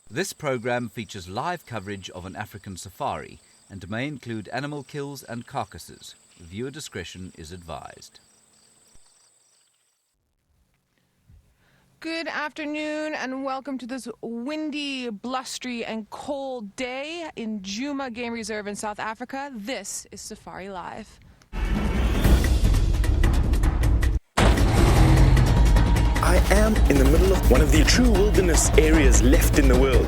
This program features live coverage of an African safari and may include animal kills and carcasses. Viewer discretion is advised. Good afternoon and welcome to this windy, blustery and cold day in Djuma Game Reserve in South Africa. This is Safari Live. I am in the middle of one of the true wilderness areas left in the world.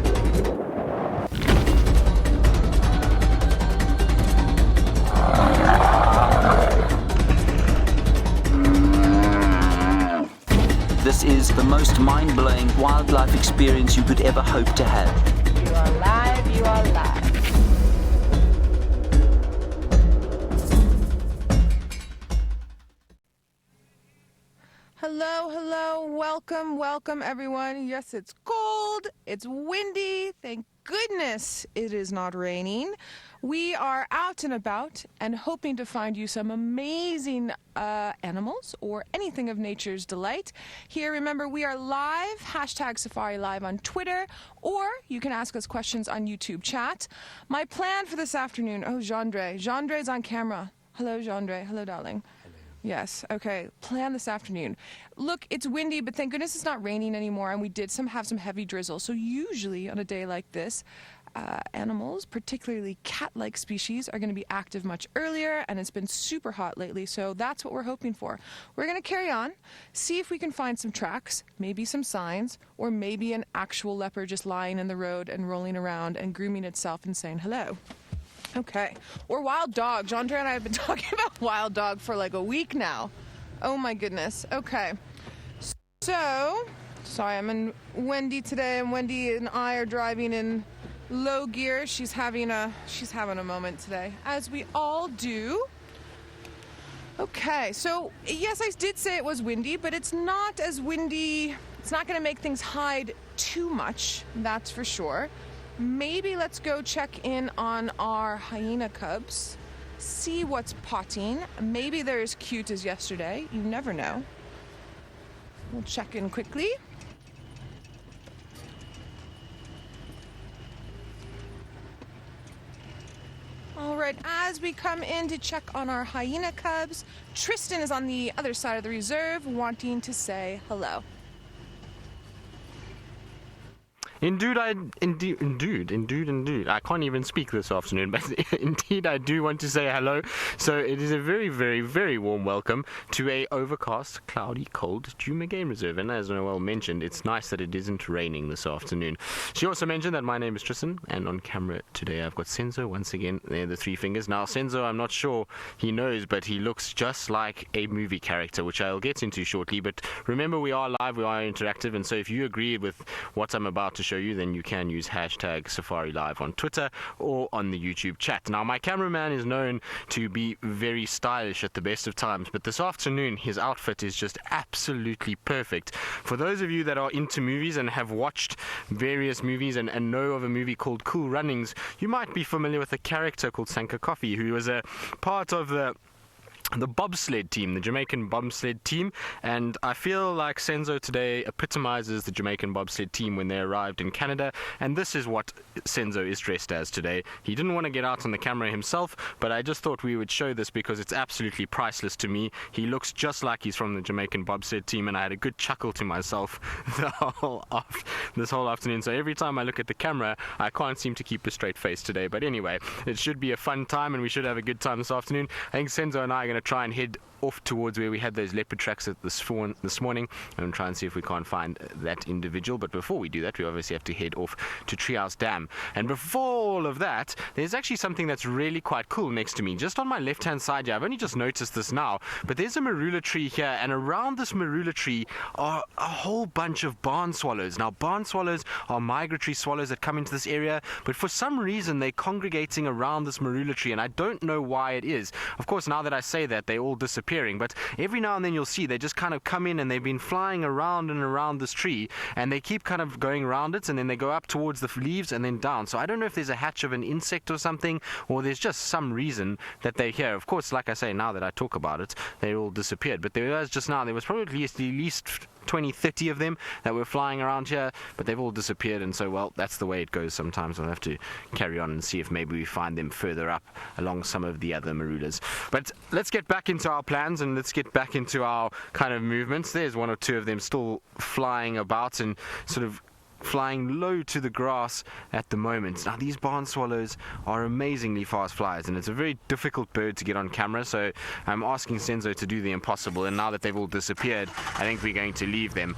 This is the most mind-blowing wildlife experience you could ever hope to have. You are live, you are live. Hello, welcome everyone. Yes, it's cold, it's windy, thank goodness it is not raining. We are out and about and hoping to find you some amazing animals or anything of nature's delight. Here, remember, we are live, hashtag Safari Live on Twitter, or you can ask us questions on YouTube chat. My plan for this afternoon, Gendre's on camera. Hello, Gendre. Hello, darling. Yes, okay. Plan this afternoon. Look, it's windy, but thank goodness it's not raining anymore, and we did have some heavy drizzle. So usually on a day like this, animals, particularly cat-like species, are going to be active much earlier, and it's been super hot lately, so that's what we're hoping for. We're going to carry on, see if we can find some tracks, maybe some signs, or maybe an actual leopard just lying in the road and rolling around and grooming itself and saying hello. Okay. Or wild dog. Gendre and I have been talking about wild dog for like a week now. Oh my goodness. Okay. So, sorry, I'm in Wendy today, and Wendy and I are driving in low gear. She's having a moment today, as we all do. Okay, so yes, I did say it was windy, but it's not as windy. It's not going to make things hide too much, that's for sure. Maybe let's go check in on our hyena cubs, see what's potting. Maybe they're as cute as yesterday. You never know. We'll check in quickly. All right, as we come in to check on our hyena cubs, Tristan is on the other side of the reserve wanting to say hello. Indeed. I can't even speak this afternoon, but indeed I do want to say hello. So it is a very, very, very warm welcome to a overcast, cloudy, cold Djuma Game Reserve. And as Noel mentioned, it's nice that it isn't raining this afternoon. She also mentioned that my name is Tristan, and on camera today I've got Senzo once again. There, the three fingers. Now Senzo, I'm not sure he knows, but he looks just like a movie character, which I'll get into shortly. But remember, we are live, we are interactive, and so if you agree with what I'm about to show you, then you can use hashtag Safari Live on Twitter or on the YouTube chat. Now, my cameraman is known to be very stylish at the best of times, but this afternoon his outfit is just absolutely perfect. For those of you that are into movies and have watched various movies and know of a movie called Cool Runnings, you might be familiar with a character called Sanka Coffee, who was a part of the bobsled team, the Jamaican bobsled team, and I feel like Senzo today epitomizes the Jamaican bobsled team when they arrived in Canada, and this is what Senzo is dressed as today. He didn't want to get out on the camera himself, but I just thought we would show this because it's absolutely priceless to me. He looks just like he's from the Jamaican bobsled team, and I had a good chuckle to myself this whole afternoon. So every time I look at the camera, I can't seem to keep a straight face today. But anyway, it should be a fun time, and we should have a good time this afternoon. I think Senzo and I are going to try and head off towards where we had those leopard tracks this morning and try and see if we can't find that individual. But before we do that, we obviously have to head off to Treehouse Dam. And before all of that, there's actually something that's really quite cool next to me. Just on my left-hand side here, I've only just noticed this now, but there's a marula tree here, and around this marula tree are a whole bunch of barn swallows. Now, barn swallows are migratory swallows that come into this area, but for some reason, they're congregating around this marula tree, and I don't know why it is. Of course, now that I say that, they all disappear. But every now and then you'll see they just kind of come in, and they've been flying around and around this tree, and they keep kind of going around it, and then they go up towards the leaves and then down. So I don't know if there's a hatch of an insect or something, or there's just some reason that they're here. Of course, like I say, now that I talk about it, they all disappeared. But there was just now, there was probably at least 20, 30 of them that were flying around here, but they've all disappeared, and so, well, that's the way it goes sometimes. We'll have to carry on and see if maybe we find them further up along some of the other marulas. But let's get back into our plans and let's get back into our kind of movements. There's one or two of them still flying about and sort of flying low to the grass at the moment. Now, these barn swallows are amazingly fast flyers, and it's a very difficult bird to get on camera, so I'm asking Senzo to do the impossible, and now that they've all disappeared, I think we're going to leave them.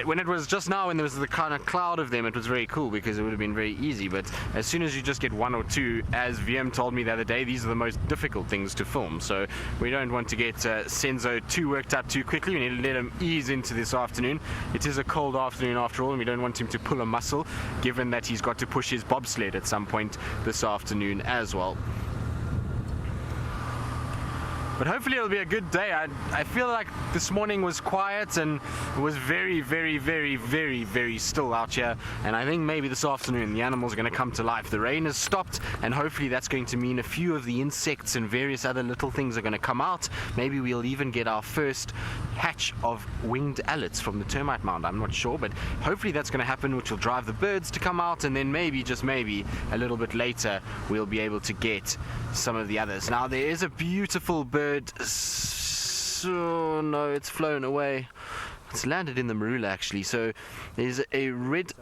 When it was just now, when there was the kind of cloud of them, it was very cool because it would have been very easy, but as soon as you just get one or two, as VM told me the other day, these are the most difficult things to film, so we don't want to get Senzo too worked up too quickly. We need to let him ease into this afternoon. It is a cold afternoon after all, and we don't want him to pull a muscle, given that he's got to push his bobsled at some point this afternoon as well. But hopefully it'll be a good day. I feel like this morning was quiet and it was very, very, very, very, very still out here. And I think maybe this afternoon the animals are going to come to life. The rain has stopped, and hopefully that's going to mean a few of the insects and various other little things are going to come out. Maybe we'll even get our first hatch of winged allets from the termite mound. I'm not sure, but hopefully that's going to happen, which will drive the birds to come out, and then maybe, just maybe, a little bit later we'll be able to get some of the others. Now, there is a beautiful bird. So, no, it's flown away. It's landed in the marula, actually. So there's a red...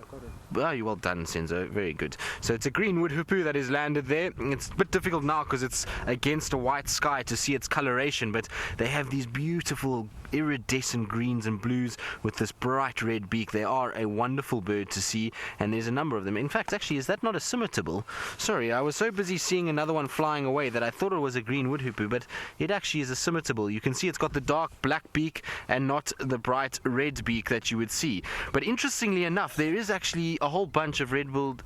Oh, you well done, Senzo. Very good. So it's a green wood hoopoe that is landed there. It's a bit difficult now because it's against a white sky to see its coloration, but they have these beautiful iridescent greens and blues with this bright red beak. They are a wonderful bird to see, and there's a number of them. In fact, actually, is that not a scimitable? Sorry, I was so busy seeing another one flying away that I thought it was a green wood hoopoe, but it actually is a scimitable. You can see it's got the dark black beak and not the bright red beak that you would see. But interestingly enough, there is actually a whole bunch of red-billed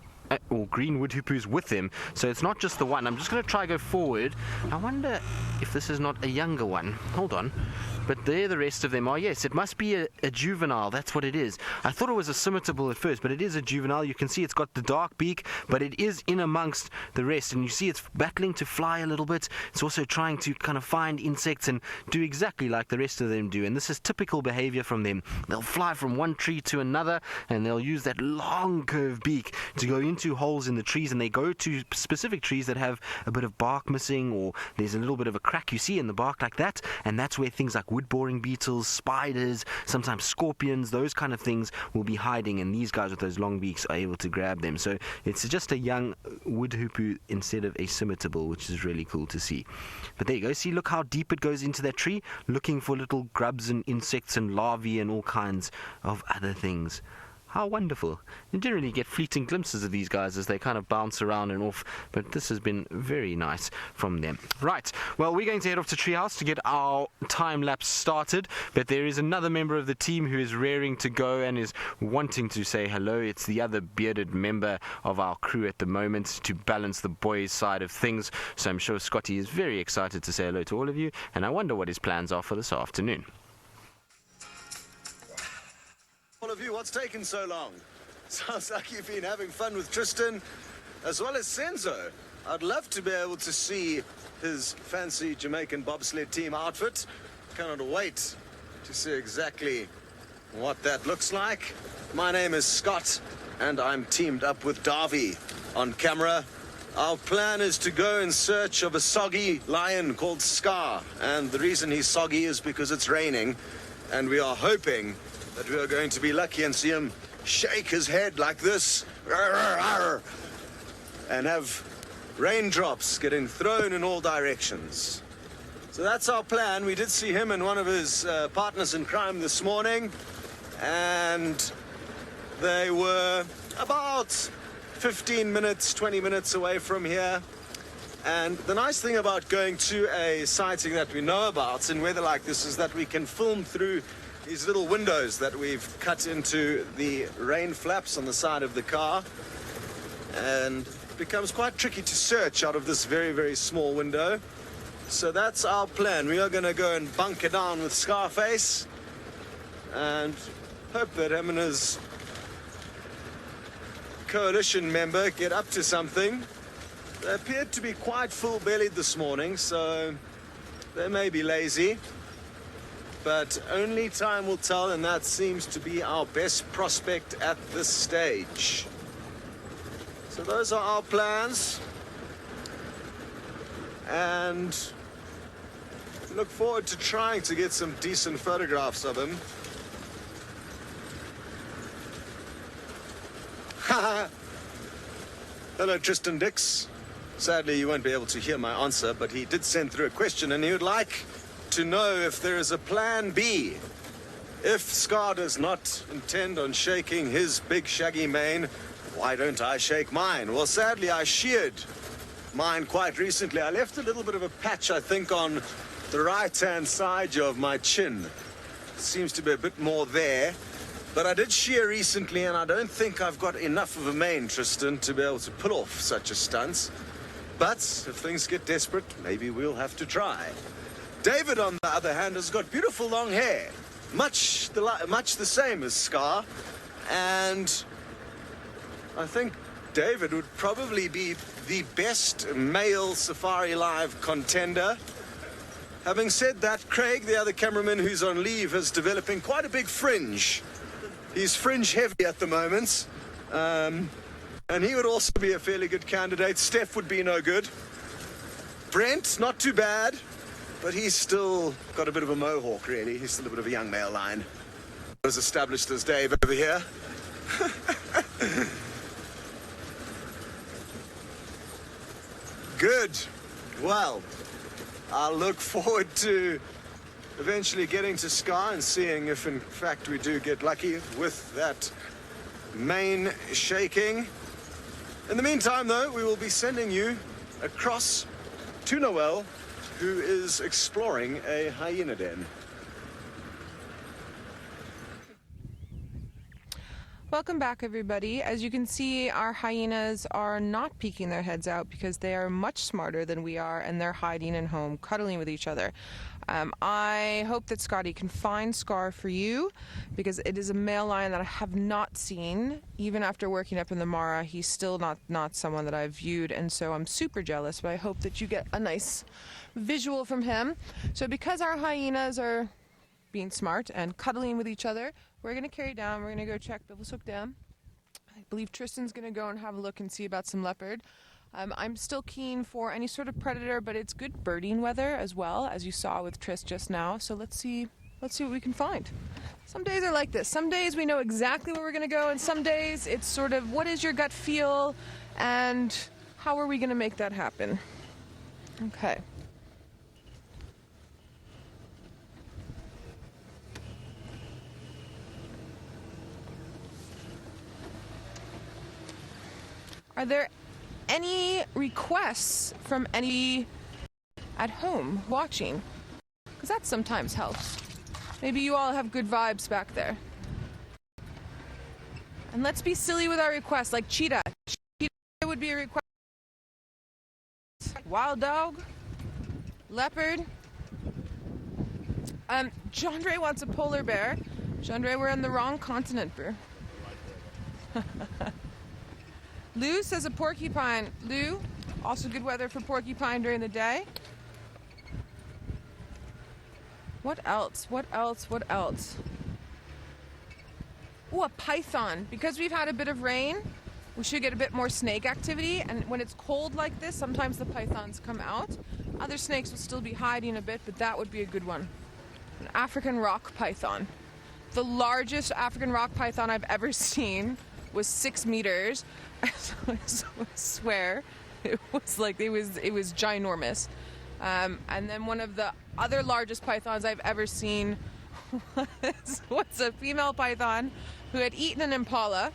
or green wood hoopoes with them, so it's not just the one. I'm just going to try go forward. I wonder if this is not a younger one. Hold on. But there the rest of them are. Yes, it must be a juvenile. That's what it is. I thought it was a scimitable at first, but it is a juvenile. You can see it's got the dark beak, but it is in amongst the rest, and you see it's battling to fly a little bit. It's also trying to kind of find insects and do exactly like the rest of them do, and this is typical behavior from them. They'll fly from one tree to another, and they'll use that long curved beak to go into holes in the trees, and they go to specific trees that have a bit of bark missing, or there's a little bit of a crack you see in the bark like that, and that's where things like wood-boring beetles, spiders, sometimes scorpions, those kind of things will be hiding, and these guys with those long beaks are able to grab them. So it's just a young wood hoopoe instead of a scimitable, which is really cool to see. But there you go. See, look how deep it goes into that tree, looking for little grubs and insects and larvae and all kinds of other things. How wonderful. You generally get fleeting glimpses of these guys as they kind of bounce around and off, but this has been very nice from them. Right, well, we're going to head off to Treehouse to get our time lapse started, but there is another member of the team who is raring to go and is wanting to say hello. It's the other bearded member of our crew at the moment to balance the boys' side of things, so I'm sure Scotty is very excited to say hello to all of you, and I wonder what his plans are for this afternoon. All of you, what's taken so long? Sounds like you've been having fun with Tristan as well as Senzo. I'd love to be able to see his fancy Jamaican bobsled team outfit. Cannot wait to see exactly what that looks like. My name is Scott, and I'm teamed up with Davy on camera. Our plan is to go in search of a soggy lion called Scar, and the reason he's soggy is because it's raining, and we are hoping that we are going to be lucky and see him shake his head like this and have raindrops getting thrown in all directions. So that's our plan. We did see him and one of his partners in crime this morning, and they were about 15 minutes, 20 minutes away from here. And the nice thing about going to a sighting that we know about in weather like this is that we can film through these little windows that we've cut into the rain flaps on the side of the car, and it becomes quite tricky to search out of this very, very small window. So that's our plan. We are going to go and bunker down with Scarface and hope that him and his coalition member get up to something. They appeared to be quite full-bellied this morning, so they may be lazy. but only time will tell, and that seems to be our best prospect at this stage. So those are our plans, and look forward to trying to get some decent photographs of him. Hello, Tristan Dix. Sadly, you won't be able to hear my answer, but he did send through a question, and he would like to know if there is a plan B. If Scar does not intend on shaking his big shaggy mane, why don't I shake mine? Well, sadly, I sheared mine quite recently. I left a little bit of a patch, I think, on the right-hand side of my chin. Seems to be a bit more there. But I did shear recently, and I don't think I've got enough of a mane, Tristan, to be able to pull off such a stunt. But if things get desperate, maybe we'll have to try. David, on the other hand, has got beautiful long hair, much the same as Scar, and I think David would probably be the best male Safari Live contender. Having said that, Craig, the other cameraman who's on leave, is developing quite a big fringe. He's fringe heavy at the moment, and he would also be a fairly good candidate. Steph would be no good. Brent, not too bad, but he's still got a bit of a mohawk, really. He's still a bit of a young male lion. As established as Dave over here. Good. Well, I'll look forward to eventually getting to Scar and seeing if, in fact, we do get lucky with that mane shaking. In the meantime, though, we will be sending you across to Noel, who is exploring a hyena den. Welcome back, everybody. As you can see, our hyenas are not peeking their heads out because they are much smarter than we are, and they're hiding in home, cuddling with each other. I hope that Scotty can find Scar for you, because it is a male lion that I have not seen. Even after working up in the Mara, he's still not someone that I've viewed, and so I'm super jealous, but I hope that you get a nice visual from him. So because our hyenas are being smart and cuddling with each other, we're going to carry down. We're going to go check Bibbleshoek Dam. I believe Tristan's going to go and have a look and see about some leopard. I'm still keen for any sort of predator, but it's good birding weather as well, as you saw with Tris just now. So let's see what we can find. Some days are like this. Some days we know exactly where we're going to go, and some days it's sort of what is your gut feel and how are we going to make that happen. Okay. Are there any requests from any at home watching? Because that sometimes helps. Maybe you all have good vibes back there. And let's be silly with our requests, like Cheetah. Cheetah would be a request. Wild dog. Leopard. Jandre wants a polar bear. Jandre, we're on the wrong continent, bro. Lou says a porcupine. Lou, also good weather for porcupine during the day. What else? What else? What else? Ooh, a python. Because we've had a bit of rain, we should get a bit more snake activity. And when it's cold like this, sometimes the pythons come out. Other snakes will still be hiding a bit, but that would be a good one. An African rock python. The largest African rock python I've ever seen was 6 meters. I swear it was ginormous. And then one of the other largest pythons I've ever seen was a female python who had eaten an impala,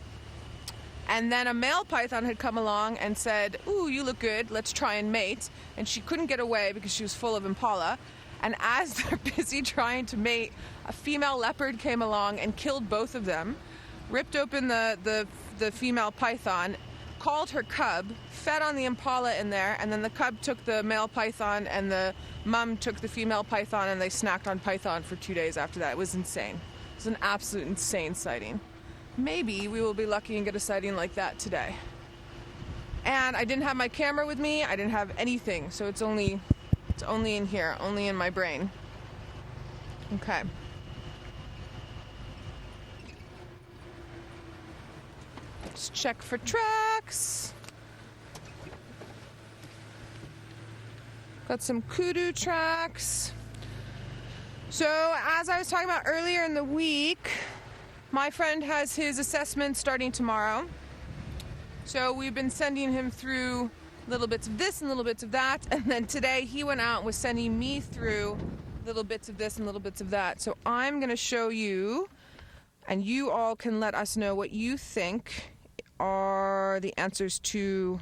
and then a male python had come along and said, "Ooh, you look good, let's try and mate." And she couldn't get away because she was full of impala. And as they're busy trying to mate, a female leopard came along and killed both of them, ripped open the female python, called her cub, fed on the impala in there, and then the cub took the male python and the mum took the female python, and they snacked on python for 2 days after that. It was insane. It was an absolute insane sighting. Maybe we will be lucky and get a sighting like that today. And I didn't have my camera with me. I didn't have anything, so it's only in here, only in my brain. Okay. Let's check for tracks. Got some kudu tracks. So, as I was talking about earlier in the week, my friend has his assessment starting tomorrow. So we've been sending him through little bits of this and little bits of that. And then today he went out and was sending me through little bits of this and little bits of that. So I'm going to show you, and you all can let us know what you think are the answers to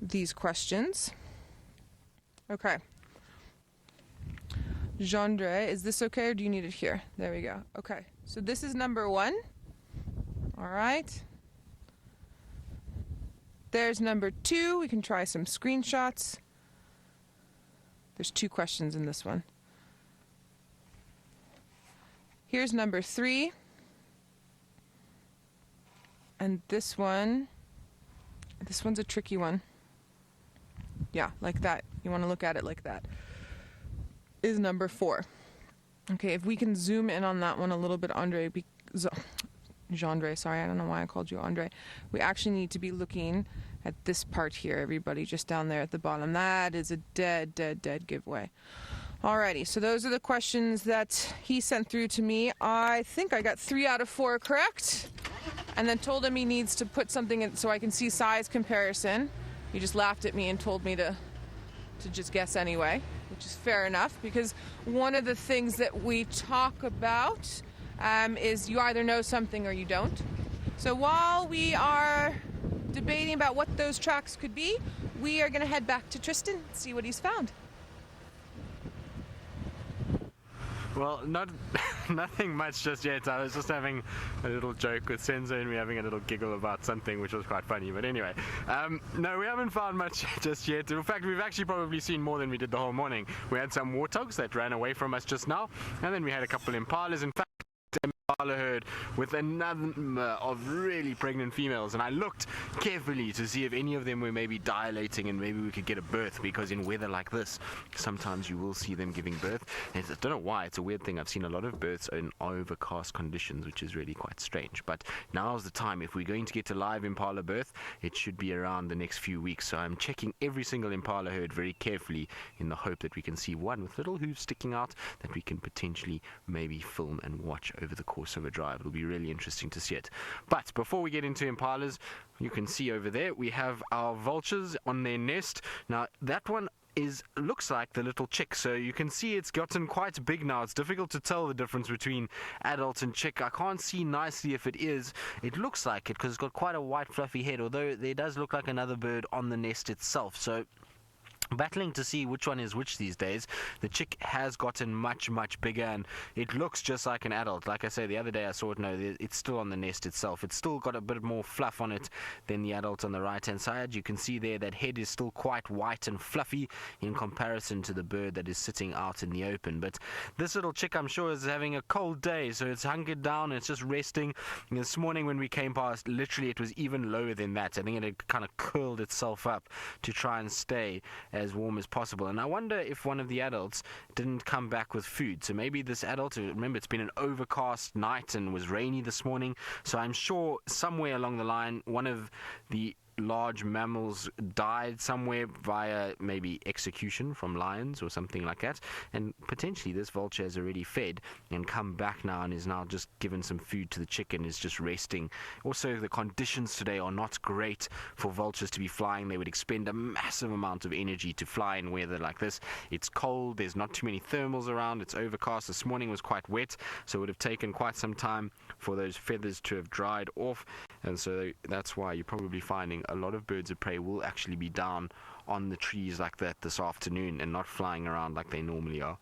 these questions. Okay. Gendre, is this okay or do you need it here? There we go. Okay, so this is number 1. All right. There's number 2. We can try some screenshots. There's 2 questions in this one. Here's number 3. And this one's a tricky one. Yeah, like that. You want to look at it like that. Is number 4. Okay, if we can zoom in on that one a little bit, Andre. Gendre, sorry, I don't know why I called you Andre. We actually need to be looking at this part here, everybody, just down there at the bottom. That is a dead giveaway. Alrighty, so those are the questions that he sent through to me. I think I got 3 out of 4 correct. And then told him he needs to put something in so I can see size comparison. He just laughed at me and told me to just guess anyway, which is fair enough, because one of the things that we talk about is you either know something or you don't. So while we are debating about what those tracks could be, we are going to head back to Tristan and see what he's found. Well, nothing much just yet. I was just having a little joke with Senzo and we're having a little giggle about something which was quite funny. But anyway, no, we haven't found much just yet. In fact, we've actually probably seen more than we did the whole morning. We had some warthogs that ran away from us just now, and then we had a couple impalas. In fact, Impala herd with a number of really pregnant females, and I looked carefully to see if any of them were maybe dilating and maybe we could get a birth, because in weather like this sometimes you will see them giving birth. And I don't know why, it's a weird thing. I've seen a lot of births in overcast conditions, which is really quite strange, but now's the time. If we're going to get a live impala birth, it should be around the next few weeks. So I'm checking every single impala herd very carefully in the hope that we can see one with little hooves sticking out that we can potentially maybe film and watch over the course of a drive. It'll be really interesting to see it. But before we get into impalas, you can see over there we have our vultures on their nest. Now that one looks like the little chick, so you can see it's gotten quite big now. It's difficult to tell the difference between adult and chick. I can't see nicely if it is. It looks like it because it's got quite a white fluffy head, although there does look like another bird on the nest itself. So battling to see which one is which these days. The chick has gotten much bigger and it looks just like an adult. Like I say, the other day I saw it. No, it's still on the nest itself. It's still got a bit more fluff on it than the adult on the right hand side. You can see there that head is still quite white and fluffy in comparison to the bird that is sitting out in the open. But this little chick, I'm sure, is having a cold day, so it's hunkered down and it's just resting. And this morning when we came past, literally it was even lower than that. I think it had kind of curled itself up to try and stay as warm as possible. And I wonder if one of the adults didn't come back with food. So maybe this adult, remember it's been an overcast night and was rainy this morning, so I'm sure somewhere along the line one of the large mammals died somewhere via maybe execution from lions or something like that, and potentially this vulture has already fed and come back now and is now just given some food to the chicken, is just resting. Also, the conditions today are not great for vultures to be flying. They would expend a massive amount of energy to fly in weather like this. It's cold, there's not too many thermals around, it's overcast. This morning was quite wet, so it would have taken quite some time for those feathers to have dried off, and so that's why you're probably finding a lot of birds of prey will actually be down on the trees like that this afternoon and not flying around like they normally are.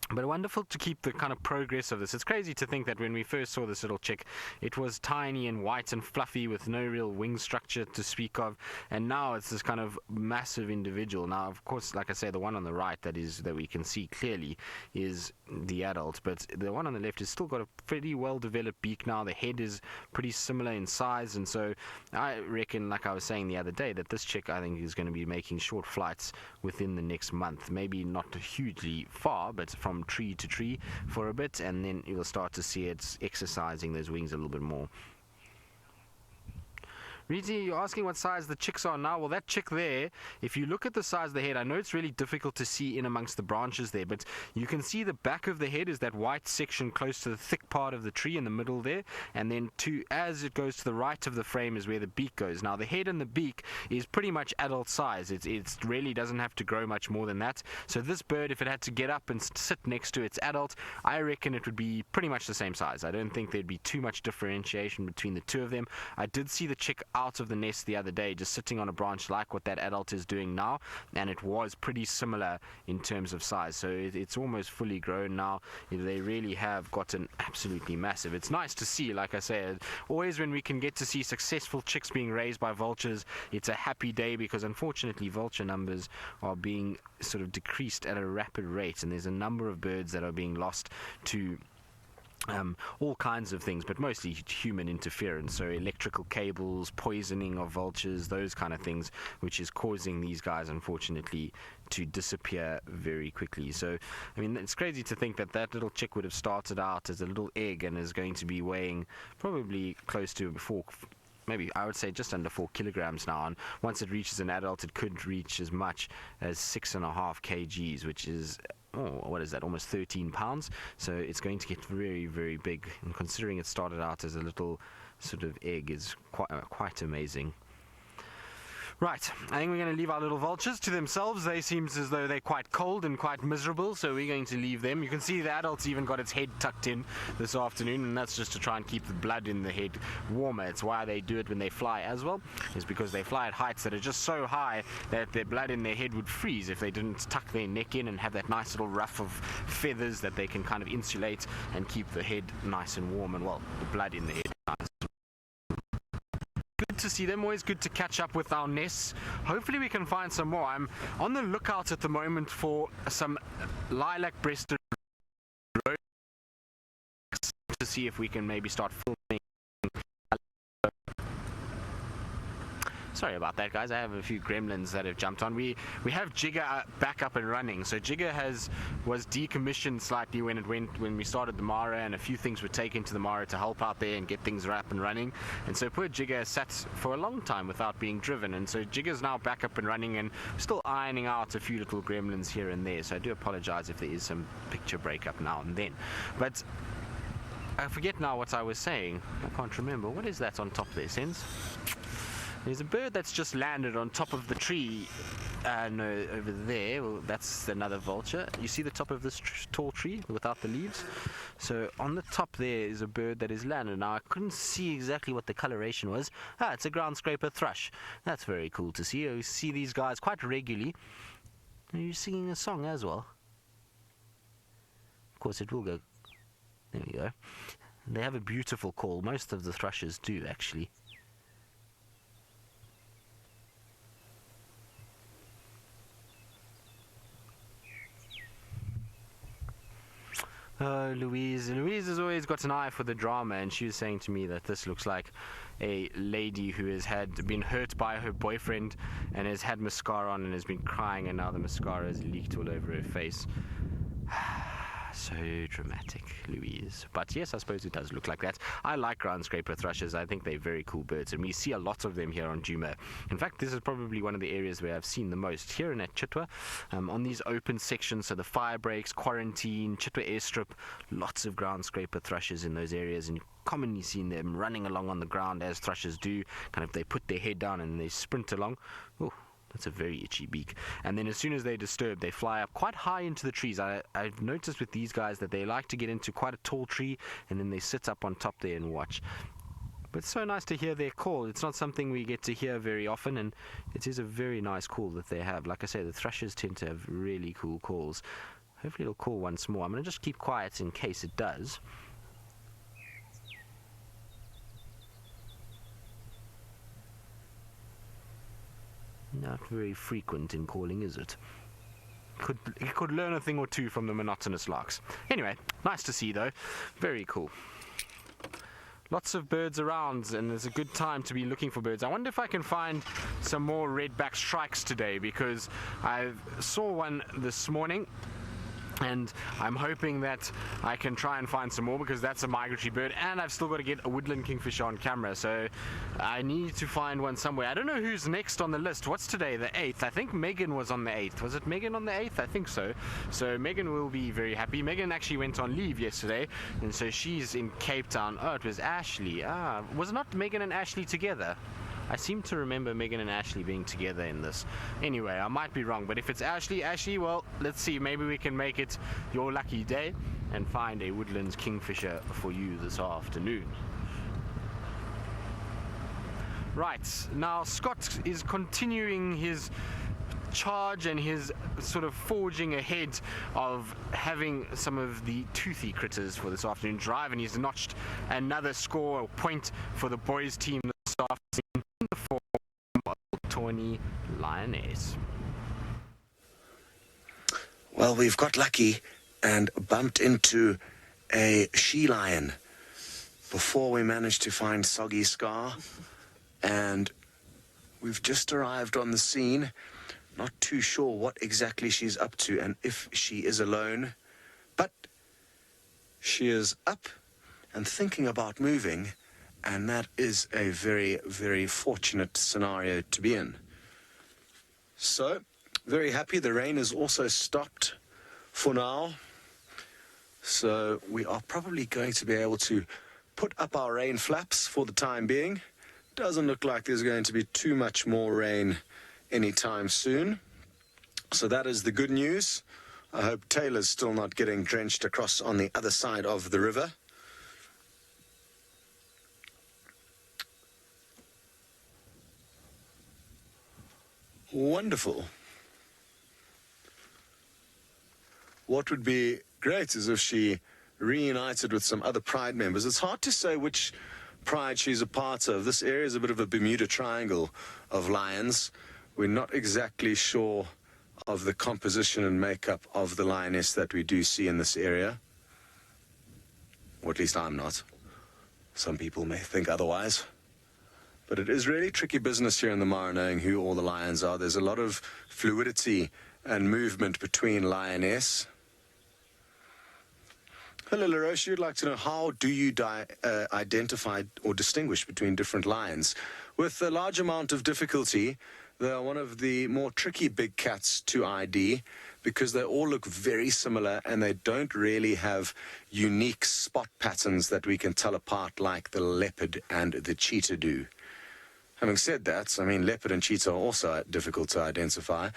But wonderful to keep the kind of progress of this. It's crazy to think that when we first saw this little chick, it was tiny and white and fluffy with no real wing structure to speak of, and now it's this kind of massive individual. Now, of course, like I say, the one on the right that we can see clearly is the adult, but the one on the left has still got a pretty well developed beak now. The head is pretty similar in size, and so I reckon, like I was saying the other day, that this chick, I think, is going to be making short flights within the next month. Maybe not hugely far, but from from tree to tree for a bit, and then you'll start to see it exercising those wings a little bit more. Riti, you're asking what size the chicks are now. Well, that chick there, if you look at the size of the head, I know it's really difficult to see in amongst the branches there, but you can see the back of the head is that white section close to the thick part of the tree in the middle there, and then as it goes to the right of the frame is where the beak goes. Now, the head and the beak is pretty much adult size. It really doesn't have to grow much more than that. So this bird, if it had to get up and sit next to its adult, I reckon it would be pretty much the same size. I don't think there'd be too much differentiation between the two of them. I did see the chick out of the nest the other day, just sitting on a branch like what that adult is doing now, and it was pretty similar in terms of size. So it's almost fully grown now. They really have gotten absolutely massive. It's nice to see, like I said, always when we can get to see successful chicks being raised by vultures, it's a happy day, because unfortunately vulture numbers are being sort of decreased at a rapid rate, and there's a number of birds that are being lost to all kinds of things, but mostly human interference, so electrical cables, poisoning of vultures, those kind of things, which is causing these guys, unfortunately, to disappear very quickly. So, I mean, it's crazy to think that that little chick would have started out as a little egg and is going to be weighing probably close to maybe I would say just under 4 kilograms now, and once it reaches an adult, it could reach as much as 6.5 kgs, which is what is that, almost 13 pounds. So it's going to get very, very big, and considering it started out as a little sort of egg is quite amazing. Right, I think we're going to leave our little vultures to themselves. They seem as though they're quite cold and quite miserable, so we're going to leave them. You can see the adult's even got its head tucked in this afternoon, and that's just to try and keep the blood in the head warmer. It's why they do it when they fly as well, is because they fly at heights that are just so high that their blood in their head would freeze if they didn't tuck their neck in and have that nice little ruff of feathers that they can kind of insulate and keep the head nice and warm, and well, the blood in the head nice. Good to see them, always good to catch up with our nests. Hopefully we can find some more. I'm on the lookout at the moment for some lilac-breasted roach to see if we can maybe start filming. Sorry about that, guys. I have a few gremlins that have jumped on. We have Jigger back up and running. So Jigger was decommissioned slightly when we started the Mara, and a few things were taken to the Mara to help out there and get things up and running. And so poor Jigger sat for a long time without being driven. And so Jigger's now back up and running, and still ironing out a few little gremlins here and there. So I do apologize if there is some picture breakup now and then. But I forget now what I was saying. I can't remember. What is that on top there, Sense? There's a bird that's just landed on top of the tree. No, over there. Well, that's another vulture. You see the top of this tall tree without the leaves? So on the top there is a bird that is landed. Now I couldn't see exactly what the coloration was. It's a ground scraper thrush. That's very cool to see. I see these guys quite regularly. Are you singing a song as well? Of course it will go. There we go. They have a beautiful call. Most of the thrushes do, actually. Louise has always got an eye for the drama, and she was saying to me that this looks like a lady who has been hurt by her boyfriend and has had mascara on and has been crying, and now the mascara has leaked all over her face. So dramatic, Louise. But yes, I suppose it does look like that. I like ground scraper thrushes. I think they're very cool birds, and we see a lot of them here on Djuma. In fact, this is probably one of the areas where I've seen the most, here in Chitwa, on these open sections, so the fire breaks, quarantine, Chitwa airstrip, lots of ground scraper thrushes in those areas, and commonly seen them running along on the ground as thrushes do. Kind of they put their head down and they sprint along. Ooh. That's a very itchy beak. And then as soon as they're disturbed, they fly up quite high into the trees. I've noticed with these guys that they like to get into quite a tall tree, and then they sit up on top there and watch. But it's so nice to hear their call. It's not something we get to hear very often, and it is a very nice call that they have. Like I say, the thrushes tend to have really cool calls. Hopefully it'll call once more. I'm going to just keep quiet in case it does. Not very frequent in calling, is it? It could learn a thing or two from the monotonous larks. Anyway, nice to see though. Very cool. Lots of birds around, and it's a good time to be looking for birds. I wonder if I can find some more redback shrikes today, because I saw one this morning And I'm hoping that I can try and find some more, because that's a migratory bird, and I've still got to get a woodland kingfisher on camera, so I need to find one somewhere. I don't know who's next on the list. What's today, the 8th? I think Megan was on the 8th. Was it Megan on the 8th? I think so. So Megan will be very happy. Megan actually went on leave yesterday, and so she's in Cape Town. Oh, it was Ashley. Was not Megan and Ashley together? I seem to remember Megan and Ashley being together in this. Anyway, I might be wrong, but if it's Ashley, well, let's see. Maybe we can make it your lucky day and find a woodlands kingfisher for you this afternoon. Right, now Scott is continuing his charge and his sort of forging ahead of having some of the toothy critters for this afternoon drive, and he's notched another score or point for the boys team this afternoon in the form of Tawny Lioness. Well, we've got lucky and bumped into a she lion before we managed to find Soggy Scar, and we've just arrived on the scene. Not too sure what exactly she's up to and if she is alone, but she is up and thinking about moving, and that is a very, very fortunate scenario to be in. So, very happy. The rain has also stopped for now, so we are probably going to be able to put up our rain flaps for the time being. Doesn't look like there's going to be too much more rain anytime soon. So that is the good news. I hope Taylor's still not getting drenched across on the other side of the river. Wonderful. What would be great is if she reunited with some other Pride members. It's hard to say which Pride she's a part of. This area is a bit of a Bermuda Triangle of lions. We're not exactly sure of the composition and makeup of the lioness that we do see in this area. Or at least I'm not. Some people may think otherwise. But it is really tricky business here in the Mara, knowing who all the lions are. There's a lot of fluidity and movement between lioness. Hello, LaRoche. You'd like to know, how do you identify or distinguish between different lions? With a large amount of difficulty. They are one of the more tricky big cats to ID because they all look very similar and they don't really have unique spot patterns that we can tell apart like the leopard and the cheetah do. Having said that, I mean, leopard and cheetah are also difficult to identify.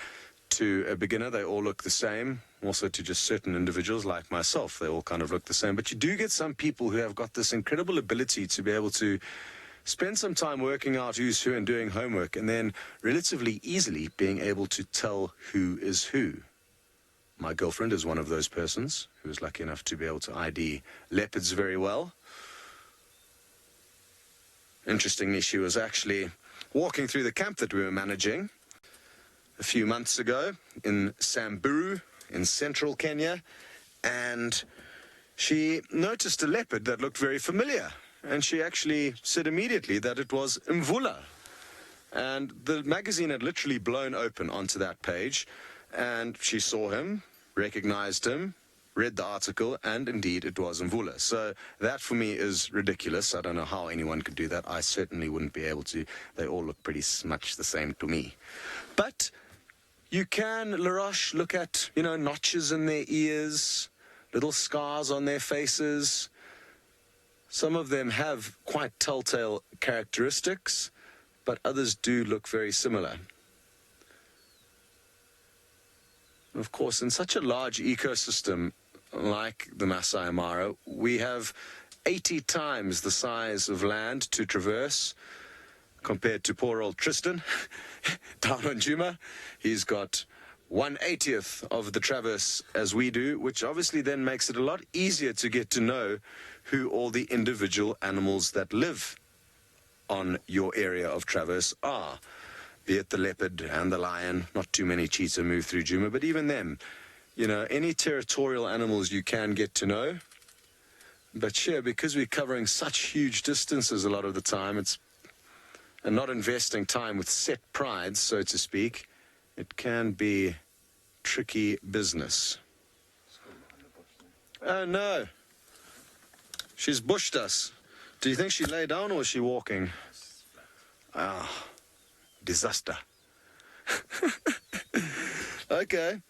To a beginner, they all look the same. Also to just certain individuals like myself, they all kind of look the same. But you do get some people who have got this incredible ability to be able to spend some time working out who's who and doing homework, and then relatively easily being able to tell who is who. My girlfriend is one of those persons who is lucky enough to be able to ID leopards very well. Interestingly, she was actually walking through the camp that we were managing a few months ago in Samburu in central Kenya, and she noticed a leopard that looked very familiar. And she actually said immediately that it was Mvula. And the magazine had literally blown open onto that page. And she saw him, recognized him, read the article, and indeed it was Mvula. So that for me is ridiculous. I don't know how anyone could do that. I certainly wouldn't be able to. They all look pretty much the same to me. But you can, LaRoche, look at, notches in their ears, little scars on their faces. Some of them have quite telltale characteristics, but others do look very similar. Of course, in such a large ecosystem like the Maasai Mara, we have 80 times the size of land to traverse compared to poor old Tristan down on Juma. He's got 1/80th of the traverse as we do, which obviously then makes it a lot easier to get to know who all the individual animals that live on your area of traverse are. Be it the leopard and the lion. Not too many cheetah move through Juma, but even them, any territorial animals you can get to know. But sure, because we're covering such huge distances a lot of the time, and not investing time with set prides, so to speak, it can be tricky business. Oh no. She's bushed us. Do you think she lay down or is she walking? Ah, disaster. Okay.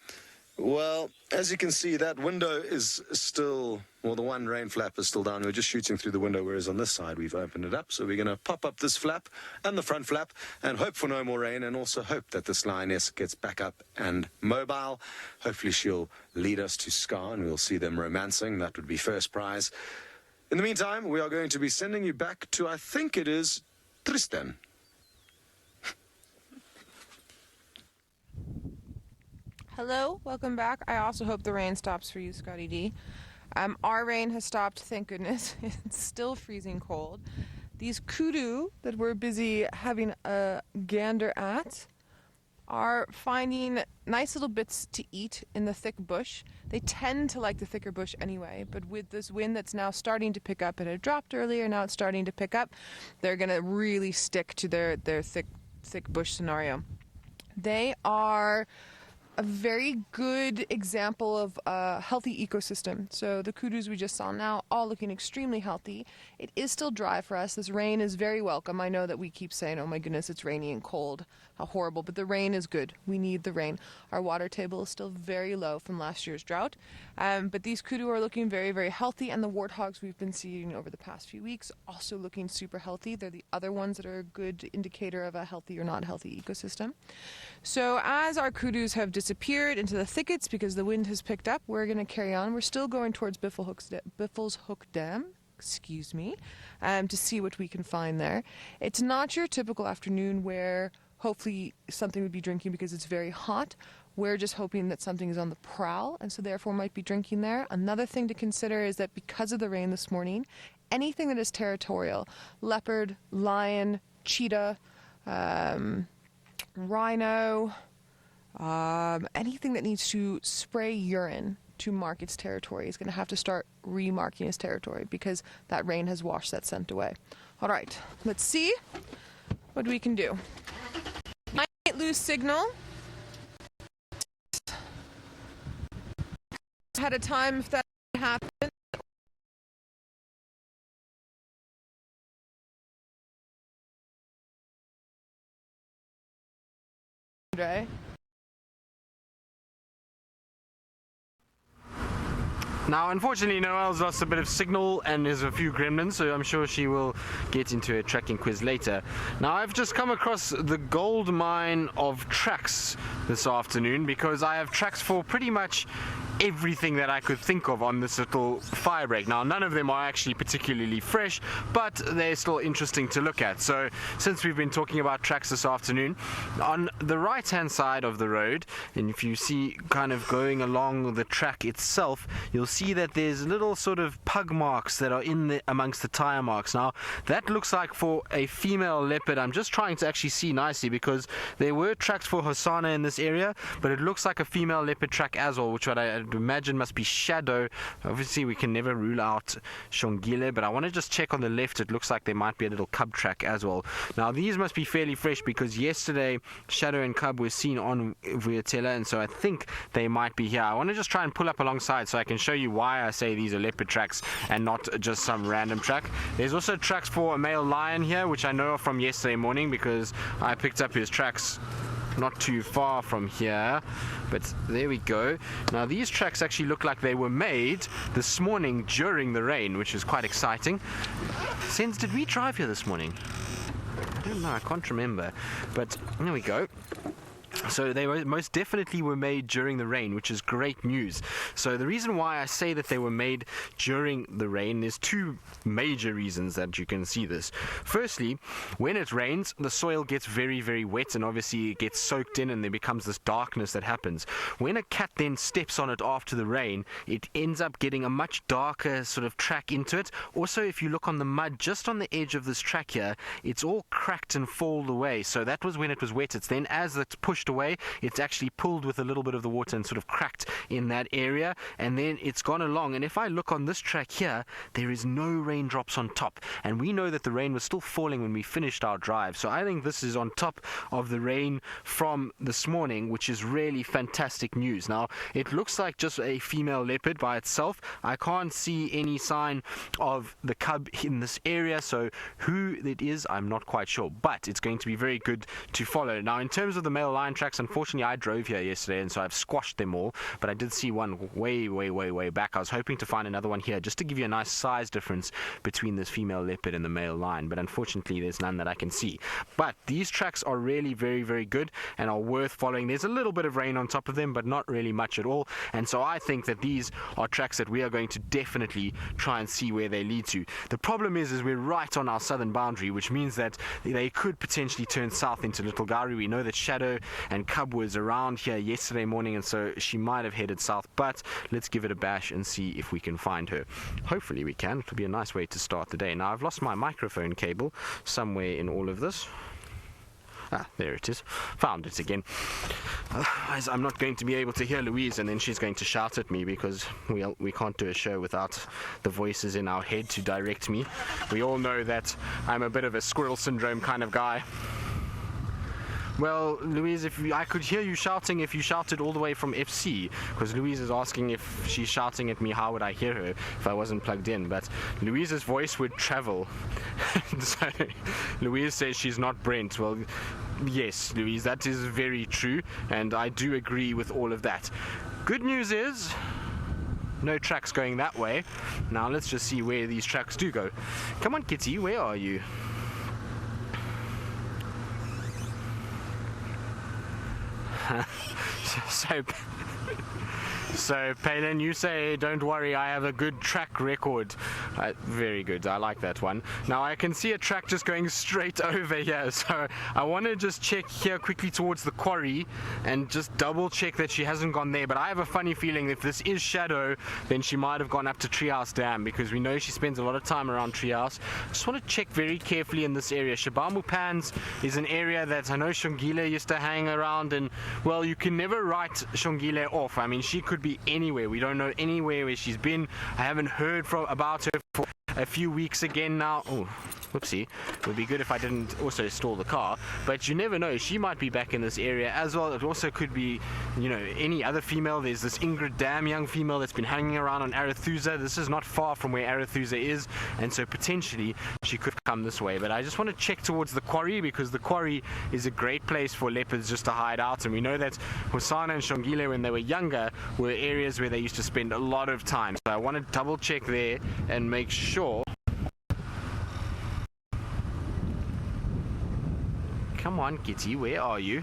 Well, as you can see, that window is still, well, the one rain flap is still down. We're just shooting through the window, whereas on this side we've opened it up. So we're going to pop up this flap and the front flap and hope for no more rain, and also hope that this lioness gets back up and mobile. Hopefully she'll lead us to Scar and we'll see them romancing. That would be first prize. In the meantime, we are going to be sending you back to, I think it is, Tristan. Hello, welcome back. I also hope the rain stops for you, Scotty D. Our rain has stopped, thank goodness. It's still freezing cold. These kudu that we're busy having a gander at are finding nice little bits to eat in the thick bush. They tend to like the thicker bush anyway, but with this wind that's now starting to pick up, it had dropped earlier, now it's starting to pick up, they're going to really stick to their thick bush scenario. They are a very good example of a healthy ecosystem. So the kudus we just saw now, all looking extremely healthy. It is still dry for us. This rain is very welcome. I know that we keep saying, oh my goodness, it's rainy and cold. How horrible. But the rain is good. We need the rain. Our water table is still very low from last year's drought. But these kudu are looking very, very healthy. And the warthogs we've been seeing over the past few weeks also looking super healthy. They're the other ones that are a good indicator of a healthy or not healthy ecosystem. So as our kudus have disappeared into the thickets because the wind has picked up, we're going to carry on. We're still going towards Biffle's Hook Dam, to see what we can find there. It's not your typical afternoon where hopefully something would be drinking because it's very hot. We're just hoping that something is on the prowl and so therefore might be drinking there. Another thing to consider is that because of the rain this morning, anything that is territorial, leopard, lion, cheetah, rhino, anything that needs to spray urine to mark its territory is going to have to start remarking its territory because that rain has washed that scent away. All right, let's see what we can do. Might lose signal. Ahead of time if that happens. Right. Now, unfortunately, Noelle's lost a bit of signal and there's a few gremlins, so I'm sure she will get into a tracking quiz later. Now, I've just come across the gold mine of tracks this afternoon because I have tracks for pretty much everything that I could think of on this little fire break. Now, none of them are actually particularly fresh, but they're still interesting to look at. So, since we've been talking about tracks this afternoon, on the right-hand side of the road, and if you see kind of going along the track itself, you'll see that there's little sort of pug marks that are in the amongst the tire marks. Now, that looks like for a female leopard. I'm just trying to actually see nicely because there were tracks for Hosanna in this area, but it looks like a female leopard track as well, which I imagine must be Shadow. Obviously we can never rule out Shongile, but I want to just check on the left. It looks like there might be a little cub track as well. Now these must be fairly fresh because yesterday Shadow and cub were seen on Vuyatela, and so I think they might be here. I want to just try and pull up alongside so I can show you why I say these are leopard tracks and not just some random track. There's also tracks for a male lion here, which I know from yesterday morning because I picked up his tracks not too far from here, but there we go. Now these tracks actually look like they were made this morning during the rain, which is quite exciting. Since did we drive here this morning? I don't know, I can't remember, but there we go. So they most definitely were made during the rain, which is great news. So the reason why I say that they were made during the rain, there's two major reasons that you can see this. Firstly, when it rains, the soil gets very, very wet and obviously it gets soaked in and there becomes this darkness that happens. When a cat then steps on it after the rain, it ends up getting a much darker sort of track into it. Also, if you look on the mud just on the edge of this track here, it's all cracked and falled away. So that was when it was wet. It's then as it's pushed pushed away. It's actually pulled with a little bit of the water and sort of cracked in that area, and then it's gone along. And if I look on this track here, there is no raindrops on top, and we know that the rain was still falling when we finished our drive. So I think this is on top of the rain from this morning, which is really fantastic news. Now, it looks like just a female leopard by itself. I can't see any sign of the cub in this area, so who it is, I'm not quite sure, but it's going to be very good to follow. Now, in terms of the male lion tracks, unfortunately, I drove here yesterday, and so I've squashed them all, but I did see one way back. I was hoping to find another one here just to give you a nice size difference between this female leopard and the male lion, but unfortunately, there's none that I can see. But these tracks are really very good and are worth following. There's a little bit of rain on top of them, but not really much at all, and so I think that these are tracks that we are going to definitely try and see where they lead to. The problem is we're right on our southern boundary, which means that they could potentially turn south into Little Gowrie. We know that Shadow and Cub was around here yesterday morning, and so she might have headed south, but let's give it a bash and see if we can find her. Hopefully we can. It'll be a nice way to start the day. Now, I've lost my microphone cable somewhere in all of this. Ah, there it is. Found it again. Otherwise, I'm not going to be able to hear Louise, and then she's going to shout at me because we can't do a show without the voices in our head to direct me. We all know that I'm a bit of a squirrel syndrome kind of guy. Well, Louise, I could hear you shouting if you shouted all the way from FC, because Louise is asking if she's shouting at me, how would I hear her if I wasn't plugged in? But Louise's voice would travel. So Louise says she's not Brent. Well, yes, Louise, that is very true, and I do agree with all of that. Good news is no tracks going that way. Now let's just see where these tracks do go. Come on, Kitty, where are you? So Palin, you say, don't worry, I have a good track record. Very good, I like that one. Now I can see a track just going straight over here, so I want to just check here quickly towards the quarry and just double check that she hasn't gone there. But I have a funny feeling if this is Shadow, then she might have gone up to Treehouse Dam, because we know she spends a lot of time around Treehouse. Just want to check very carefully in this area. Shabamu Pans is an area that I know Shongile used to hang around, and well, you can never write Shongile off. I mean, she could be anywhere. We don't know anywhere where she's been. I haven't heard about her for a few weeks again now. Oh, whoopsie. It would be good if I didn't also stall the car, but you never know. She might be back in this area as well. It also could be, you know, any other female. There's this Ingrid Dam young female that's been hanging around on Arethusa. This is not far from where Arethusa is, and so potentially she could come this way. But I just want to check towards the quarry, because the quarry is a great place for leopards just to hide out, and we know that Hosana and Shongile, when they were younger, were areas where they used to spend a lot of time. So I want to double check there and make sure. Come on, Kitty, where are you?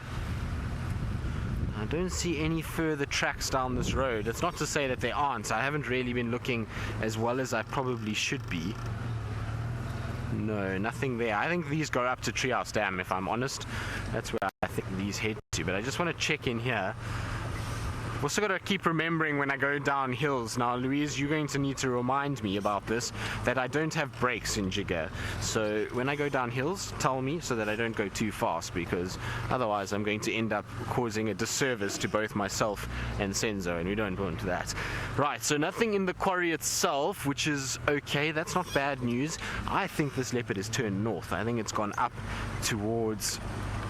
I don't see any further tracks down this road. It's not to say that there aren't. I haven't really been looking as well as I probably should be. No, nothing there. I think these go up to Treehouse Dam, if I'm honest. That's where I think these head to, but I just want to check in here. I've also got to keep remembering when I go down hills. Now, Louise, you're going to need to remind me about this, that I don't have brakes in Jigga. So when I go down hills, tell me so that I don't go too fast, because otherwise I'm going to end up causing a disservice to both myself and Senzo, and we don't want that. Right, so nothing in the quarry itself, which is okay. That's not bad news. I think this leopard has turned north. I think it's gone up towards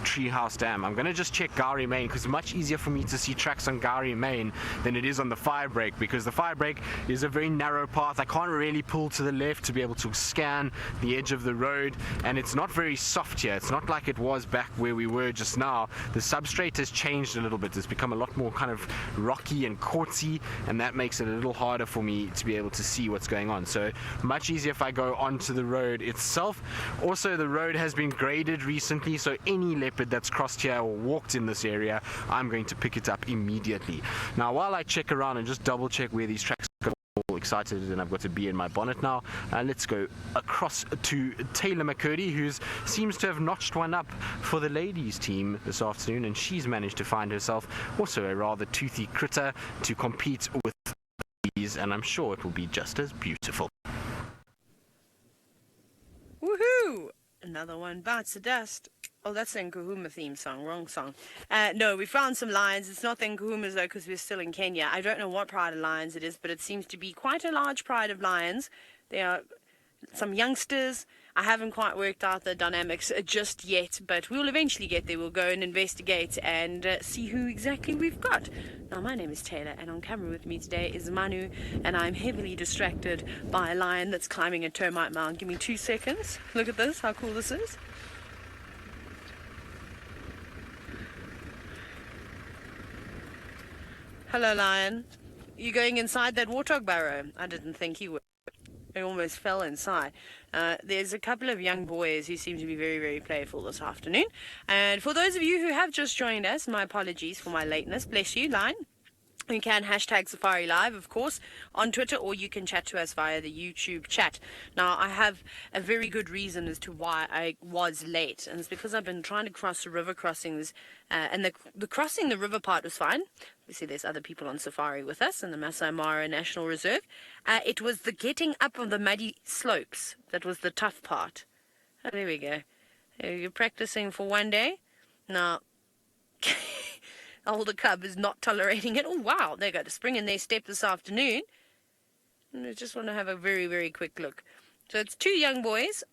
Treehouse Dam. I'm going to just check Gowrie Main, because it's much easier for me to see tracks on Gowrie Main than it is on the Firebreak, because the Firebreak is a very narrow path. I can't really pull to the left to be able to scan the edge of the road, and it's not very soft here. It's not like it was back where we were just now. The substrate has changed a little bit. It's become a lot more kind of rocky and quartzy, and that makes it a little harder for me to be able to see what's going on. So much easier if I go onto the road itself. Also, the road has been graded recently, so any leopard that's crossed here or walked in this area, I'm going to pick it up immediately. Now, while I check around and just double check where these tracks go, all excited, and I've got to be in my bonnet now, let's go across to Taylor McCurdy, who seems to have notched one up for the ladies team this afternoon, and she's managed to find herself also a rather toothy critter to compete with these, and I'm sure it will be just as beautiful. Woohoo! Another one bites the dust. Oh, that's the Nkuhuma theme song. Wrong song. No, we found some lions. It's not the Nkuhumas, though, because we're still in Kenya. I don't know what pride of lions it is, but it seems to be quite a large pride of lions. There are some youngsters. I haven't quite worked out the dynamics just yet, but we'll eventually get there. We'll go and investigate and see who exactly we've got. Now, my name is Taylor, and on camera with me today is Manu, and I'm heavily distracted by a lion that's climbing a termite mound. Give me 2 seconds. Look at this, how cool this is. Hello, lion. You going inside that warthog burrow? I didn't think you would. I almost fell inside. There's a couple of young boys who seem to be very, very playful this afternoon. And for those of you who have just joined us, my apologies for my lateness. Bless you, lion. You can hashtag Safari Live, of course, on Twitter, or you can chat to us via the YouTube chat. Now, I have a very good reason as to why I was late, and it's because I've been trying to cross the river crossings, and the crossing the river part was fine. Obviously, there's other people on safari with us in the Maasai Mara National Reserve. It was the getting up of the muddy slopes that was the tough part. Oh, there we go. You're practicing for one day. Now... older cub is not tolerating it. Oh, wow, they got a spring in their step this afternoon. And I just want to have a very, very quick look. So it's 2 young boys,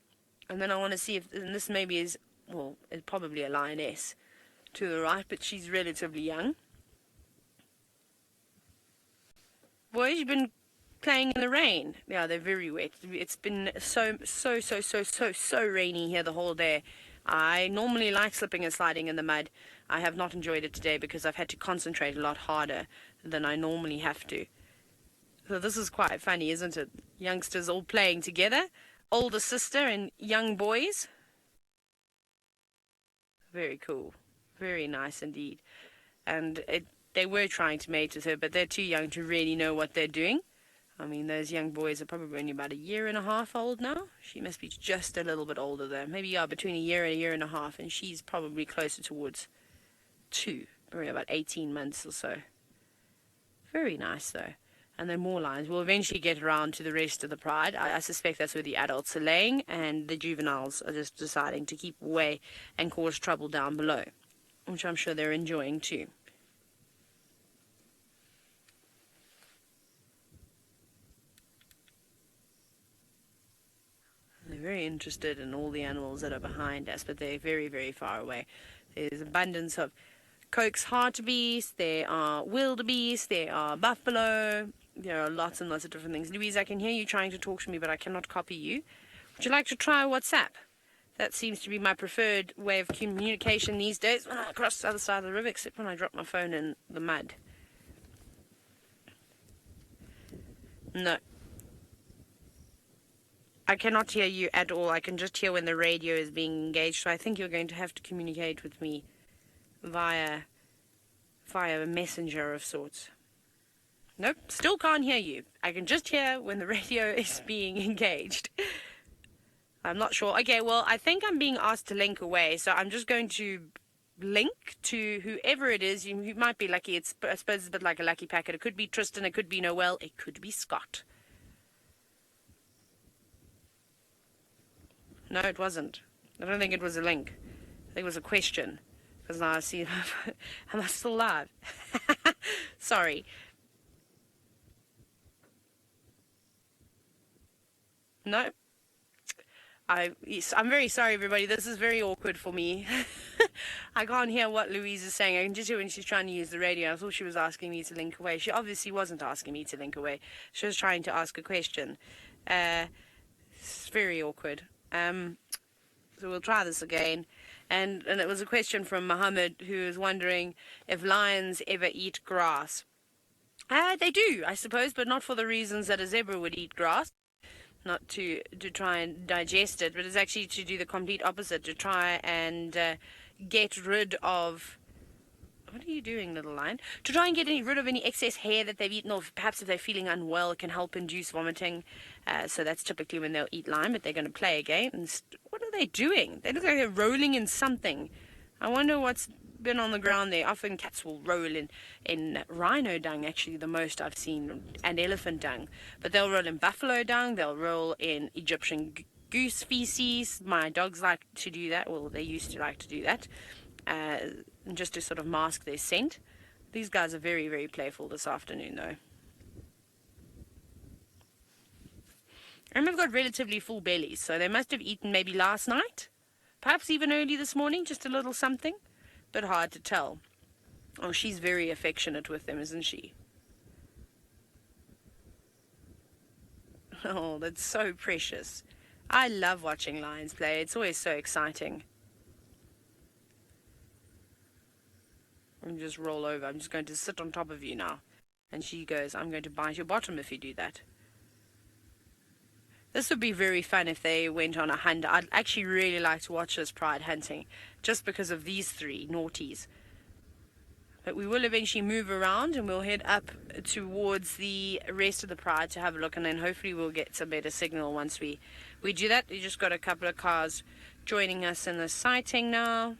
and then I want to see if, and this maybe is, well, it's probably a lioness to the right, but she's relatively young. Boys, you've been playing in the rain. Yeah, they're very wet. It's been so rainy here the whole day. I normally like slipping and sliding in the mud. I have not enjoyed it today because I've had to concentrate a lot harder than I normally have to. So this is quite funny, isn't it? Youngsters all playing together. Older sister and young boys. Very cool. Very nice indeed. And they were trying to mate with her, but they're too young to really know what they're doing. I mean, those young boys are probably only about 1.5 years old now. She must be just a little bit older though. Maybe, yeah, between 1 year and 1.5 years, and she's probably closer towards 2, probably about 18 months or so. Very nice though. And then more lions. We'll eventually get around to the rest of the pride. I suspect that's where the adults are laying, and the juveniles are just deciding to keep away and cause trouble down below, which I'm sure they're enjoying too. They're very interested in all the animals that are behind us, but they're very, very far away. There's abundance of Coke's hartebeest, there are wildebeest, there are buffalo, there are lots and lots of different things. Louise, I can hear you trying to talk to me, but I cannot copy you. Would you like to try WhatsApp? That seems to be my preferred way of communication these days when I cross the other side of the river, except when I drop my phone in the mud. No. I cannot hear you at all. I can just hear when the radio is being engaged, so I think you're going to have to communicate with me via a messenger of sorts. Nope, still can't hear you. I can just hear when the radio is being engaged. I'm not sure. Okay, well, I think I'm being asked to link away, so I'm just going to link to whoever it is. You might be lucky. I suppose it's a bit like a lucky packet. It could be Tristan, it could be Noel, it could be Scott. No, it wasn't. I don't think it was a link. I think it was a question. Because now I see, am I still live? Sorry. No. I'm very sorry, everybody. This is very awkward for me. I can't hear what Louise is saying. I can just hear when she's trying to use the radio. I thought she was asking me to link away. She obviously wasn't asking me to link away. She was trying to ask a question. It's very awkward. So we'll try this again. And it was a question from Mohammed, who is wondering if lions ever eat grass. They do, I suppose, but not for the reasons that a zebra would eat grass. Not to try and digest it, but it's actually to do the complete opposite, to try and get rid of... What are you doing, little lion? To try and get rid of any excess hair that they've eaten, or perhaps if they're feeling unwell, it can help induce vomiting. So that's typically when they'll eat lime, but they're going to play again. And what are they doing? They look like they're rolling in something. I wonder what's been on the ground there. Often cats will roll in rhino dung, actually the most I've seen, and elephant dung. But they'll roll in buffalo dung, they'll roll in Egyptian goose feces. My dogs like to do that. Well, they used to like to do that. Just to sort of mask their scent. These guys are very, very playful this afternoon, though. And they've got relatively full bellies, so they must have eaten maybe last night. Perhaps even early this morning, just a little something. But hard to tell. Oh, she's very affectionate with them, isn't she? Oh, that's so precious. I love watching lions play. It's always so exciting. And just roll over. I'm just going to sit on top of you now. And she goes, I'm going to bite your bottom if you do that. This would be very fun if they went on a hunt. I'd actually really like to watch this pride hunting, just because of these three naughties. But we will eventually move around and we'll head up towards the rest of the pride to have a look, and then hopefully we'll get some better signal once we do that. We just got a couple of cars joining us in the sighting now.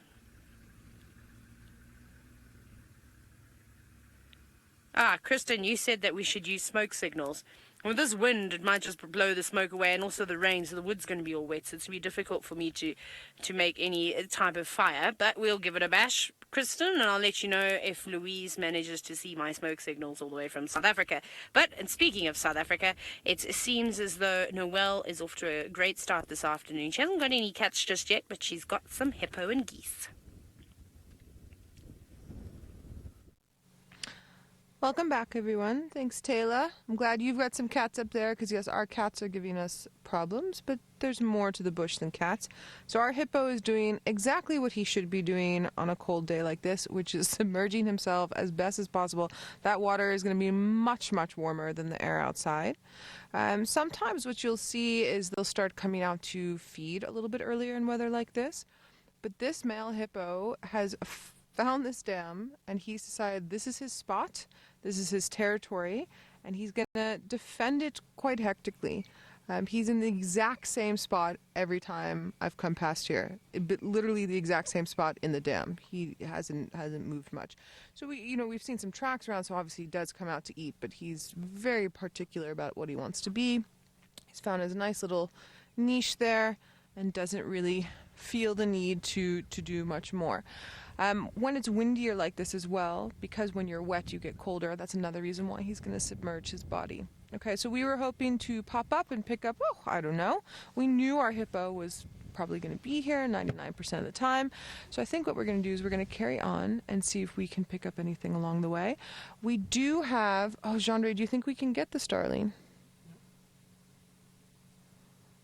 Ah, Kristen, you said that we should use smoke signals. With this wind, it might just blow the smoke away, and also the rain, so the wood's going to be all wet, so it's going to be difficult for me to make any type of fire. But we'll give it a bash, Kristen, and I'll let you know if Louise manages to see my smoke signals all the way from South Africa. But, and speaking of South Africa, it seems as though Noelle is off to a great start this afternoon. She hasn't got any cats just yet, but she's got some hippo and geese. Welcome back, everyone. Thanks, Taylor. I'm glad you've got some cats up there, because yes, our cats are giving us problems, but there's more to the bush than cats. So our hippo is doing exactly what he should be doing on a cold day like this, which is submerging himself as best as possible. That water is going to be much, much warmer than the air outside. Sometimes what you'll see is they'll start coming out to feed a little bit earlier in weather like this, but this male hippo has found this dam, and he's decided this is his spot, this is his territory, and he's going to defend it quite hectically. He's in the exact same spot every time I've come past here, but literally the exact same spot in the dam. He hasn't moved much. So we've seen some tracks around, so obviously he does come out to eat, but he's very particular about what he wants to be. He's found his nice little niche there and doesn't really feel the need to do much more. When it's windier like this as well, because when you're wet you get colder, that's another reason why he's going to submerge his body. Okay, so we were hoping to pop up and pick up, I don't know. We knew our hippo was probably going to be here 99% of the time. So I think what we're going to do is we're going to carry on and see if we can pick up anything along the way. We do have, Jean-Andre, do you think we can get the starling?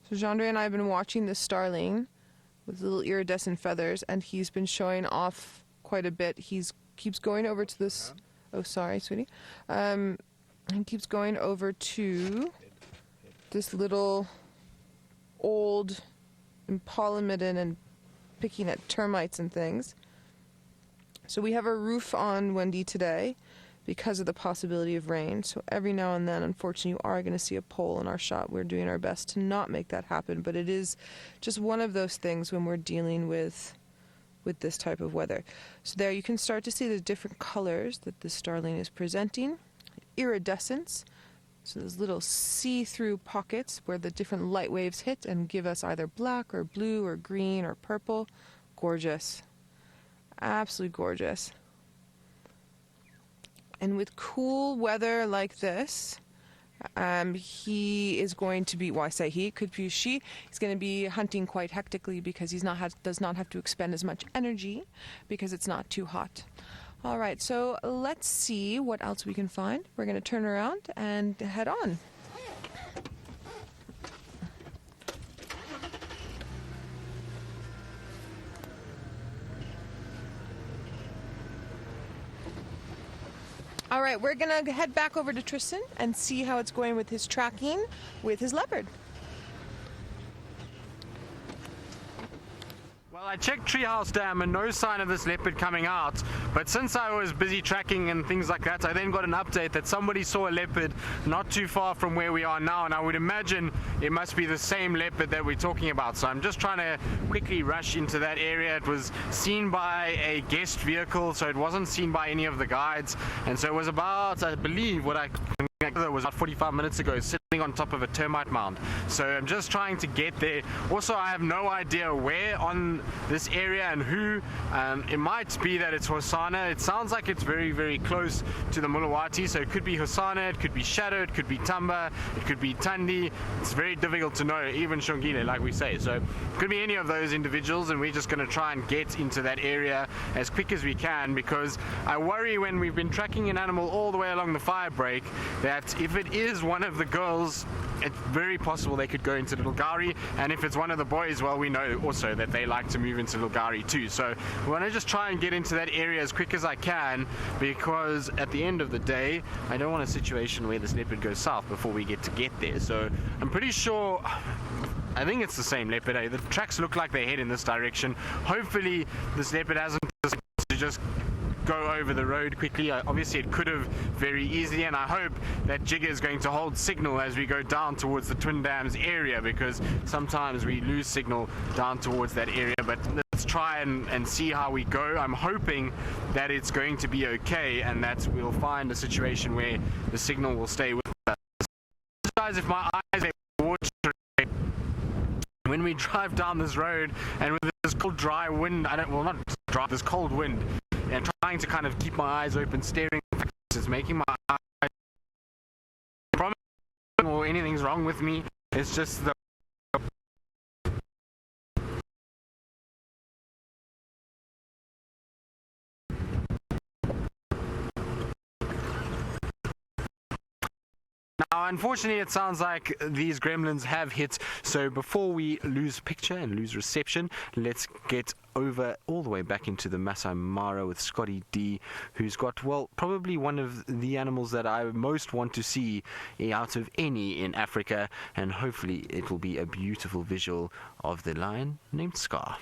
So Jean-Andre and I have been watching this starling with little iridescent feathers, and he's been showing off quite a bit. He keeps going over to this, oh sorry sweetie, he keeps going over to this little old Impala midden and picking at termites and things. So we have a roof on Wendy today because of the possibility of rain, so every now and then unfortunately you are going to see a pole in our shot. We're doing our best to not make that happen, but it is just one of those things when we're dealing with this type of weather. So there you can start to see the different colors that this starling is presenting. Iridescence, so those little see-through pockets where the different light waves hit and give us either black or blue or green or purple. Gorgeous, absolutely gorgeous. And with cool weather like this, he is going to be, well I say he, could be she, he's going to be hunting quite hectically because he's does not have to expend as much energy because it's not too hot. All right, so let's see what else we can find. We're going to turn around and head on. All right, we're going to head back over to Tristan and see how it's going with his tracking with his leopard. Well, I checked Treehouse Dam and no sign of this leopard coming out, but since I was busy tracking and things like that, I then got an update that somebody saw a leopard not too far from where we are now, and I would imagine it must be the same leopard that we're talking about. So I'm just trying to quickly rush into that area. It was seen by a guest vehicle, so it wasn't seen by any of the guides, and so it was about, I believe, what I was about 45 minutes ago, sitting on top of a termite mound, so I'm just trying to get there. Also, I have no idea where on this area and who. It might be that it's Hosanna. It sounds like it's very, very close to the Mulawati, so it could be Hosanna, it could be Shadow, it could be Tamba, it could be Tandi. It's very difficult to know, even Shongile, like we say. So it could be any of those individuals, and we're just going to try and get into that area as quick as we can, because I worry when we've been tracking an animal all the way along the fire break that if it is one of the girls, it's very possible they could go into Lilgari, and if it's one of the boys, well, we know also that they like to move into Lilgari too. So we want to just try and get into that area as quick as I can, because at the end of the day, I don't want a situation where this leopard goes south before we get there. So I'm pretty sure, I think it's the same leopard. The tracks look like they head in this direction. Hopefully this leopard hasn't to just go over the road quickly. Obviously it could have very easily, and I hope that Jigger is going to hold signal as we go down towards the Twin Dams area, because sometimes we lose signal down towards that area. But let's try and see how we go. I'm hoping that it's going to be okay, and that we'll find a situation where the signal will stay with us. Guys, if my eyes are watering when we drive down this road, and with this cold dry wind, this cold wind, and trying to kind of keep my eyes open, staring, is making my eyes promise or anything's wrong with me. It's just the Now, unfortunately, it sounds like these gremlins have hit, so before we lose picture and lose reception, let's get over all the way back into the Maasai Mara with Scotty D, who's got, well, probably one of the animals that I most want to see out of any in Africa, and hopefully it will be a beautiful visual of the lion named Scar.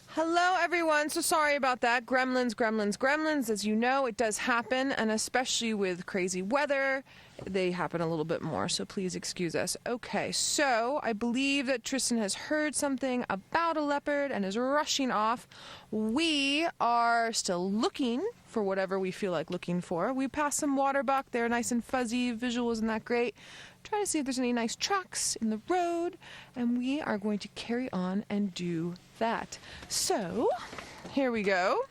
Hello, everyone. So sorry about that. Gremlins. As you know, it does happen, and especially with crazy weather, they happen a little bit more, so please excuse us. Okay, so I believe that Tristan has heard something about a leopard and is rushing off. We are still looking for whatever we feel like looking for. We passed some waterbuck. They're nice and fuzzy. Visual isn't that great. Try to see if there's any nice tracks in the road, and we are going to carry on and do that. So, here we go.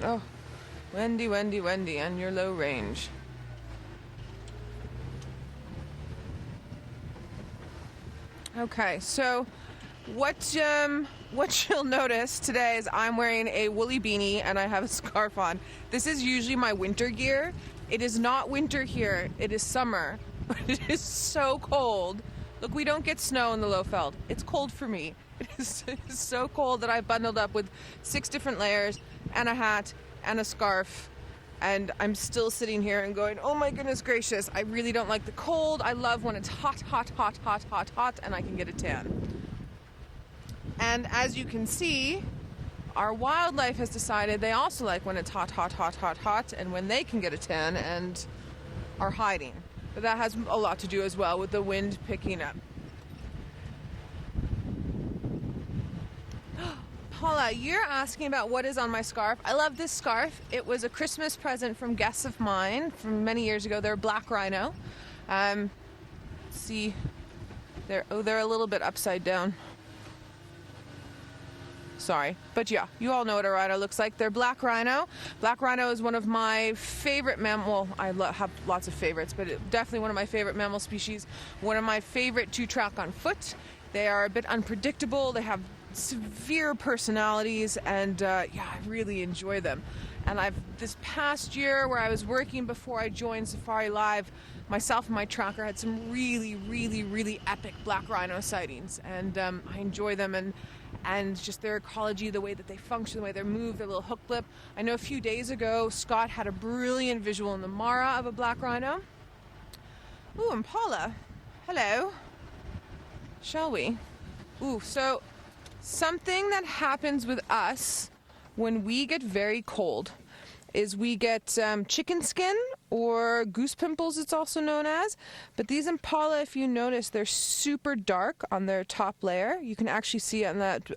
Oh, Wendy, and your low range. Okay, so what you'll notice today is I'm wearing a woolly beanie and I have a scarf on. This is usually my winter gear. It is not winter here, it is summer, but it is so cold. Look, we don't get snow in the Lowveld. It's cold for me. It is so cold that I bundled up with 6 different layers and a hat and a scarf, and I'm still sitting here and going, oh my goodness gracious, I really don't like the cold. I love when it's hot, and I can get a tan. And as you can see, our wildlife has decided they also like when it's hot, and when they can get a tan and are hiding. But that has a lot to do as well with the wind picking up. Paula, you're asking about what is on my scarf. I love this scarf. It was a Christmas present from guests of mine from many years ago. They're a black rhino. See, they're a little bit upside down. Sorry, but yeah, you all know what a rhino looks like. They're black rhino. Black rhino is one of my favorite mammal. I have lots of favorites, but definitely one of my favorite mammal species. One of my favorite to track on foot. They are a bit unpredictable. They have severe personalities, and yeah, I really enjoy them. And this past year where I was working before I joined Safari Live, myself and my tracker had some really epic black rhino sightings, and I enjoy them and just their ecology, the way that they function, the way they move, their little hook blip. I know a few days ago Scott had a brilliant visual in the Mara of a black rhino. Ooh, Impala. Hello. Shall we? Ooh, so something that happens with us when we get very cold is we get chicken skin, or goose pimples it's also known as. But these Impala, if you notice, they're super dark on their top layer. You can actually see it on that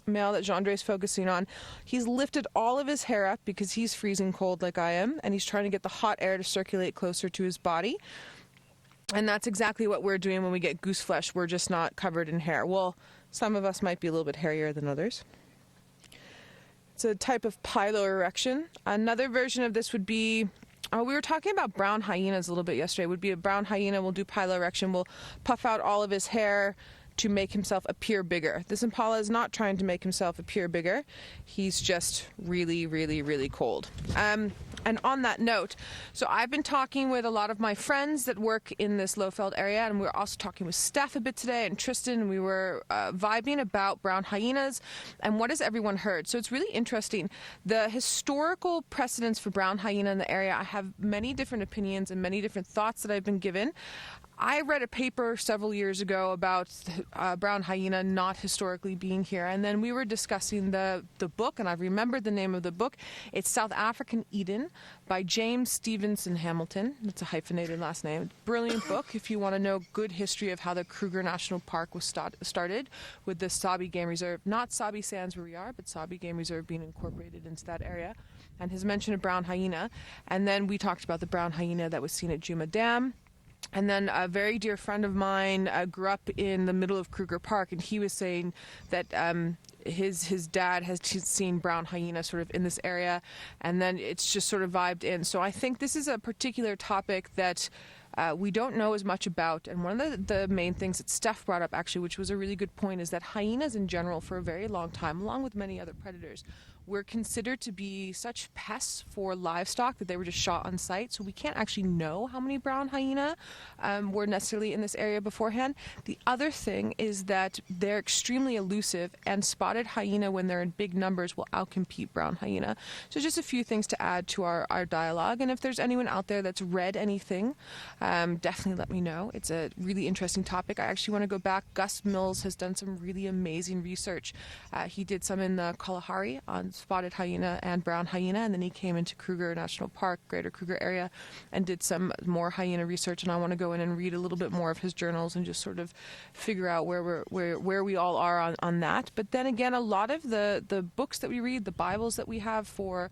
male that Jean-André's focusing on. He's lifted all of his hair up because he's freezing cold like I am, and he's trying to get the hot air to circulate closer to his body. And that's exactly what we're doing when we get goose flesh. We're just not covered in hair. Well, some of us might be a little bit hairier than others. It's a type of piloerection. Another version of this would be, we were talking about brown hyenas a little bit yesterday. It would be a brown hyena will do piloerection, will puff out all of his hair to make himself appear bigger. This Impala is not trying to make himself appear bigger. He's just really, really, really cold. And on that note, so I've been talking with a lot of my friends that work in this Lowveld area, and we were also talking with Steph a bit today, and Tristan, and we were vibing about brown hyenas and what has everyone heard. So it's really interesting. The historical precedents for brown hyena in the area, I have many different opinions and many different thoughts that I've been given. I read a paper several years ago about brown hyena not historically being here, and then we were discussing the book, and I remembered the name of the book. It's South African Eden by James Stevenson Hamilton. It's a hyphenated last name. Brilliant book if you want to know good history of how the Kruger National Park was started with the Sabi Game Reserve. Not Sabi Sands where we are, but Sabi Game Reserve being incorporated into that area. And his mention of brown hyena. And then we talked about the brown hyena that was seen at Juma Dam. And then a very dear friend of mine grew up in the middle of Kruger Park, and he was saying that his dad has seen brown hyena sort of in this area, and then it's just sort of vibed in. So I think this is a particular topic that we don't know as much about. And one of the main things that Steph brought up, actually, which was a really good point, is that hyenas in general for a very long time, along with many other predators, were considered to be such pests for livestock that they were just shot on sight. So we can't actually know how many brown hyena were necessarily in this area beforehand. The other thing is that they're extremely elusive, and spotted hyena, when they're in big numbers, will outcompete brown hyena. So just a few things to add to our dialogue. And if there's anyone out there that's read anything, definitely let me know. It's a really interesting topic. I actually want to go back. Gus Mills has done some really amazing research. He did some in the Kalahari on spotted hyena and brown hyena, and then he came into Kruger National Park, Greater Kruger area, and did some more hyena research. And I want to go in and read a little bit more of his journals and just sort of figure out where we all are on that. But then again, a lot of the books that we read, the Bibles that we have for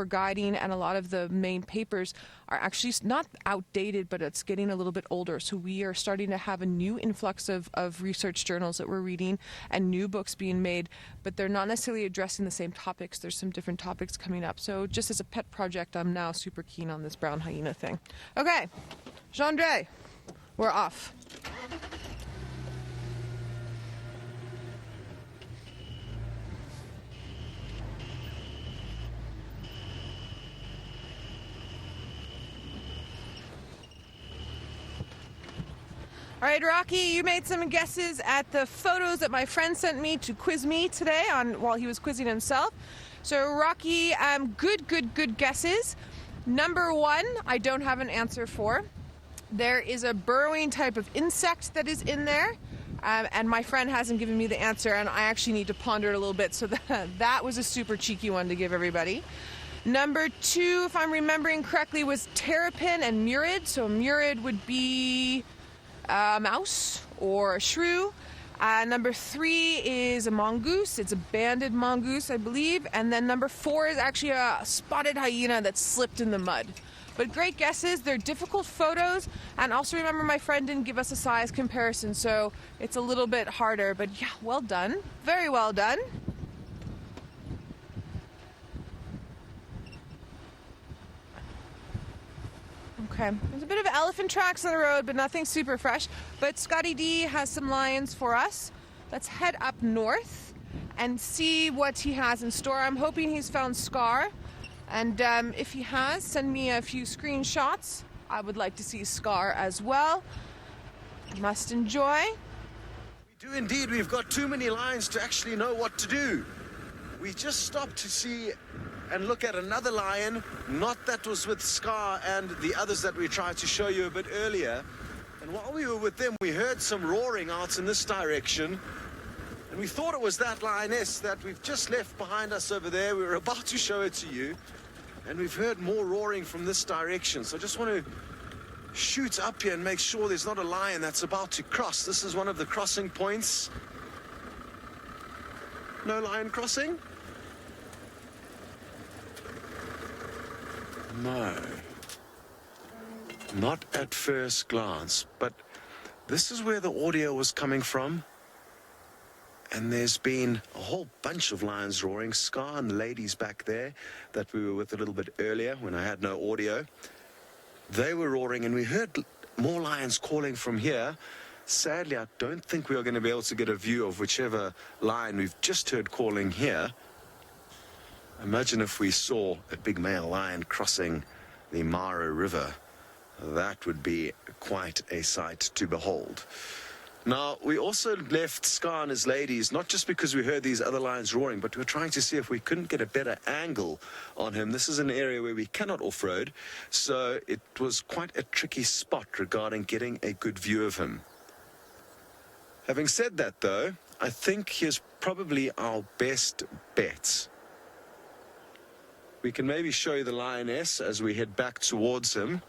guiding, and a lot of the main papers are actually not outdated, but it's getting a little bit older. So we are starting to have a new influx of research journals that we're reading and new books being made, but they're not necessarily addressing the same topics. There's some different topics coming up. So just as a pet project, I'm now super keen on this brown hyena thing. Okay, Jean-André, we're off. All right, Rocky, you made some guesses at the photos that my friend sent me to quiz me today while he was quizzing himself. So, Rocky, good guesses. Number one, I don't have an answer for. There is a burrowing type of insect that is in there, and my friend hasn't given me the answer, and I actually need to ponder it a little bit, so that was a super cheeky one to give everybody. Number two, if I'm remembering correctly, was terrapin and murid. So, murid would be a mouse or a shrew. Number three is a mongoose. It's a banded mongoose, I believe. And then number four is actually a spotted hyena that slipped in the mud. But great guesses. They're difficult photos. And also remember, my friend didn't give us a size comparison, so it's a little bit harder. But yeah, well done. Very well done. Okay, there's a bit of elephant tracks on the road, but nothing super fresh. But Scotty D has some lions for us. Let's head up north and see what he has in store. I'm hoping he's found Scar. And if he has, send me a few screenshots. I would like to see Scar as well. must enjoy. We do indeed. We've got too many lions to actually know what to do. We just stopped to see and look at another lion, not that was with Scar and the others that we tried to show you a bit earlier. And while we were with them, we heard some roaring out in this direction. And we thought it was that lioness that we've just left behind us over there. We were about to show it to you. And we've heard more roaring from this direction. So I just want to shoot up here and make sure there's not a lion that's about to cross. This is one of the crossing points. No lion crossing? No. Not at first glance, but this is where the audio was coming from. And there's been a whole bunch of lions roaring. Scar and the ladies back there that we were with a little bit earlier when I had no audio. They were roaring and we heard more lions calling from here. Sadly, I don't think we are going to be able to get a view of whichever lion we've just heard calling here. Imagine if we saw a big male lion crossing the Mara River. That would be quite a sight to behold. Now, we also left Scar and his ladies, not just because we heard these other lions roaring, but we were trying to see if we couldn't get a better angle on him. This is an area where we cannot off-road, so it was quite a tricky spot regarding getting a good view of him. Having said that, though, I think he's probably our best bet. We can maybe show you the lioness as we head back towards him.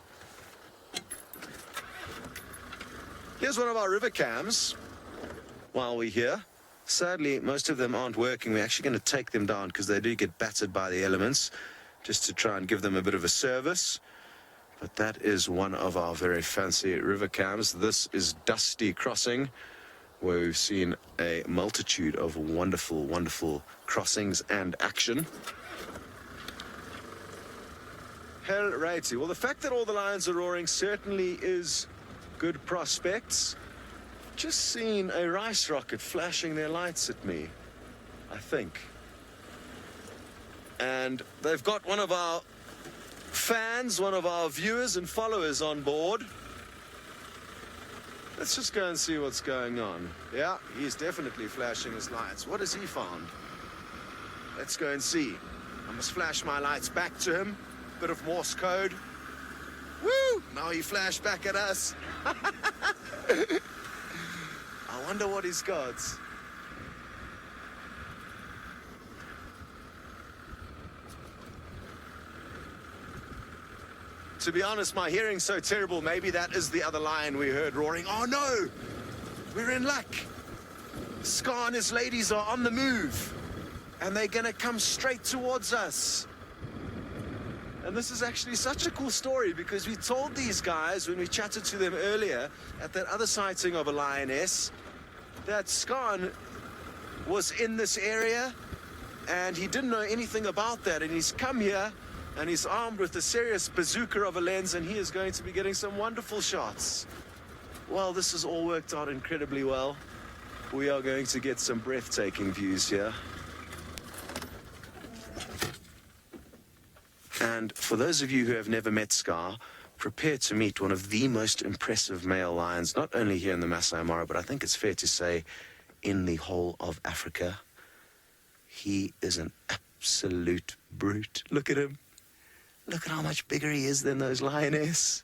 Here's one of our river cams while we're here. Sadly, most of them aren't working. We're actually going to take them down because they do get battered by the elements, just to try and give them a bit of a service. But that is one of our very fancy river cams. This is Dusty Crossing, where we've seen a multitude of wonderful, wonderful crossings and action. Hell righty. Well, the fact that all the lions are roaring certainly is good prospects. Just seen a rice rocket flashing their lights at me, I think. And they've got one of our fans, one of our viewers and followers on board. Let's just go and see what's going on. Yeah, he's definitely flashing his lights. What has he found? Let's go and see. I must flash my lights back to him. Bit of Morse code. Woo! Now he flashed back at us. I wonder what he's got. To be honest, my hearing's so terrible, maybe that is the other lion we heard roaring. Oh no! We're in luck. Scar and his ladies are on the move. And they're gonna come straight towards us. And this is actually such a cool story because we told these guys when we chatted to them earlier at that other sighting of a lioness that Scar was in this area and he didn't know anything about that, and he's come here and he's armed with a serious bazooka of a lens and he is going to be getting some wonderful shots. Well, this has all worked out incredibly well. We are going to get some breathtaking views here. And for those of you who have never met Scar, prepare to meet one of the most impressive male lions, not only here in the Maasai Mara, but I think it's fair to say in the whole of Africa. He is an absolute brute. Look at him. Look at how much bigger he is than those lioness,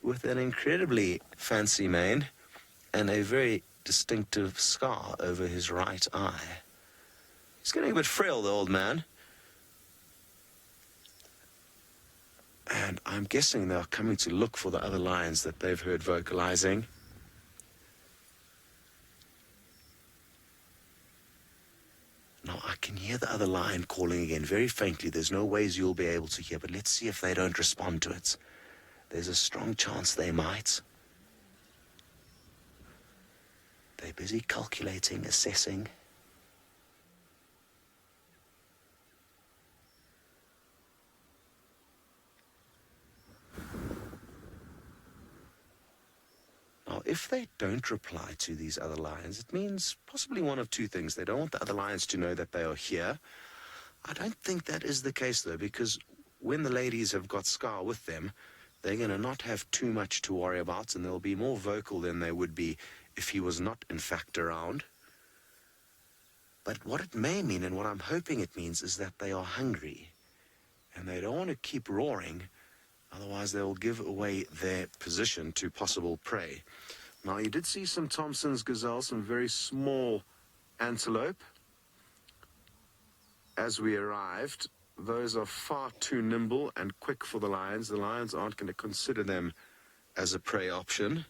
with an incredibly fancy mane and a very distinctive scar over his right eye. He's getting a bit frail, the old man. And I'm guessing they're coming to look for the other lions that they've heard vocalizing. Now, I can hear the other lion calling again very faintly. There's no ways you'll be able to hear, but let's see if they don't respond to it. There's a strong chance they might. They're busy calculating, assessing. Now, if they don't reply to these other lions, it means possibly one of two things. They don't want the other lions to know that they are here. I don't think that is the case, though, because when the ladies have got Scar with them, they're going to not have too much to worry about, and they'll be more vocal than they would be if he was not, in fact, around. But what it may mean, and what I'm hoping it means, is that they are hungry, and they don't want to keep roaring, otherwise they will give away their position to possible prey. Now, you did see some Thompson's gazelle, some very small antelope. As we arrived, those are far too nimble and quick for the lions. The lions aren't going to consider them as a prey option.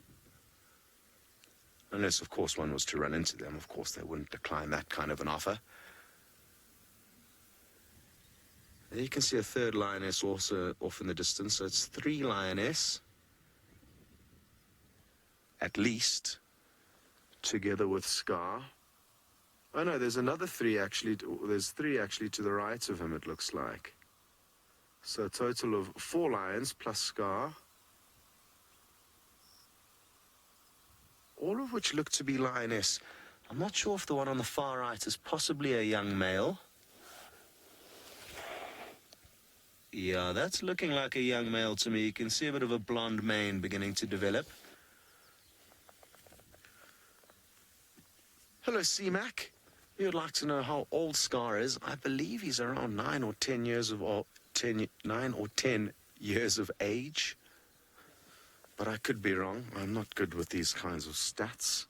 Unless, of course, one was to run into them. Of course, they wouldn't decline that kind of an offer. There you can see a third lioness also off in the distance. So it's 3 lioness, at least, together with Scar. Oh no, there's another 3 actually. There's 3 actually to the right of him, it looks like. So a total of 4 lions plus Scar. All of which look to be lioness. I'm not sure if the one on the far right is possibly a young male. Yeah, that's looking like a young male to me. You can see a bit of a blonde mane beginning to develop. Hello, C-Mac. You'd like to know how old Scar is. I believe he's around 9 or 10 years of 9 or 10 years of age. But I could be wrong. I'm not good with these kinds of stats.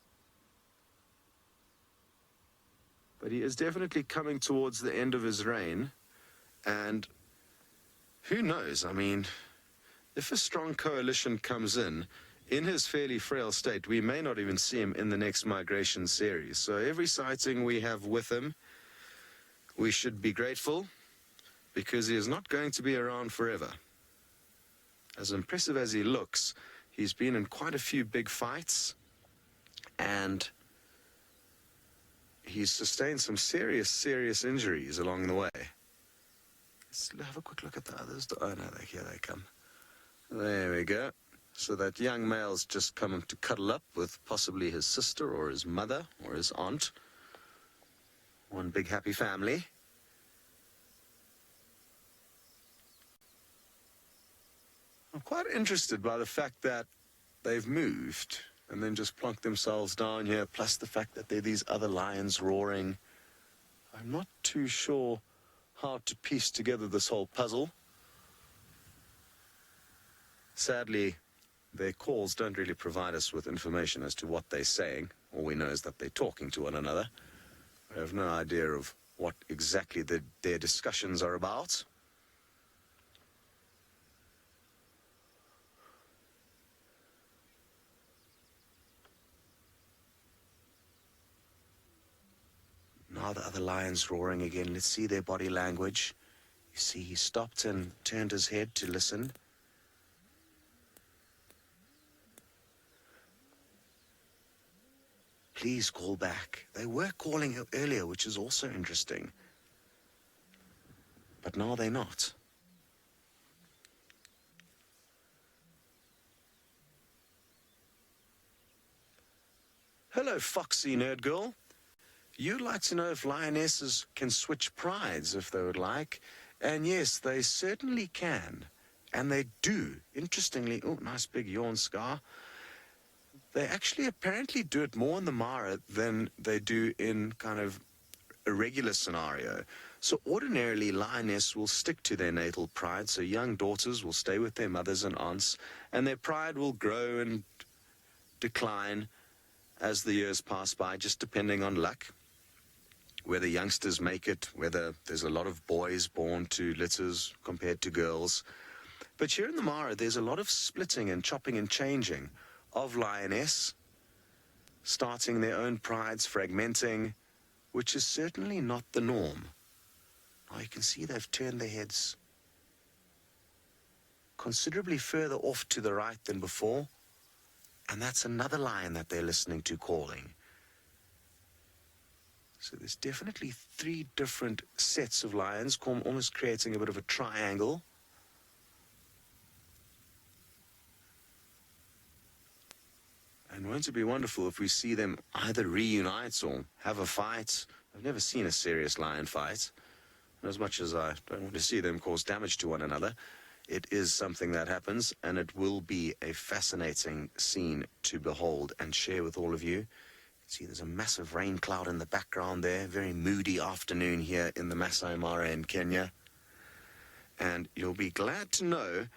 But he is definitely coming towards the end of his reign. And who knows? I mean, if a strong coalition comes in his fairly frail state, we may not even see him in the next migration series. So every sighting we have with him, we should be grateful, because he is not going to be around forever. As impressive as he looks, he's been in quite a few big fights, and he's sustained some serious injuries along the way. Let's have a quick look at the others. Oh no, here they come. There we go. So that young male's just coming to cuddle up with possibly his sister or his mother or his aunt. One big happy family. I'm quite interested by the fact that they've moved and then just plonked themselves down here, plus the fact that there are these other lions roaring. I'm not too sure how to piece together this whole puzzle. Sadly, their calls don't really provide us with information as to what they're saying. All we know is that they're talking to one another. We have no idea of what exactly their discussions are about. Now the other lion's roaring again. Let's see their body language. You see, he stopped and turned his head to listen. Please call back. They were calling earlier, which is also interesting. But now they're not. Hello, foxy nerd girl. You'd like to know if lionesses can switch prides if they would like. And yes, they certainly can. And they do. Interestingly, oh, nice big yawn, Scar. They actually apparently do it more in the Mara than they do in kind of a regular scenario. So ordinarily, lioness will stick to their natal pride. So young daughters will stay with their mothers and aunts, and their pride will grow and decline as the years pass by, just depending on luck. Whether youngsters make it, whether there's a lot of boys born to litters compared to girls. But here in the Mara, there's a lot of splitting and chopping and changing of lioness, starting their own prides, fragmenting, which is certainly not the norm. Now you can see they've turned their heads considerably further off to the right than before, and that's another lion that they're listening to calling. So there's definitely 3 different sets of lions, almost creating a bit of a triangle. And won't it be wonderful if we see them either reunite or have a fight? I've never seen a serious lion fight. And as much as I don't want to see them cause damage to one another, it is something that happens, and it will be a fascinating scene to behold and share with all of you. See, there's a massive rain cloud in the background there. Very moody afternoon here in the Maasai Mara in Kenya. And you'll be glad to know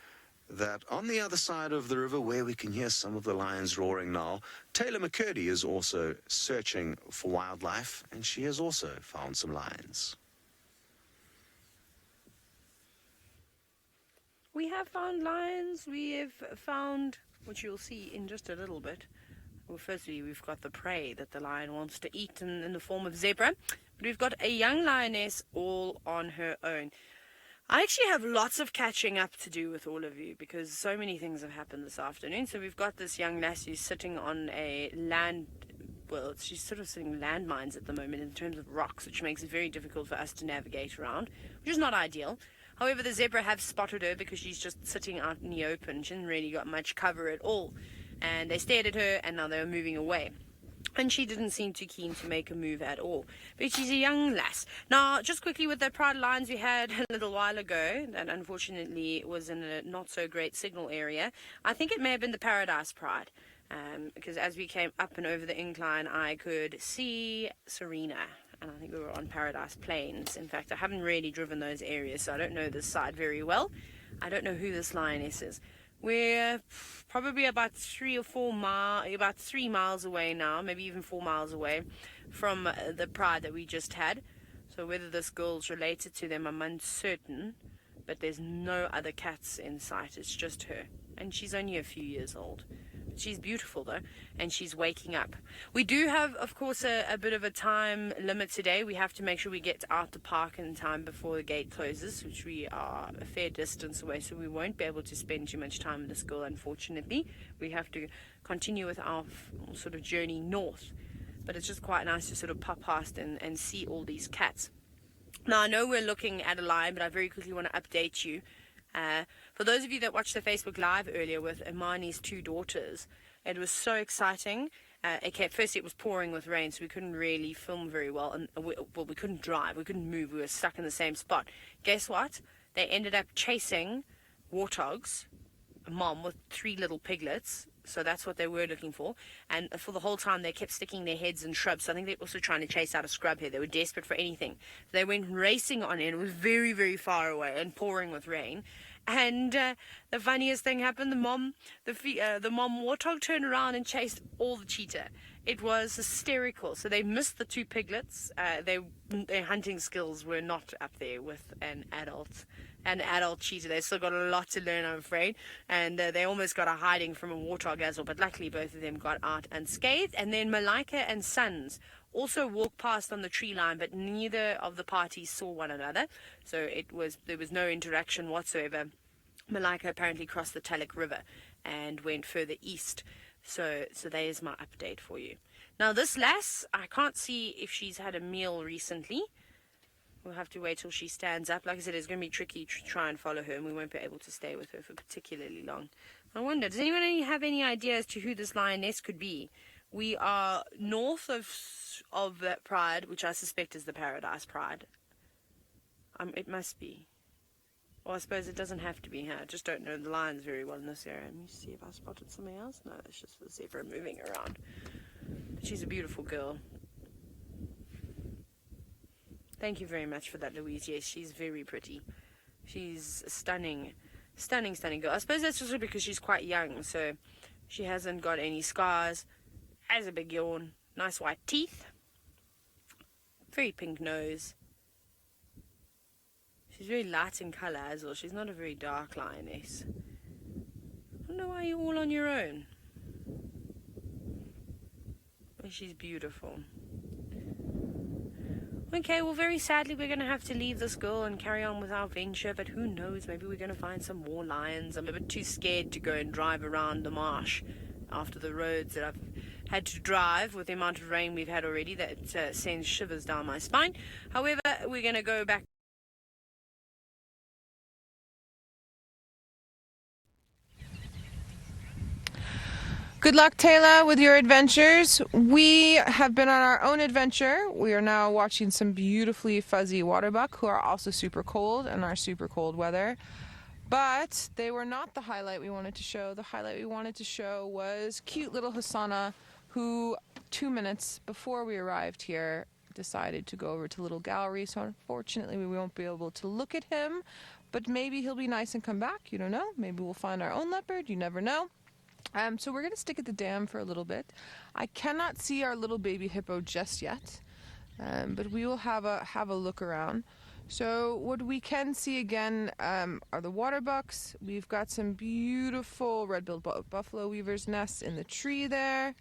that on the other side of the river, where we can hear some of the lions roaring now, Taylor McCurdy is also searching for wildlife, and she has also found some lions. We have found lions. We have found, which you'll see in just a little bit. Well, firstly, we've got the prey that the lion wants to eat in the form of zebra. But we've got a young lioness all on her own. I actually have lots of catching up to do with all of you because so many things have happened this afternoon. So we've got this young lass who's sitting on a she's sort of sitting landmines at the moment in terms of rocks, which makes it very difficult for us to navigate around, which is not ideal. However, the zebra have spotted her because she's just sitting out in the open. She hasn't really got much cover at all. And they stared at her, and now they were moving away. And she didn't seem too keen to make a move at all. But she's a young lass. Now, just quickly with the pride lions we had a little while ago, that unfortunately was in a not-so-great signal area. I think it may have been the Paradise Pride. Because as we came up and over the incline, I could see Serena. And I think we were on Paradise Plains. In fact, I haven't really driven those areas, so I don't know this side very well. I don't know who this lioness is. We're probably about 3 miles away now, maybe even 4 miles away from the pride that we just had. So whether this girl's related to them, I'm uncertain. But there's no other cats in sight. It's just her. And she's only a few years old. She's beautiful though, and she's waking up. We do have, of course, a bit of a time limit today. We have to make sure we get out the park in time before the gate closes, which we are a fair distance away, so we won't be able to spend too much time with this girl, unfortunately. We have to continue with our sort of journey north, but it's just quite nice to sort of pop past and see all these cats. Now, I know we're looking at a lion, but I very quickly want to update you. For those of you that watched the Facebook Live earlier with Imani's 2 daughters, it was so exciting. Firstly, it was pouring with rain, so we couldn't really film very well. And we couldn't drive. We couldn't move. We were stuck in the same spot. Guess what? They ended up chasing warthogs, a mom with 3 little piglets. So that's what they were looking for. And for the whole time, they kept sticking their heads in shrubs. So I think they're also trying to chase out a scrub here. They were desperate for anything. They went racing on it. It was very, very far away and pouring with rain. And the funniest thing happened. The mom warthog turned around and chased all the cheetah. It was hysterical. So they missed the 2 piglets. Their hunting skills were not up there with an adult cheetah. They've still got a lot to learn, I'm afraid. And they almost got a hiding from a warthog as well. But luckily, both of them got out unscathed. And then Malika and Sons also walked past on the tree line, but neither of the parties saw one another. So there was no interaction whatsoever. Malika apparently crossed the Talek River and went further east. So there's my update for you. Now, this lass, I can't see if she's had a meal recently. We'll have to wait till she stands up. Like I said, it's going to be tricky to try and follow her, and we won't be able to stay with her for particularly long. I wonder, does anyone have any idea as to who this lioness could be? We are north of that pride, which I suspect is the Paradise Pride. It must be. Well, I suppose it doesn't have to be. I just don't know the lions very well in this area. Let me see if I spotted something else. No, it's just the zebra moving around. But she's a beautiful girl. Thank you very much for that, Louise. Yes, she's very pretty. She's a stunning girl. I suppose that's just because she's quite young, so she hasn't got any scars. Has a big yawn. Nice white teeth. Very pink nose. She's very light in colour as well. She's not a very dark lioness. I don't know why you're all on your own. But she's beautiful. Okay, well, very sadly, we're going to have to leave this girl and carry on with our venture, but who knows, maybe we're going to find some more lions. I'm a bit too scared to go and drive around the marsh after the roads that I've had to drive with the amount of rain we've had already that sends shivers down my spine. However, we're going to go back. Good luck, Taylor, with your adventures. We have been on our own adventure. We are now watching some beautifully fuzzy waterbuck who are also super cold in our super cold weather. But they were not the highlight we wanted to show. The highlight we wanted to show was cute little Hasana, who 2 minutes before we arrived here decided to go over to Little Gallery. So unfortunately we won't be able to look at him, but maybe he'll be nice and come back. You don't know. Maybe we'll find our own leopard. You never know. So we're going to stick at the dam for a little bit. I cannot see our little baby hippo just yet, but we will have a look around. So what we can see again are the water bucks. We've got some beautiful red-billed buffalo weaver's nests in the tree there.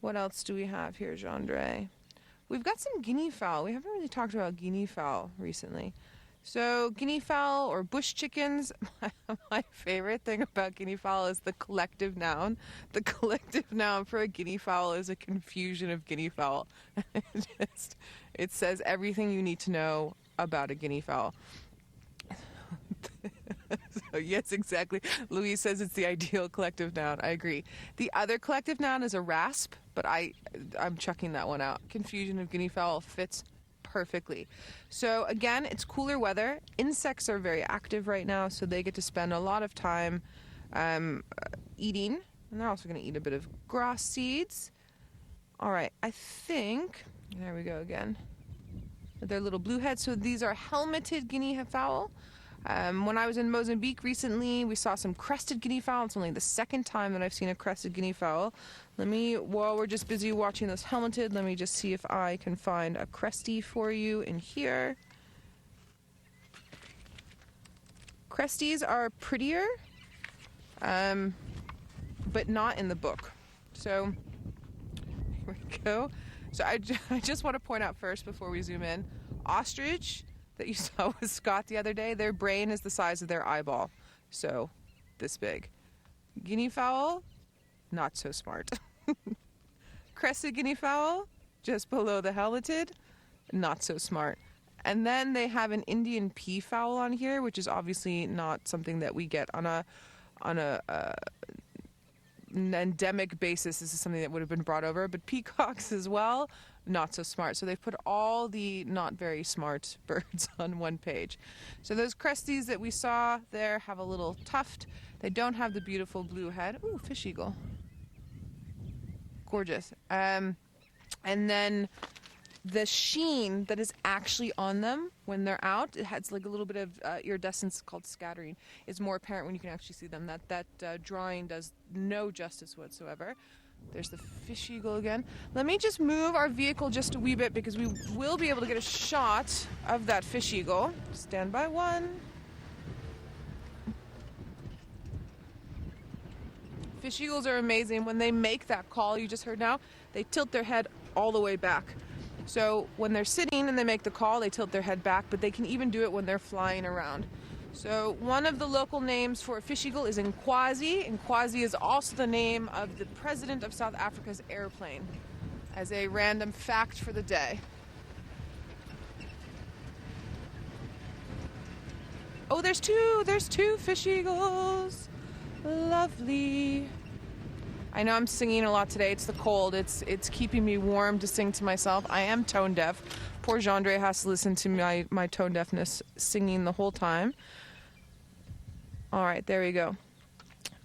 What else do we have here, Gendre? We've got some guinea fowl. We haven't really talked about guinea fowl recently. So guinea fowl or bush chickens, my favorite thing about guinea fowl is the collective noun. The collective noun for a guinea fowl is a confusion of guinea fowl. It says everything you need to know about a guinea fowl. So yes, exactly. Louise says it's the ideal collective noun. I agree. The other collective noun is a rasp, but I'm chucking that one out. Confusion of guinea fowl fits perfectly. So again, it's cooler weather. Insects are very active right now, so they get to spend a lot of time eating, and they're also going to eat a bit of grass seeds. All right, I think, there we go again. They're little blue heads. So these are helmeted guinea fowl. When I was in Mozambique recently, we saw some crested guinea fowl. It's only the second time that I've seen a crested guinea fowl. While we're just busy watching this helmeted, let me just see if I can find a cresty for you in here. Cresties are prettier, but not in the book. So here we go. So I just want to point out first before we zoom in, ostrich that you saw with Scott the other day, their brain is the size of their eyeball. So this big. Guinea fowl, not so smart. Crested guinea fowl, just below the helmeted, not so smart. And then they have an Indian peafowl on here, which is obviously not something that we get on an endemic basis. This is something that would have been brought over, but peacocks as well, not so smart. So they've put all the not very smart birds on one page. So those cresties that we saw there have a little tuft. They don't have the beautiful blue head. Ooh, fish eagle. Gorgeous. And then the sheen that is actually on them when they're out, it has like a little bit of iridescence called scattering, is more apparent when you can actually see them. That drawing does no justice whatsoever. There's the fish eagle again. Let me just move our vehicle just a wee bit because we will be able to get a shot of that fish eagle. Stand by one. Fish eagles are amazing. When they make that call you just heard now, they tilt their head all the way back. So when they're sitting and they make the call, they tilt their head back, but they can even do it when they're flying around. So one of the local names for a fish eagle is Nkwazi. Nkwazi is also the name of the president of South Africa's airplane, as a random fact for the day. Oh, there's two fish eagles. Lovely. I know I'm singing a lot today. It's the cold. It's keeping me warm to sing to myself. I am tone deaf. Poor Gendre has to listen to my tone deafness singing the whole time. All right, there we go.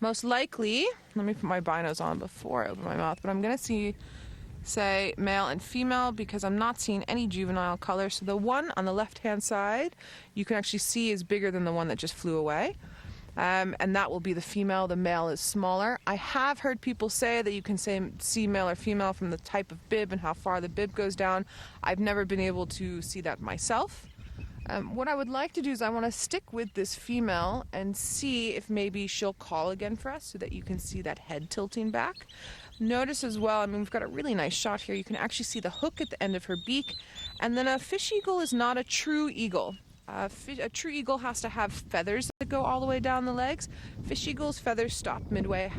Most likely, let me put my binos on before I open my mouth, but I'm going to say male and female because I'm not seeing any juvenile color. So the one on the left-hand side, you can actually see is bigger than the one that just flew away. And that will be the female. The male is smaller. I have heard people say that you can see male or female from the type of bib and how far the bib goes down. I've never been able to see that myself. What I would like to do is I want to stick with this female and see if maybe she'll call again for us so that you can see that head tilting back. Notice as well, we've got a really nice shot here. You can actually see the hook at the end of her beak. And then a fish eagle is not a true eagle. A true eagle has to have feathers that go all the way down the legs. Fish eagles' feathers stop midway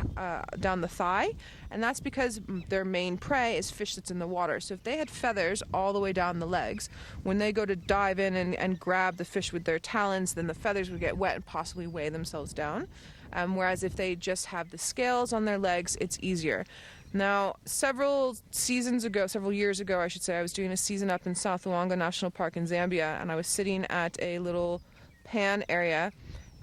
down the thigh, and that's because their main prey is fish that's in the water. So if they had feathers all the way down the legs, when they go to dive in and grab the fish with their talons, then the feathers would get wet and possibly weigh themselves down. Whereas if they just have the scales on their legs, it's easier. Now, several years ago, I should say, I was doing a season up in South Luangwa National Park in Zambia, and I was sitting at a little pan area,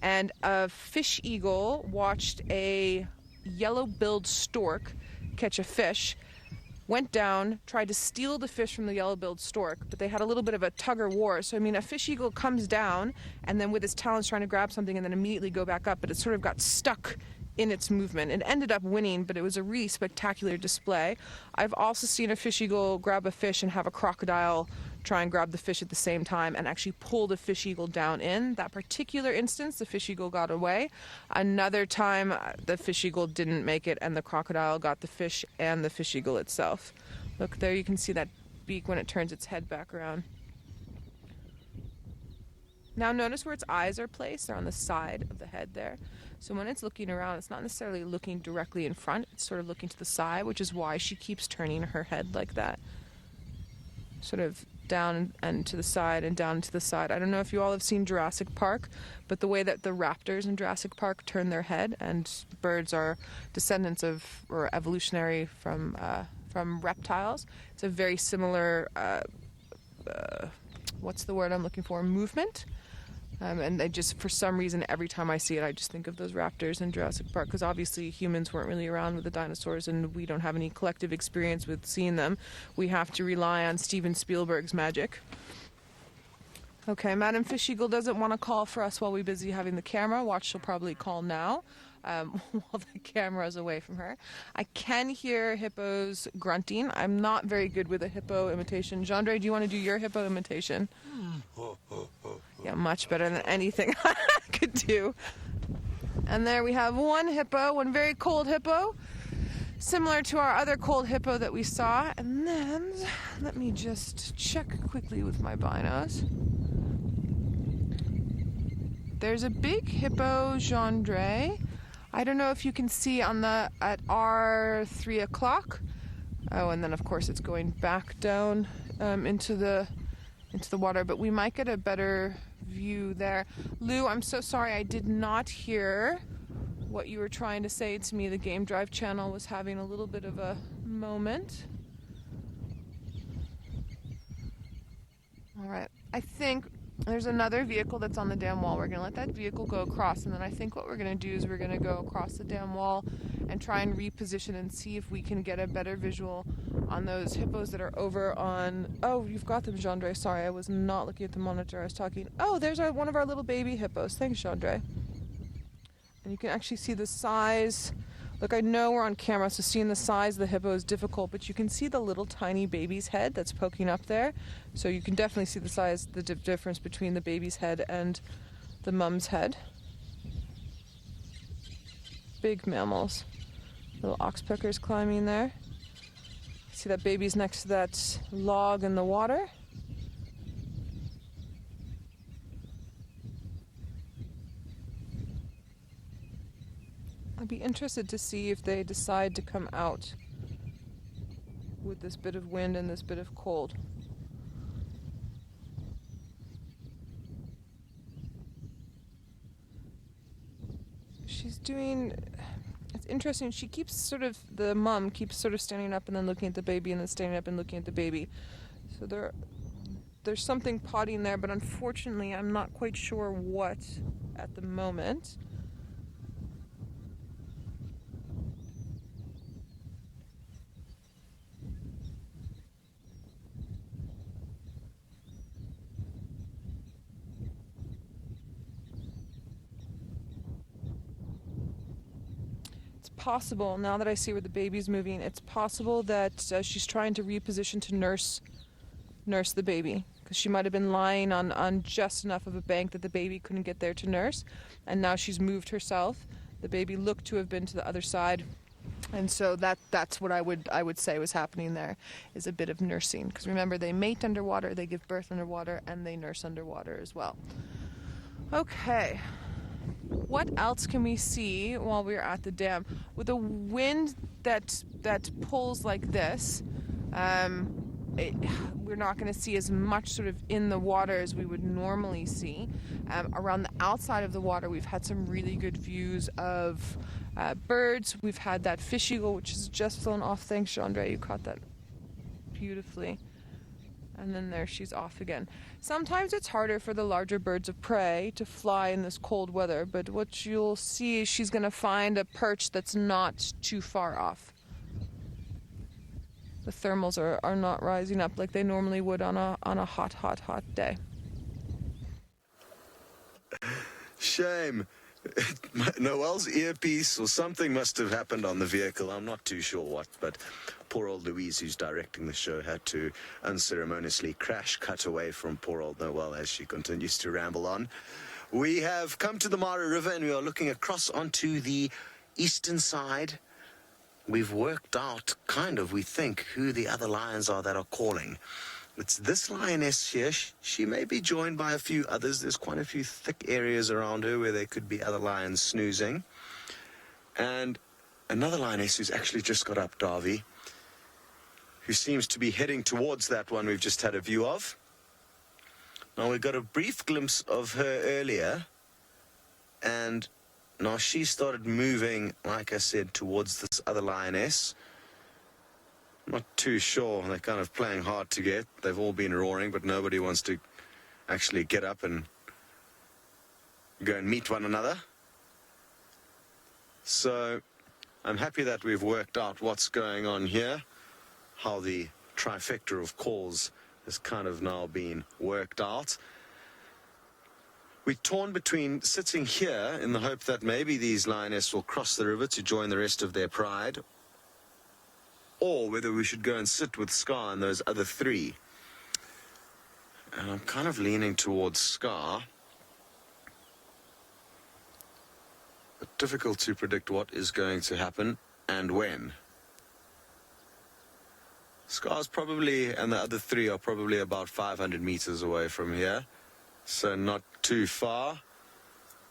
and a fish eagle watched a yellow-billed stork catch a fish, went down, tried to steal the fish from the yellow-billed stork, but they had a little bit of a tug-of-war. So, I mean, a fish eagle comes down and then with its talons trying to grab something and then immediately go back up, but it sort of got stuck in its movement. It ended up winning, but it was a really spectacular display. I've also seen a fish eagle grab a fish and have a crocodile try and grab the fish at the same time and actually pull the fish eagle down. In that particular instance, the fish eagle got away. Another time, the fish eagle didn't make it and the crocodile got the fish and the fish eagle itself. Look, there you can see that beak when it turns its head back around. Now notice where its eyes are placed. They're on the side of the head there. So when it's looking around, it's not necessarily looking directly in front. It's sort of looking to the side, which is why she keeps turning her head like that. Sort of down and to the side and down to the side. I don't know if you all have seen Jurassic Park, but the way that the raptors in Jurassic Park turn their head, and birds are descendants of or evolutionary from reptiles. It's a very similar, what's the word I'm looking for? Movement. And I just, for some reason, every time I see it, I just think of those raptors in Jurassic Park, because obviously humans weren't really around with the dinosaurs and we don't have any collective experience with seeing them. We have to rely on Steven Spielberg's magic. Okay, Madam Fish Eagle doesn't want to call for us while we're busy having the camera. Watch, she'll probably call now while the camera's away from her. I can hear hippos grunting. I'm not very good with a hippo imitation. Jean-Dre, do you want to do your hippo imitation? Yeah, much better than anything I could do. And there we have one hippo, one very cold hippo, similar to our other cold hippo that we saw. And then, let me just check quickly with my binos. There's a big hippo, Jean-Dre. I don't know if you can see at our 3 o'clock. Oh, and then of course it's going back down into the water, but we might get a better view there. Lou, I'm so sorry, I did not hear what you were trying to say to me. The Game Drive channel was having a little bit of a moment. All right, I think there's another vehicle that's on the dam wall. We're going to let that vehicle go across, and then I think what we're going to do is we're going to go across the dam wall and try and reposition and see if we can get a better visual on those hippos that are over on... Oh, you've got them, Jean-Dre. Sorry, I was not looking at the monitor. I was talking... Oh, there's one of our little baby hippos. Thanks, Jean-Dre. And you can actually see the size... Look, I know we're on camera, so seeing the size of the hippo is difficult, but you can see the little tiny baby's head that's poking up there. So you can definitely see the size, the difference between the baby's head and the mum's head. Big mammals. Little oxpeckers climbing there. See that baby's next to that log in the water. I'd be interested to see if they decide to come out with this bit of wind and this bit of cold. She's doing... It's interesting, she keeps sort of... The mom keeps sort of standing up and then looking at the baby and then standing up and looking at the baby. So there's something potting there, but unfortunately I'm not quite sure what at the moment. Possible, now that I see where the baby's moving, it's possible that she's trying to reposition to nurse the baby, because she might have been lying on just enough of a bank that the baby couldn't get there to nurse, and now she's moved herself. The baby looked to have been to the other side, and so that's what I would say was happening there, is a bit of nursing, because remember, they mate underwater, they give birth underwater, and they nurse underwater as well. Okay. What else can we see while we're at the dam? With a wind that pulls like this, we're not going to see as much sort of in the water as we would normally see. Around the outside of the water, we've had some really good views of birds. We've had that fish eagle, which has just flown off. Thanks, Jean-Dre, you caught that beautifully. And then there she's off again. Sometimes it's harder for the larger birds of prey to fly in this cold weather, but what you'll see is she's going to find a perch that's not too far off. The thermals are not rising up like they normally would on a hot day. Shame. Noelle's earpiece or something must have happened on the vehicle. I'm not too sure what, but poor old Louise, who's directing the show, had to unceremoniously crash cut away from poor old Noelle as she continues to ramble on. We have come to the Mara River and we are looking across onto the eastern side. We've worked out, kind of, we think, who the other lions are that are calling. It's this lioness here. She may be joined by a few others. There's quite a few thick areas around her where there could be other lions snoozing. And another lioness who's actually just got up, Darby, who seems to be heading towards that one we've just had a view of. Now, we got a brief glimpse of her earlier, and now she started moving, like I said, towards this other lioness. Not too sure. They're kind of playing hard to get. They've all been roaring, but nobody wants to actually get up and go and meet one another. So I'm happy that we've worked out what's going on here, how the trifecta of calls has kind of now been worked out. We're torn between sitting here in the hope that maybe these lionesses will cross the river to join the rest of their pride, or whether we should go and sit with Scar and those other three. And I'm kind of leaning towards Scar. But difficult to predict what is going to happen and when. Scar's probably, and the other three are probably about 500 meters away from here. So not too far.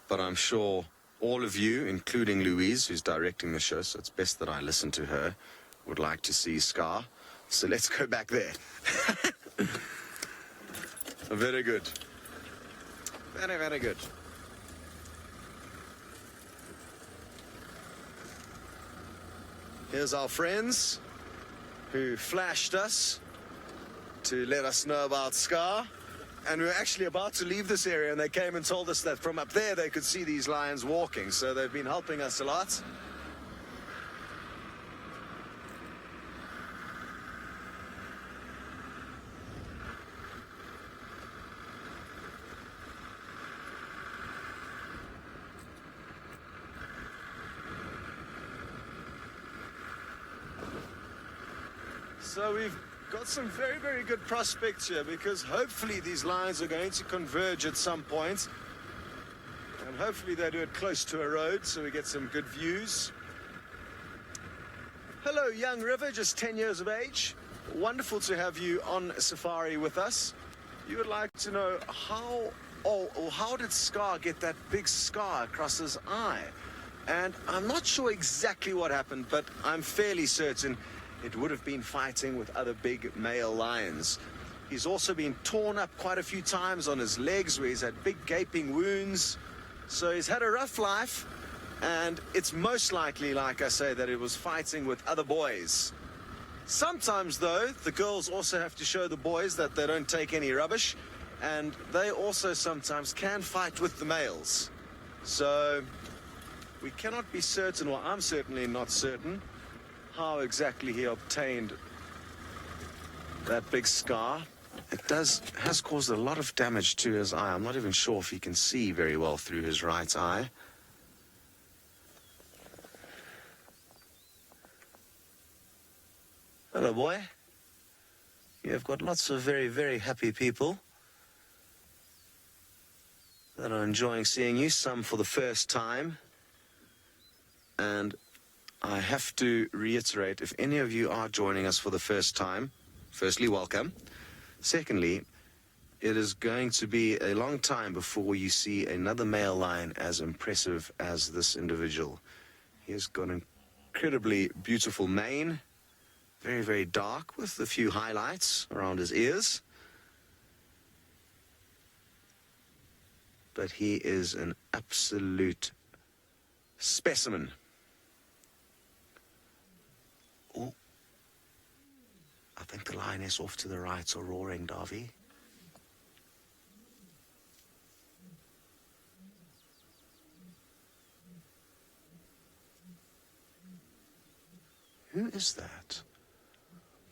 But I'm sure all of you, including Louise, who's directing the show, so it's best that I listen to her, would like to see Scar. So let's go back there. Very good. Very, very good. Here's our friends who flashed us to let us know about Scar. And we were actually about to leave this area, and they came and told us that from up there they could see these lions walking. So they've been helping us a lot. So we've got some very, very good prospects here, because hopefully these lions are going to converge at some point. And hopefully they do it close to a road so we get some good views. Hello, young River, just 10 years of age. Wonderful to have you on safari with us. You would like to know how did Scar get that big scar across his eye? And I'm not sure exactly what happened, but I'm fairly certain it would have been fighting with other big male lions. He's also been torn up quite a few times on his legs where he's had big gaping wounds. So he's had a rough life, and it's most likely, like I say, that it was fighting with other boys. Sometimes, though, the girls also have to show the boys that they don't take any rubbish, and they also sometimes can fight with the males. So we cannot be certain, or I'm certainly not certain, how exactly he obtained that big scar. It has caused a lot of damage to his eye. I'm not even sure if he can see very well through his right eye. Hello, boy. You've got lots of very, very happy people that are enjoying seeing you, some for the first time. And I have to reiterate, if any of you are joining us for the first time, firstly, welcome. Secondly, it is going to be a long time before you see another male lion as impressive as this individual. He has got an incredibly beautiful mane, very, very dark, with a few highlights around his ears. But he is an absolute specimen. think the lioness off to the right are roaring, Davy. Who is that?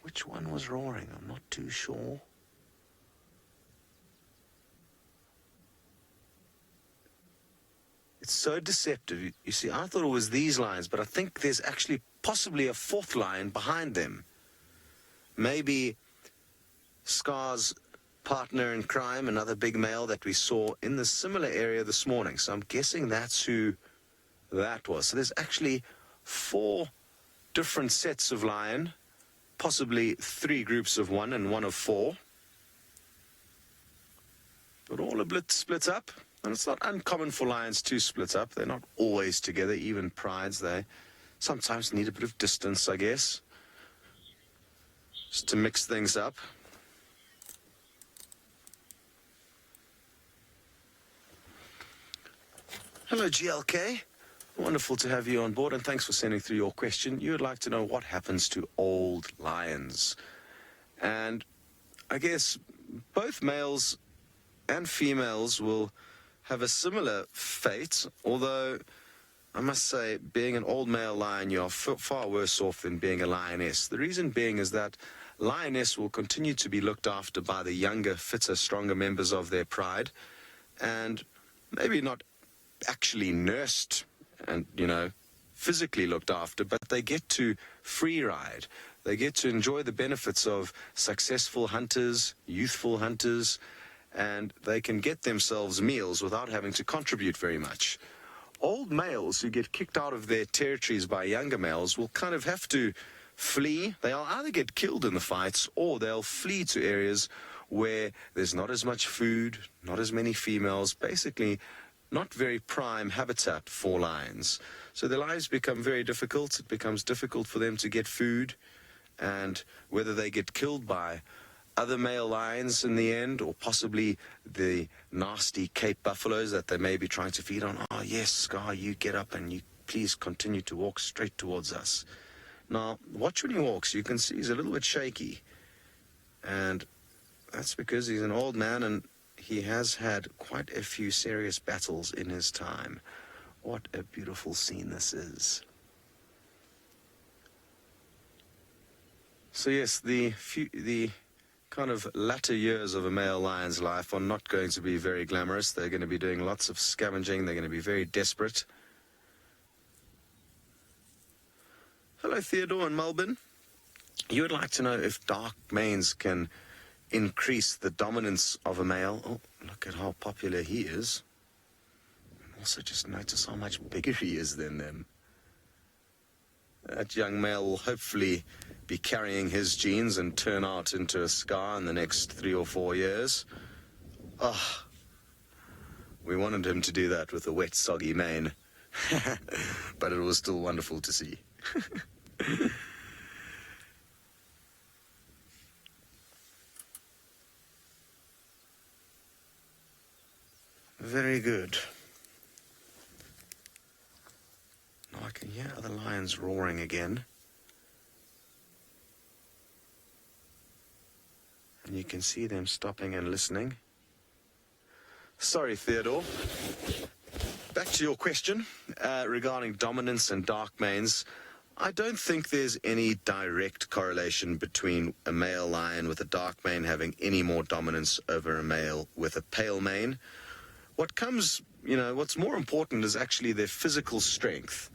Which one was roaring? I'm not too sure. It's so deceptive. You see, I thought it was these lions, but I think there's actually possibly a fourth lion behind them. Maybe Scar's partner in crime, another big male that we saw in the similar area this morning. So I'm guessing that's who that was. So there's actually 4 different sets of lion, possibly 3 groups of 1 and 1 of 4. But all a bit split up. And it's not uncommon for lions to split up. They're not always together, even prides. They sometimes need a bit of distance, I guess, just to mix things up. Hello, GLK. Wonderful to have you on board, and thanks for sending through your question. You would like to know what happens to old lions. And I guess both males and females will have a similar fate, although I must say, being an old male lion, you are far worse off than being a lioness. The reason being is that lioness will continue to be looked after by the younger, fitter, stronger members of their pride, and maybe not actually nursed and, physically looked after, but they get to free ride. They get to enjoy the benefits of successful hunters, youthful hunters, and they can get themselves meals without having to contribute very much. Old males who get kicked out of their territories by younger males will kind of have to flee. They'll either get killed in the fights, or they'll flee to areas where there's not as much food, not as many females, basically not very prime habitat for lions. So their lives become very difficult. It becomes difficult for them to get food, and whether they get killed by other male lions in the end, or possibly the nasty Cape buffaloes that they may be trying to feed on. Oh yes, Scar, you get up and you please continue to walk straight towards us. Now, watch when he walks. You can see he's a little bit shaky, and that's because he's an old man and he has had quite a few serious battles in his time. What a beautiful scene this is. So yes, the kind of latter years of a male lion's life are not going to be very glamorous. They're going to be doing lots of scavenging. They're going to be very desperate. Hello, Theodore in Melbourne. You would like to know if dark manes can increase the dominance of a male. Oh, look at how popular he is. Also, just notice how much bigger he is than them. That young male will hopefully be carrying his genes and turn out into a Scar in the next 3 or 4 years. Ah, we wanted him to do that with a wet, soggy mane. But it was still wonderful to see. Very good. Now I can hear other lions roaring again. And you can see them stopping and listening. Sorry, Theodore. Back to your question regarding dominance and dark manes. I don't think there's any direct correlation between a male lion with a dark mane having any more dominance over a male with a pale mane. What comes, what's more important is actually their physical strength.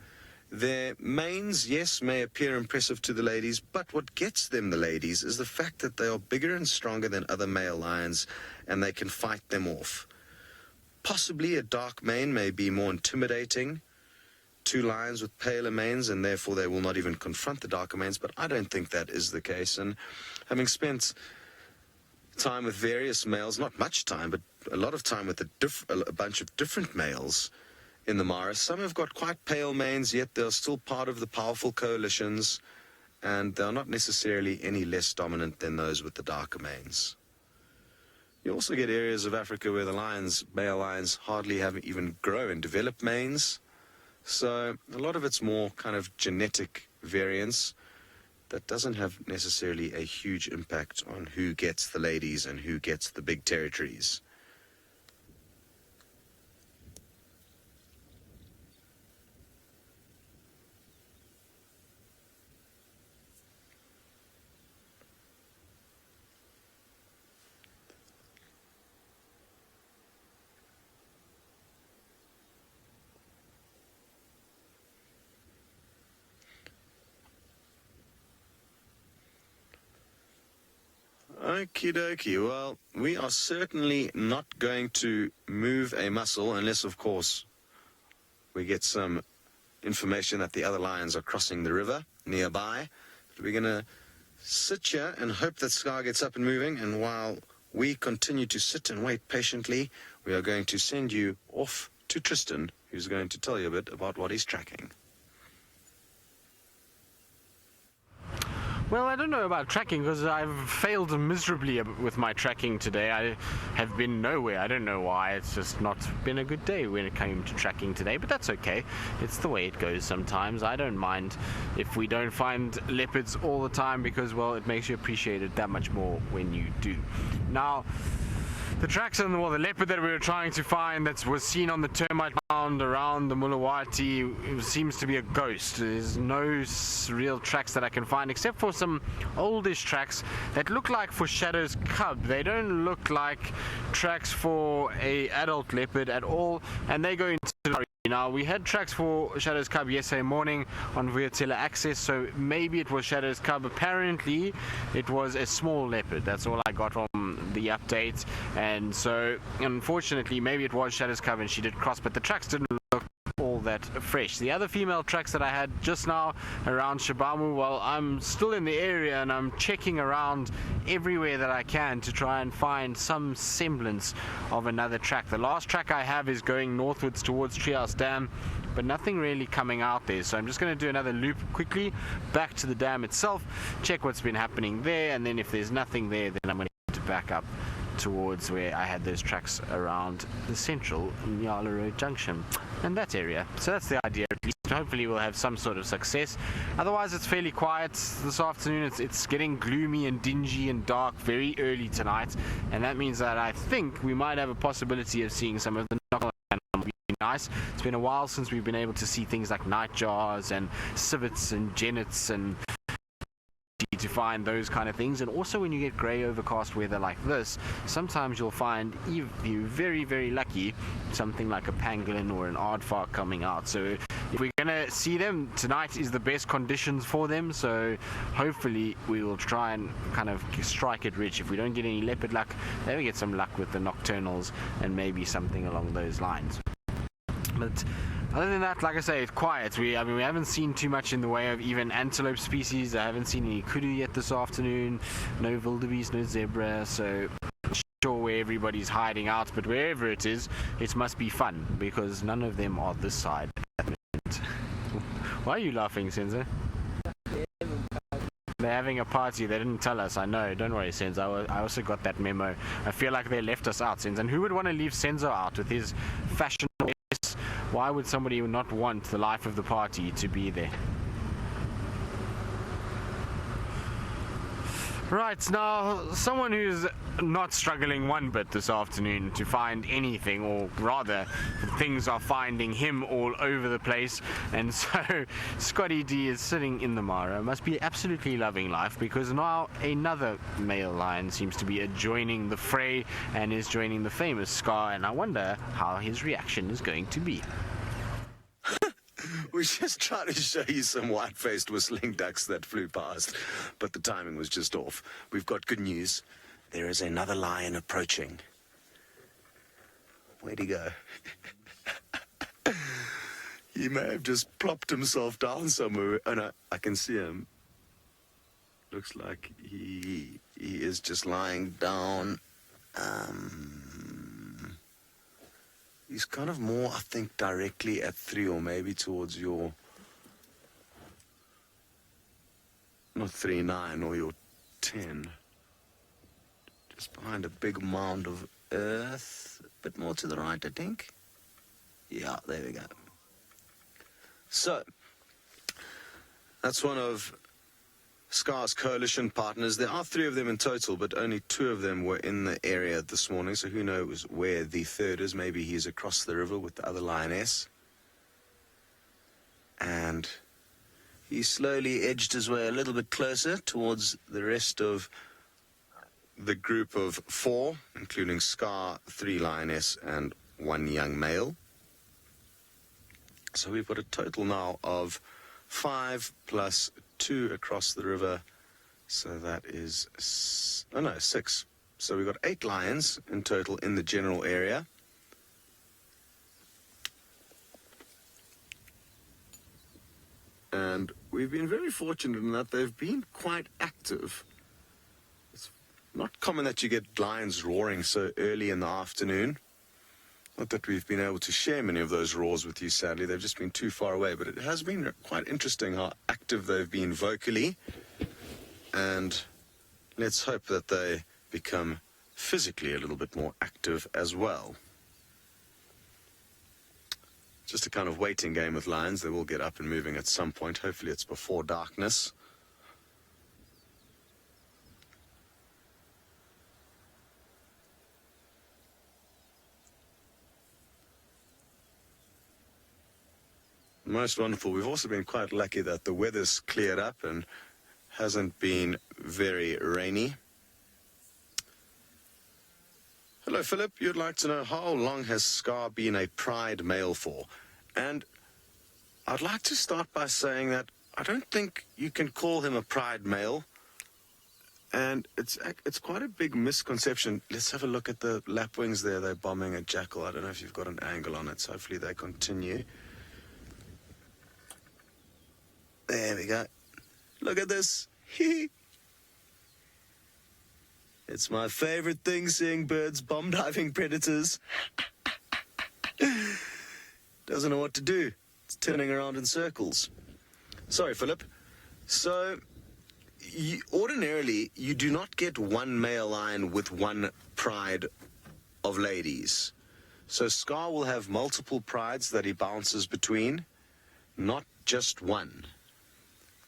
Their manes, yes, may appear impressive to the ladies, but what gets them the ladies is the fact that they are bigger and stronger than other male lions, and they can fight them off. Possibly a dark mane may be more intimidating to lions with paler manes, and therefore they will not even confront the darker manes, but I don't think that is the case. And having spent time with various males, not much time, but a lot of time with a bunch of different males in the Mara, some have got quite pale manes, yet they're still part of the powerful coalitions, and they're not necessarily any less dominant than those with the darker manes. You also get areas of Africa where the male lions hardly have even grow and develop manes. So a lot of it's more kind of genetic variance. that doesn't have necessarily a huge impact on who gets the ladies and who gets the big territories. Okie dokie. Well, we are certainly not going to move a muscle unless, of course, we get some information that the other lions are crossing the river nearby. But we're going to sit here and hope that Scar gets up and moving. And while we continue to sit and wait patiently, we are going to send you off to Tristan, who's going to tell you a bit about what he's tracking. Well, I don't know about tracking because I've failed miserably with my tracking today. I have been nowhere. I don't know why. It's just not been a good day when it came to tracking today, but that's okay. It's the way it goes sometimes. I don't mind if we don't find leopards all the time because, well, it makes you appreciate it that much more when you do. Now, the tracks and the leopard that we were trying to find that was seen on the termite mound around the Mulawati seems to be a ghost. There's no real tracks that I can find except for some oldish tracks that look like for Shadow's cub. They don't look like tracks for a adult leopard at all, and they go into the now, we had tracks for Shadow's cub yesterday morning on Vulture access, so maybe it was Shadow's cub. Apparently, it was a small leopard. That's all I got from the update, and so unfortunately, maybe it was Shadow's cub and she did cross, but the tracks didn't look all that fresh. The other female tracks that I had just now around Shabamu, well, I'm still in the area and I'm checking around everywhere that I can to try and find some semblance of another track. The last track I have is going northwards towards Treehouse Dam, but nothing really coming out there, so I'm just going to do another loop quickly back to the dam itself, check what's been happening there, and then if there's nothing there, then I'm going to back up towards where I had those tracks around the central Nyala Road Junction and that area. So that's the idea. At least hopefully we'll have some sort of success. Otherwise, it's fairly quiet this afternoon. It's getting gloomy and dingy and dark very early tonight, and that means that I think we might have a possibility of seeing some of the nocturnal animals. Nice. It's been a while since we've been able to see things like nightjars and civets and jennets and to find those kind of things. And also when you get grey overcast weather like this, sometimes you'll find, if you're very, very lucky, something like a pangolin or an aardvark coming out. So if we're gonna see them, tonight is the best conditions for them, so hopefully we will try and kind of strike it rich. If we don't get any leopard luck, then we get some luck with the nocturnals and maybe something along those lines. But other than that, like I say, it's quiet. We haven't seen too much in the way of even antelope species. I haven't seen any kudu yet this afternoon. No wildebeest, no zebra. So I'm not sure where everybody's hiding out, but wherever it is, it must be fun because none of them are this side at the moment. Why are you laughing, Senzo? They're having a party. They didn't tell us. I know. Don't worry, Senzo. I also got that memo. I feel like they left us out, Senzo. And who would want to leave Senzo out with his fashion? Why would somebody not want the life of the party to be there? Right, now, someone who's not struggling one bit this afternoon to find anything, or rather, things are finding him all over the place, and so Scotty D is sitting in the Mara. Must be absolutely loving life, because now another male lion seems to be adjoining the fray and is joining the famous Scar, and I wonder how his reaction is going to be. We just tried to show you some white-faced whistling ducks that flew past, but the timing was just off. We've got good news. There is another lion approaching. Where'd he go? He may have just plopped himself down somewhere. Oh no, I can see him. Looks like he is just lying down. He's kind of more, I think, directly at 3 or maybe towards your, not 3-9 or your 10. Just behind a big mound of earth. A bit more to the right, I think. Yeah, there we go. So, that's one of Scar's coalition partners. There are 3 of them in total, but only 2 of them were in the area this morning, so who knows where the third is. Maybe he's across the river with the other lioness. And he slowly edged his way a little bit closer towards the rest of the group of 4, including Scar, 3 lioness, and 1 young male. So we've got a total now of 5 plus 2 across the river. So that is, 6. So we've got 8 lions in total in the general area. And we've been very fortunate in that they've been quite active. It's not common that you get lions roaring so early in the afternoon. Not that we've been able to share many of those roars with you, sadly. They've just been too far away. But it has been quite interesting how active they've been vocally. And let's hope that they become physically a little bit more active as well. Just a kind of waiting game with lions. They will get up and moving at some point. Hopefully it's before darkness. Most wonderful. We've also been quite lucky that the weather's cleared up and hasn't been very rainy. Hello, Philip. You'd like to know how long has Scar been a pride male for? And I'd like to start by saying that I don't think you can call him a pride male. And it's quite a big misconception. Let's have a look at the lapwings there. They're bombing a jackal. I don't know if you've got an angle on it, so hopefully they continue. There we go. Look at this. It's my favorite thing, seeing birds bomb diving predators. Doesn't know what to do. It's turning around in circles. Sorry, Philip. So, ordinarily, you do not get one male lion with one pride of ladies. So Scar will have multiple prides that he bounces between, not just one.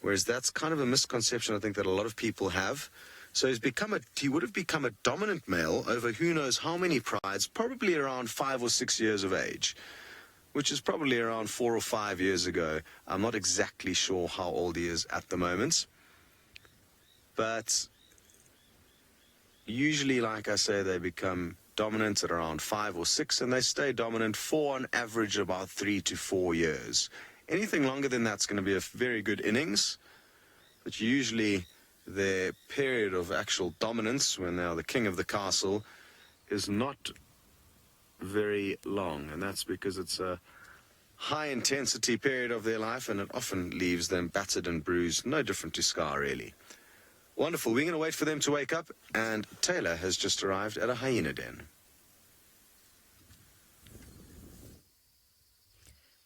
Whereas that's kind of a misconception I think that a lot of people have. So he would have become a dominant male over who knows how many prides, probably around 5 or 6 years of age, which is probably around 4 or 5 years ago. I'm not exactly sure how old he is at the moment. But usually, like I say, they become dominant at around 5 or 6, and they stay dominant for on average about 3 to 4 years. Anything longer than that's going to be a very good innings, but usually their period of actual dominance, when they are the king of the castle, is not very long, and that's because it's a high-intensity period of their life, and it often leaves them battered and bruised, no different to Scar, really. Wonderful. We're going to wait for them to wake up, and Taylor has just arrived at a hyena den.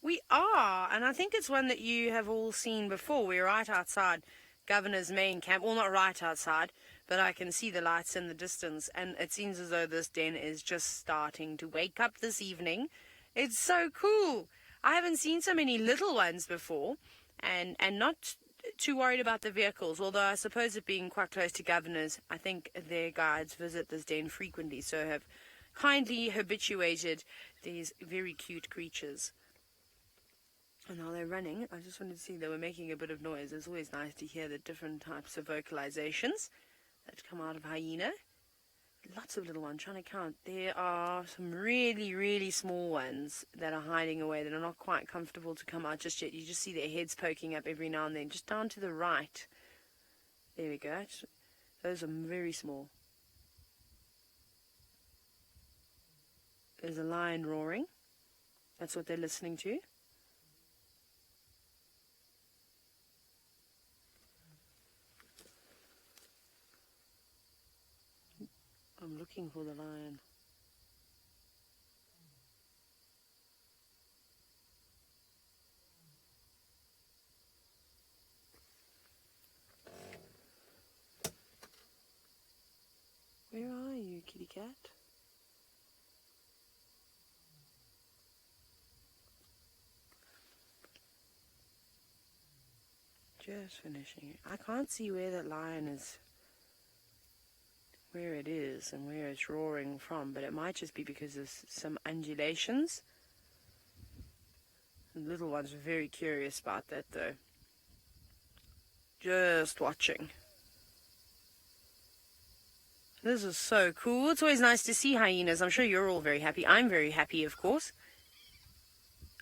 We are, and I think it's one that you have all seen before. We're right outside Governor's main camp. Well, not right outside, but I can see the lights in the distance, and it seems as though this den is just starting to wake up this evening. It's so cool. I haven't seen so many little ones before, and not too worried about the vehicles, although I suppose it being quite close to Governor's, I think their guides visit this den frequently, so have kindly habituated these very cute creatures. And now they're running. I just wanted to see they were making a bit of noise. It's always nice to hear the different types of vocalizations that come out of hyena. Lots of little ones, trying to count. There are some really, really small ones that are hiding away that are not quite comfortable to come out just yet. You just see their heads poking up every now and then, just down to the right. There we go. Those are very small. There's a lion roaring. That's what they're listening to. I'm looking for the lion. Where are you, kitty cat? Just finishing. I can't see where that lion is, where it is and where it's roaring from, but it might just be because of some undulations. The little ones are very curious about that though. Just watching. This is so cool. It's always nice to see hyenas. I'm sure you're all very happy. I'm very happy, of course.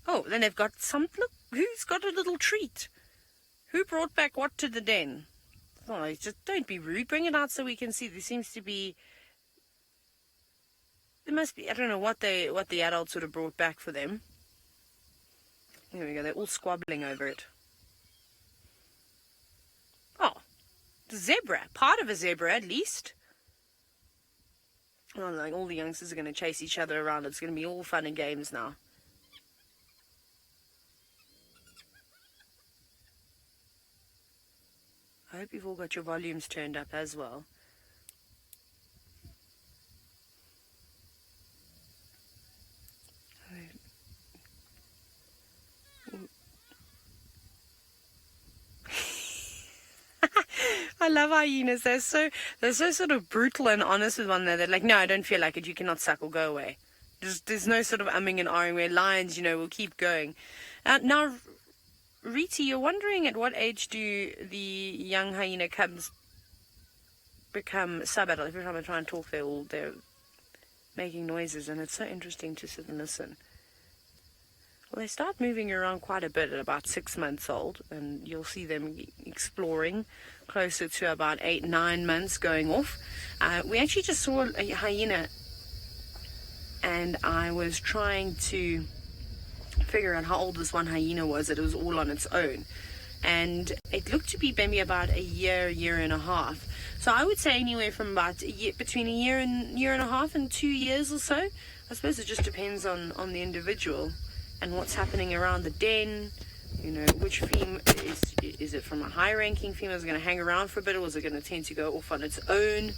Oh, then they've got some... Look, who's got a little treat? Who brought back what to the den? Oh, just don't be rude. Bring it out so we can see. There seems to be... There must be... I don't know what the adults would have brought back for them. There we go. They're all squabbling over it. Oh, the zebra. Part of a zebra, at least. Oh, like all the youngsters are going to chase each other around. It's going to be all fun and games now. I hope you've all got your volumes turned up as well. I love hyenas. They're so sort of brutal and honest with one another. They're like, no, I don't feel like it. You cannot suckle. Go away. There's no sort of umming and ahhing where lions, will keep going. Now, Riti, you're wondering at what age do the young hyena cubs become sub-adult? Every time I try and talk, they're making noises, and it's so interesting to sit and listen. Well, they start moving around quite a bit at about 6 months old, and you'll see them exploring closer to about 8-9 months going off. We actually just saw a hyena, and I was trying to figure out how old this one hyena was. That it was all on its own, and it looked to be maybe about a year and a half. So I would say anywhere from about between a year and a half and 2 years or so. I suppose it just depends on the individual and what's happening around the den. Which female is it from a high-ranking female? Is it going to hang around for a bit, or is it going to tend to go off on its own?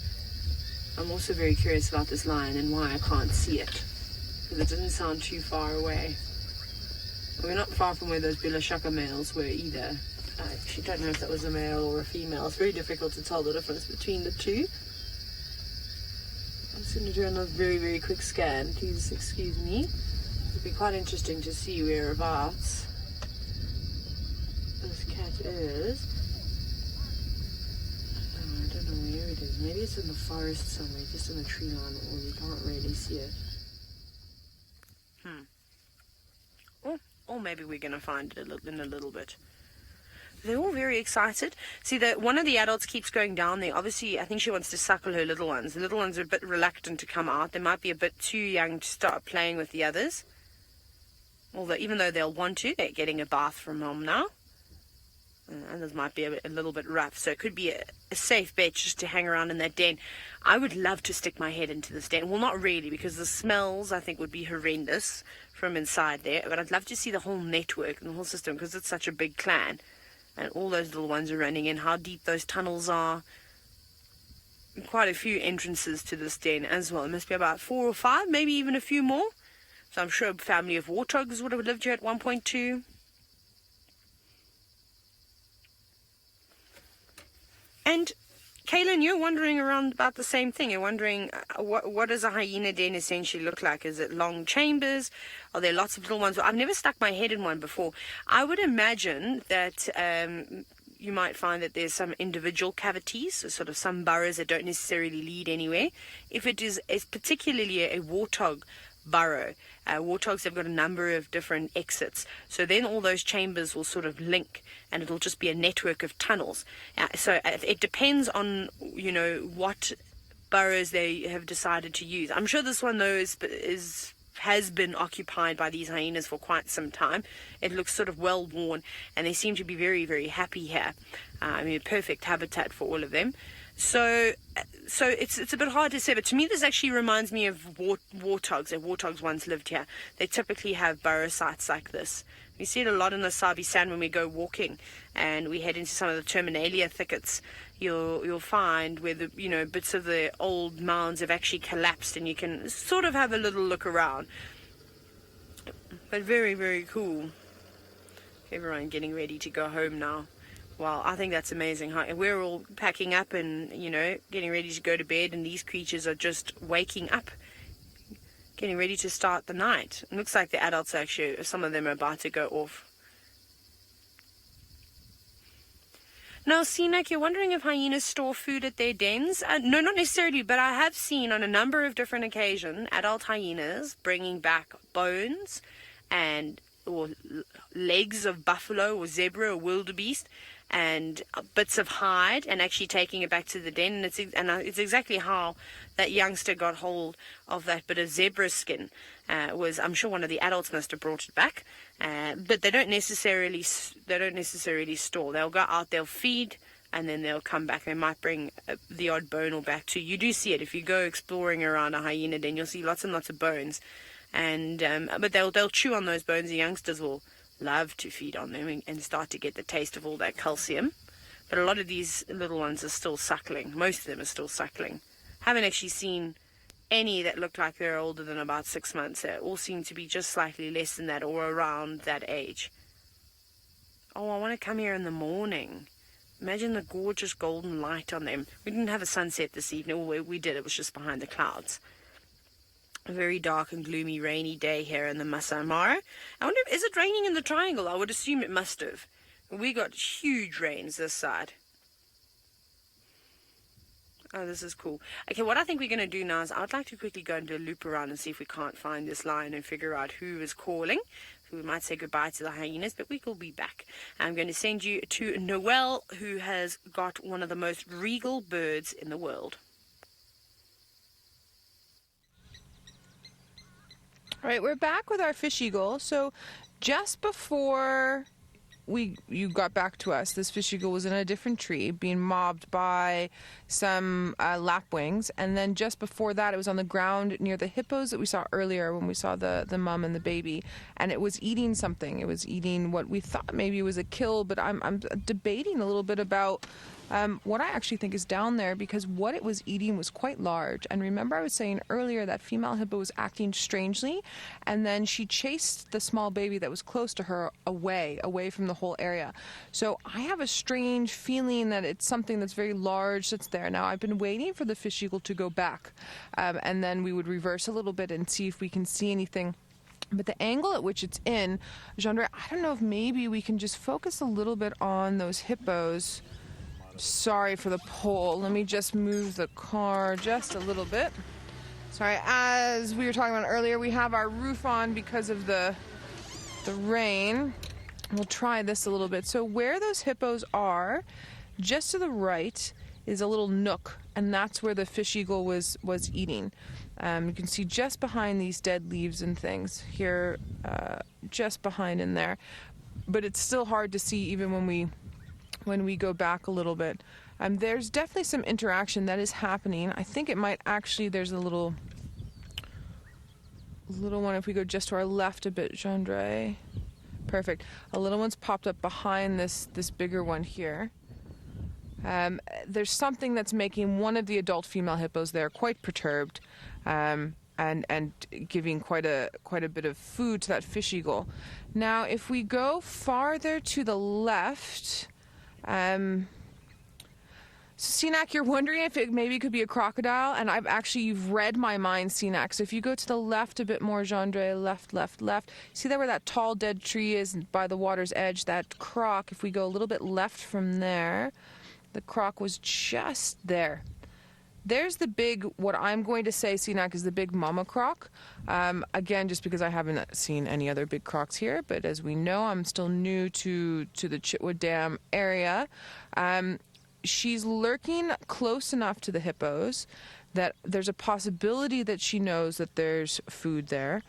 I'm also very curious about this lion and why I can't see it, because it didn't sound too far away. We're not far from where those Bilashaka males were either. I actually don't know if that was a male or a female. It's very difficult to tell the difference between the two. I'm just going to do another very, very quick scan. Please excuse me. It'll be quite interesting to see whereabouts this cat is. Oh, I don't know where it is. Maybe it's in the forest somewhere, just in a tree line, or you can't really see it. Or maybe we're going to find it in a little bit. They're all very excited. See, one of the adults keeps going down there. Obviously, I think she wants to suckle her little ones. The little ones are a bit reluctant to come out. They might be a bit too young to start playing with the others. Although, even though they'll want to, they're getting a bath from mom now. And this might be a little bit rough. So it could be a safe bet just to hang around in that den. I would love to stick my head into this den. Well, not really, because the smells, I think, would be horrendous from inside there. But I'd love to see the whole network and the whole system, because it's such a big clan. And all those little ones are running in, how deep those tunnels are. Quite a few entrances to this den as well. There must be about 4 or 5, maybe even a few more. So I'm sure a family of warthogs would have lived here at one point too. And Kaylin, you're wondering around about the same thing. You're wondering what does a hyena den essentially look like? Is it long chambers? Are there lots of little ones? I've never stuck my head in one before. I would imagine that you might find that there's some individual cavities, so sort of some burrows that don't necessarily lead anywhere. If it is particularly a warthog burrow, warthogs have got a number of different exits, so then all those chambers will sort of link, and it'll just be a network of tunnels. So it depends on what burrows they have decided to use. I'm sure this one though has been occupied by these hyenas for quite some time. It looks sort of well worn, and they seem to be very, very happy here. Perfect habitat for all of them. So it's a bit hard to say, but to me this actually reminds me of warthogs. Warthogs once lived here. They typically have burrow sites like this. We see it a lot in the Sabi Sand when we go walking and we head into some of the terminalia thickets. You'll find where the bits of the old mounds have actually collapsed, and you can sort of have a little look around. But very, very cool. Everyone getting ready to go home now. Well, I think that's amazing. We're all packing up and, getting ready to go to bed, and these creatures are just waking up, getting ready to start the night. It looks like the adults actually, some of them are about to go off. Now, Sinak, you're wondering if hyenas store food at their dens? No, not necessarily, but I have seen on a number of different occasions adult hyenas bringing back bones or legs of buffalo or zebra or wildebeest and bits of hide, and actually taking it back to the den. And it's exactly how that youngster got hold of that bit of zebra skin. I'm sure one of the adults must have brought it back, but they don't necessarily store. They'll go out, they'll feed, and then they'll come back. They might bring the odd bone or back too. You do see it if you go exploring around a hyena den. You'll see lots and lots of bones, and but they'll chew on those bones. The youngsters will love to feed on them and start to get the taste of all that calcium. But a lot of these little ones are still suckling. Most of them are still suckling. Haven't actually seen any that look like they're older than about 6 months. They all seem to be just slightly less than that or around that age. Oh, I want to come here in the morning. Imagine the gorgeous golden light on them. We didn't have a sunset this evening. Well, we did. It was just behind the clouds. A very dark and gloomy rainy day here in the Maasai Mara. I wonder, is it raining in the triangle? I would assume it must have. We got huge rains this side. Oh, this is cool. Okay, what I think we're going to do now is I'd like to quickly go and do a loop around and see if we can't find this lion and figure out who is calling. So we might say goodbye to the hyenas, but we will be back. I'm going to send you to Noelle, who has got one of the most regal birds in the world. All right, we're back with our fish eagle. So just before you got back to us, this fish eagle was in a different tree being mobbed by some lapwings, and then just before that it was on the ground near the hippos that we saw earlier when we saw the mom and the baby, and it was eating something. It was eating what we thought maybe was a kill, but I'm debating a little bit about what I actually think is down there, because what it was eating was quite large. And remember, I was saying earlier that female hippo was acting strangely, and then she chased the small baby that was close to her away from the whole area. So I have a strange feeling that it's something that's very large that's there. Now, I've been waiting for the fish eagle to go back, and then we would reverse a little bit and see if we can see anything. But the angle at which it's in, Jean-Andre, I don't know if maybe we can just focus a little bit on those hippos. Sorry for the pole. Let me just move the car just a little bit. Sorry, as we were talking about earlier, we have our roof on because of the rain. We'll try this a little bit. So where those hippos are, just to the right is a little nook, and that's where the fish eagle was eating. You can see just behind these dead leaves and things here, just behind in there. But it's still hard to see even when we go back a little bit. There's definitely some interaction that is happening. I think it might actually, there's a little one if we go just to our left a bit, Jean-Andre. Perfect. A little one's popped up behind this bigger one here. There's something that's making one of the adult female hippos there quite perturbed, and giving quite a bit of food to that fish eagle. Now, if we go farther to the left, Sinak, you're wondering if it maybe could be a crocodile, and you've read my mind, Sinak. So if you go to the left a bit more, Jean-Andre, left. See there where that tall dead tree is by the water's edge, that croc, if we go a little bit left from there, the croc was just there. There's the big, what I'm going to say, Sinak, is the big mama croc. Again, just because I haven't seen any other big crocs here, but as we know, I'm still new to the Chitwood Dam area. She's lurking close enough to the hippos that there's a possibility that she knows that there's food there,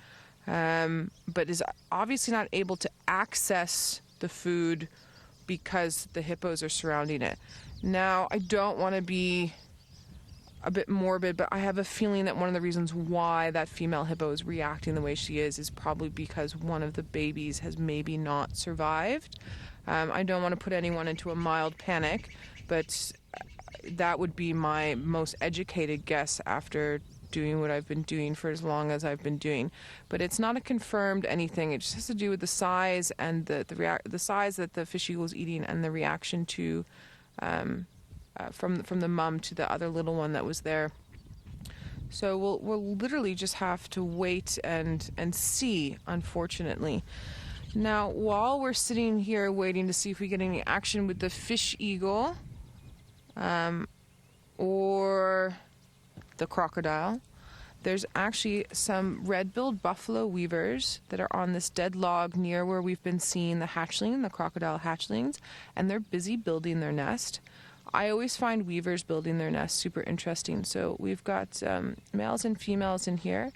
but is obviously not able to access the food because the hippos are surrounding it. Now, I don't want to be a bit morbid, but I have a feeling that one of the reasons why that female hippo is reacting the way she is probably because one of the babies has maybe not survived. I don't want to put anyone into a mild panic, but that would be my most educated guess after doing what I've been doing for as long as I've been doing. But it's not a confirmed anything. It just has to do with the size and the size that the fish eagle is eating and the reaction to from the mum to the other little one that was there. So we'll literally just have to wait and see, unfortunately. Now, while we're sitting here waiting to see if we get any action with the fish eagle or the crocodile, there's actually some red-billed buffalo weavers that are on this dead log near where we've been seeing the hatchling, the crocodile hatchlings, and they're busy building their nest. I always find weavers building their nest super interesting. So we've got males and females in here.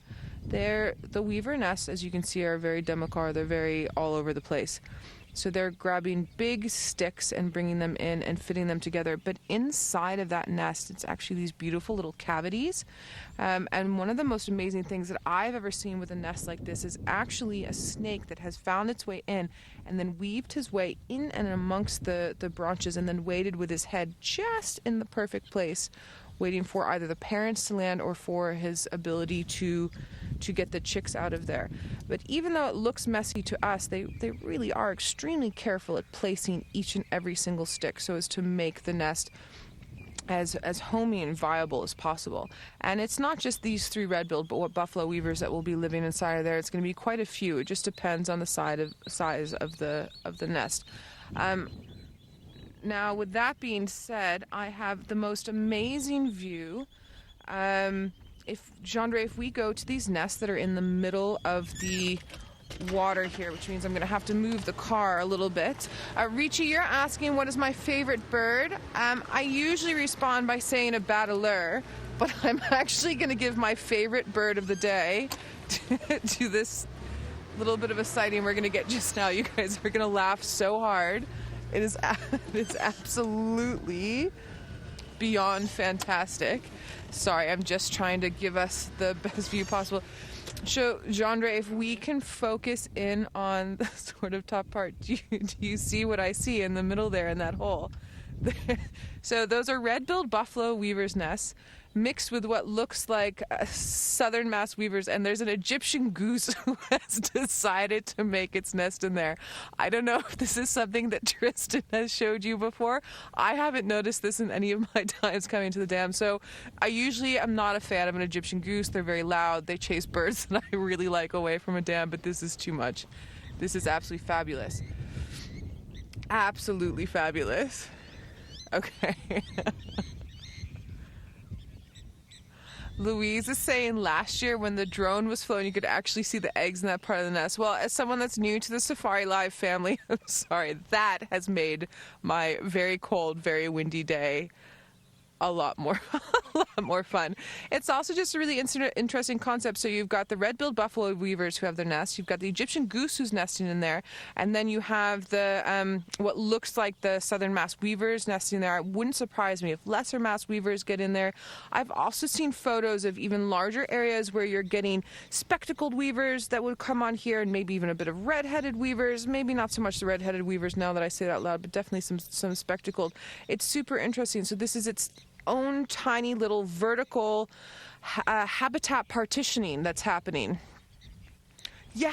The weaver nests, as you can see, are very demicar. They're very all over the place. So they're grabbing big sticks and bringing them in and fitting them together. But inside of that nest, it's actually these beautiful little cavities. And one of the most amazing things that I've ever seen with a nest like this is actually a snake that has found its way in and then weaved his way in and amongst the branches and then waited with his head just in the perfect place, waiting for either the parents to land or for his ability to get the chicks out of there. But even though it looks messy to us, they really are extremely careful at placing each and every single stick so as to make the nest as homey and viable as possible. And it's not just these 3 red-billed buffalo weavers that will be living inside of there. It's going to be quite a few. It just depends on the size of the nest. Now, with that being said, I have the most amazing view. If we go to these nests that are in the middle of the water here, which means I'm going to have to move the car a little bit. Richie, you're asking what is my favorite bird. I usually respond by saying a battler, but I'm actually going to give my favorite bird of the day to this little bit of a sighting we're going to get just now. You guys are going to laugh so hard. It's absolutely beyond fantastic. Sorry, I'm just trying to give us the best view possible. So, Jean-Andre, if we can focus in on the sort of top part, do you see what I see in the middle there in that hole? So those are red-billed buffalo weaver's nests mixed with what looks like southern mass weavers, and there's an Egyptian goose who has decided to make its nest in there. I don't know if this is something that Tristan has showed you before. I haven't noticed this in any of my times coming to the dam. So I usually am not a fan of an Egyptian goose. They're very loud. They chase birds that I really like away from a dam, but this is too much. This is absolutely fabulous. Absolutely fabulous. Okay. Louise is saying last year when the drone was flown, you could actually see the eggs in that part of the nest. Well, as someone that's new to the Safari Live family, I'm sorry, that has made my very cold, very windy day a lot more fun. It's also just a really interesting concept. So you've got the red-billed buffalo weavers who have their nest. You've got the Egyptian goose who's nesting in there, and then you have the what looks like the southern mass weavers nesting there. It wouldn't surprise me if lesser mass weavers get in there. I've also seen photos of even larger areas where you're getting spectacled weavers that would come on here, and maybe even a bit of red-headed weavers. Maybe not so much the red-headed weavers now that I say that out loud, but definitely some spectacled. It's super interesting. So this is its own tiny little vertical habitat partitioning that's happening. Yeah.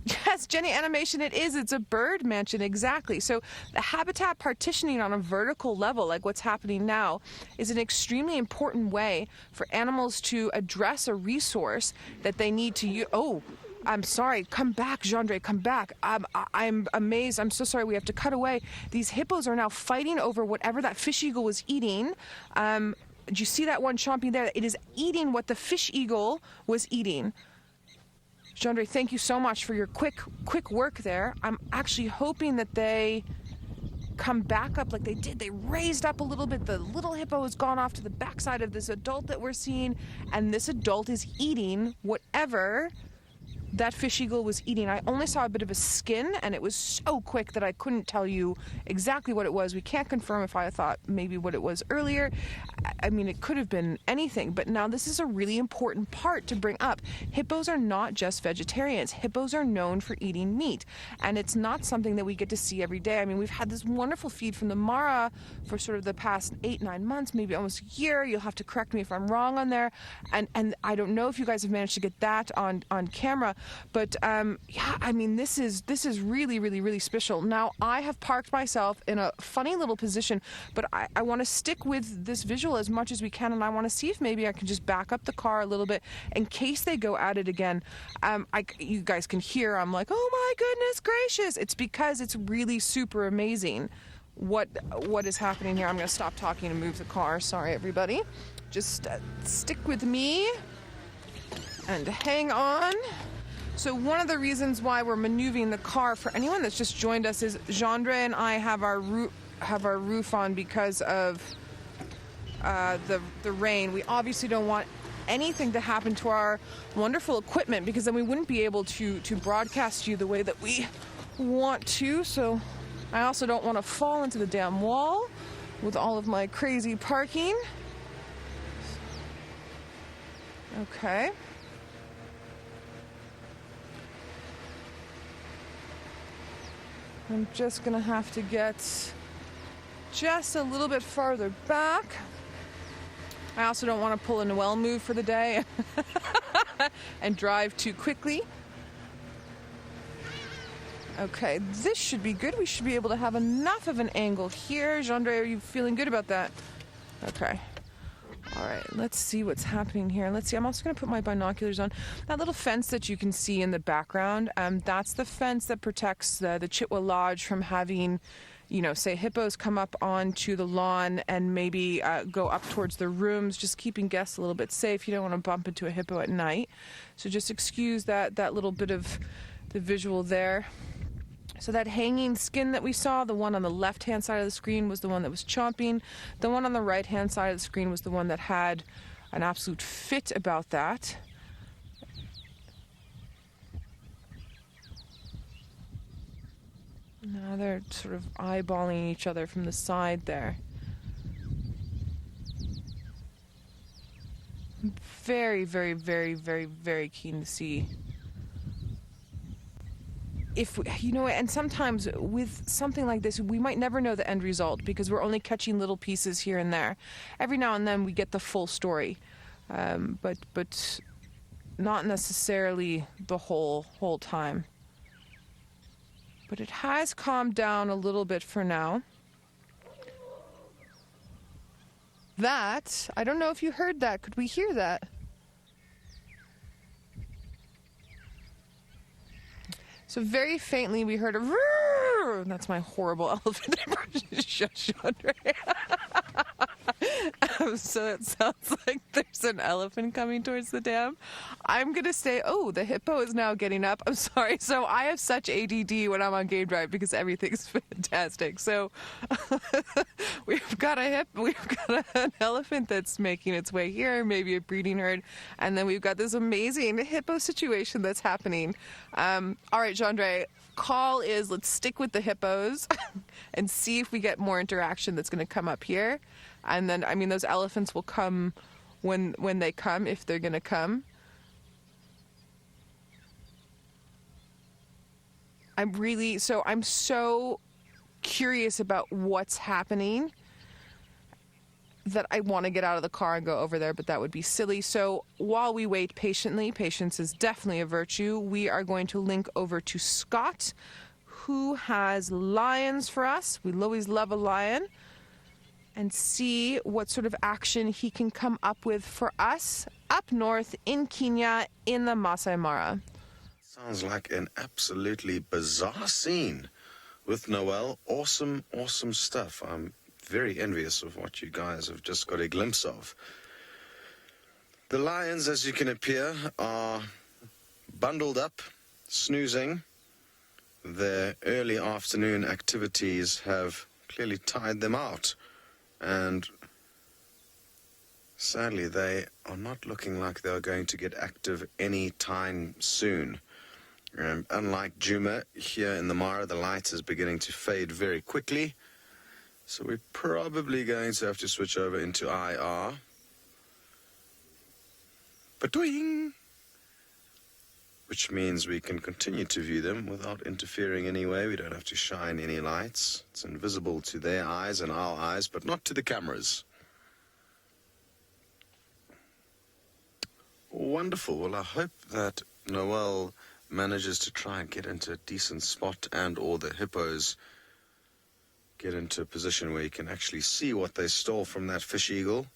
Yes, Jenny Animation, it is. It's a bird mansion, exactly. So the habitat partitioning on a vertical level, like what's happening now, is an extremely important way for animals to address a resource that they need to use. Oh, I'm sorry. Come back, Jean-Andre, come back. I'm amazed. I'm so sorry. We have to cut away. These hippos are now fighting over whatever that fish eagle was eating. Did you see that one chomping there? It is eating what the fish eagle was eating. Jean-Andre, thank you so much for your quick work there. I'm actually hoping that they come back up like they did. They raised up a little bit. The little hippo has gone off to the backside of this adult that we're seeing, and this adult is eating whatever that fish eagle was eating. I only saw a bit of a skin, and it was so quick that I couldn't tell you exactly what it was. We can't confirm if I thought maybe what it was earlier. I mean, it could have been anything, but now this is a really important part to bring up. Hippos are not just vegetarians. Hippos are known for eating meat, and it's not something that we get to see every day. I mean, we've had this wonderful feed from the Mara for sort of the past 8-9 months, maybe almost a year. You'll have to correct me if I'm wrong on there, and I don't know if you guys have managed to get that on camera. But yeah, I mean, this is really, really, really special. Now, I have parked myself in a funny little position, but I want to stick with this visual as much as we can, and I want to see if maybe I can just back up the car a little bit in case they go at it again. You guys can hear, I'm like, oh my goodness gracious. It's because it's really super amazing what is happening here. I'm going to stop talking and move the car. Sorry, everybody. Just stick with me and hang on. So one of the reasons why we're maneuvering the car, for anyone that's just joined us, is Gendre and I have our roof on because of the rain. We obviously don't want anything to happen to our wonderful equipment, because then we wouldn't be able to broadcast you the way that we want to. So I also don't want to fall into the damn wall with all of my crazy parking. Okay. I'm just gonna have to get just a little bit farther back. I also don't want to pull a Noel move for the day and drive too quickly. Okay, this should be good. We should be able to have enough of an angle here. Gendre, are you feeling good about that? Okay. All right, let's see what's happening here. Let's see, I'm also going to put my binoculars on. That little fence that you can see in the background, that's the fence that protects the Chitwa Lodge from having, you know, say hippos come up onto the lawn and maybe go up towards the rooms, just keeping guests a little bit safe. You don't want to bump into a hippo at night. So just excuse that little bit of the visual there. So that hanging skin that we saw, the one on the left-hand side of the screen was the one that was chomping. The one on the right-hand side of the screen was the one that had an absolute fit about that. Now they're sort of eyeballing each other from the side there. I'm very, very, very, very, very keen to see if we, you know, and sometimes with something like this, we might never know the end result because we're only catching little pieces here and there. Every now and then we get the full story, but not necessarily the whole time. But it has calmed down a little bit for now. That, I don't know if you heard that. Could we hear that? So very faintly we heard a roar. That's my horrible elephant impression. So it sounds like there's an elephant coming towards the dam. I'm going to say, oh, the hippo is now getting up. I'm sorry. So I have such ADD when I'm on Game Drive because everything's fantastic. So we've got an elephant that's making its way here, maybe a breeding herd. And then we've got this amazing hippo situation that's happening. All right, Gendre, call is let's stick with the hippos and see if we get more interaction that's going to come up here. And then, I mean, those elephants will come when they come, if they're going to come. I'm so curious about what's happening that I want to get out of the car and go over there, but that would be silly. So while we wait patiently, patience is definitely a virtue, we are going to link over to Scott, who has lions for us. We always love a lion. And see what sort of action he can come up with for us up north in Kenya in the Maasai Mara. Sounds like an absolutely bizarre scene with Noel. Awesome, awesome stuff. I'm very envious of what you guys have just got a glimpse of. The lions, as you can appear, are bundled up, snoozing. Their early afternoon activities have clearly tired them out. And sadly, they are not looking like they're going to get active any time soon. And unlike Djuma, here in the Mara, the light is beginning to fade very quickly. So we're probably going to have to switch over into IR. Ba-doing! Which means we can continue to view them without interfering anyway. We don't have to shine any lights. It's invisible to their eyes and our eyes, but not to the cameras. Wonderful. Well, I hope that Noel manages to try and get into a decent spot, and or the hippos get into a position where you can actually see what they stole from that fish eagle.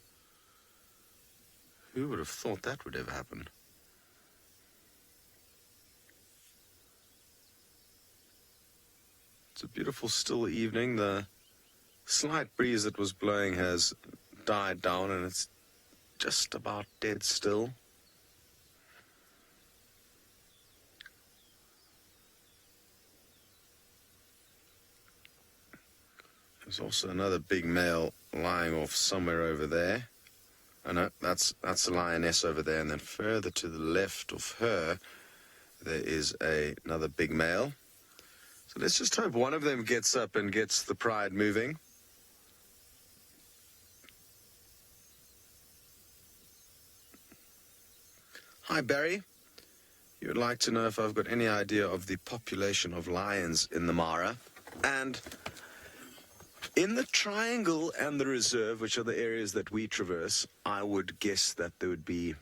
Who would have thought that would ever happen? It's a beautiful still evening. The slight breeze that was blowing has died down and it's just about dead still. There's also another big male lying off somewhere over there. Oh no, that's a lioness over there, and then further to the left of her there is another big male. So let's just hope one of them gets up and gets the pride moving. Hi Barry, you would like to know if I've got any idea of the population of lions in the Mara. And in the Triangle and the Reserve, which are the areas that we traverse, I would guess that there would be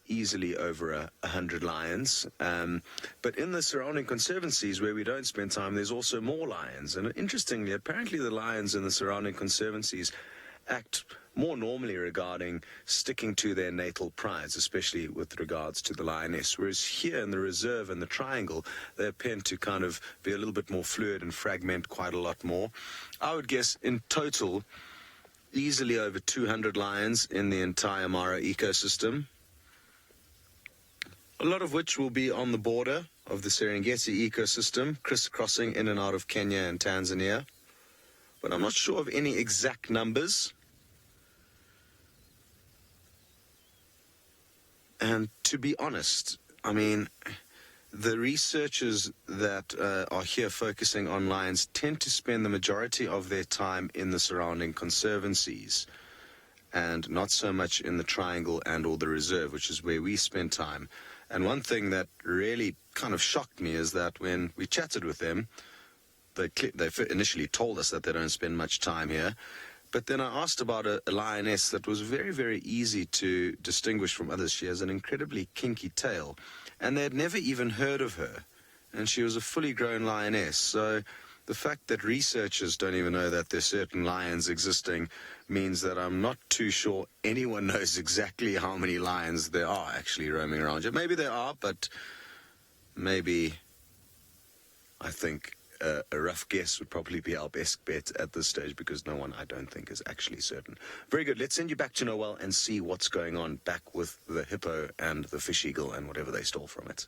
easily over 100 lions. But in the surrounding conservancies where we don't spend time, there's also more lions. And interestingly, apparently the lions in the surrounding conservancies act more normally regarding sticking to their natal prides, especially with regards to the lioness. Whereas here in the Reserve and the Triangle, they appear to kind of be a little bit more fluid and fragment quite a lot more. I would guess in total, easily over 200 lions in the entire Mara ecosystem, a lot of which will be on the border of the Serengeti ecosystem, crisscrossing in and out of Kenya and Tanzania. But I'm not sure of any exact numbers. And to be honest, I mean, the researchers that are here focusing on lions tend to spend the majority of their time in the surrounding conservancies and not so much in the Triangle and or the Reserve, which is where we spend time. And one thing that really kind of shocked me is that when we chatted with them, they initially told us that they don't spend much time here. But then I asked about a lioness that was very, very easy to distinguish from others. She has an incredibly kinky tail, and they had never even heard of her. And she was a fully grown lioness. So the fact that researchers don't even know that there's certain lions existing means that I'm not too sure anyone knows exactly how many lions there are actually roaming around here. Maybe there are, but maybe I think a rough guess would probably be our best bet at this stage, because no one, I don't think, is actually certain. Very good. Let's send you back to Noel and see what's going on back with the hippo and the fish eagle and whatever they stole from it.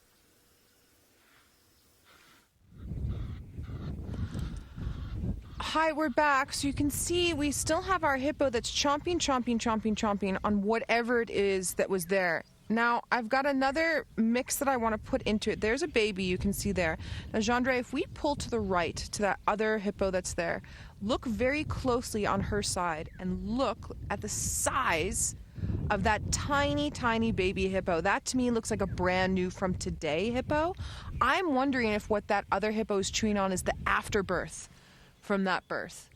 Hi, we're back. So you can see we still have our hippo that's chomping on whatever it is that was there. Now, I've got another mix that I want to put into it. There's a baby you can see there. Now, Jeandre, if we pull to the right to that other hippo that's there, look very closely on her side and look at the size of that tiny, tiny baby hippo. That to me looks like a brand new from today hippo. I'm wondering if what that other hippo is chewing on is the afterbirth from that birth,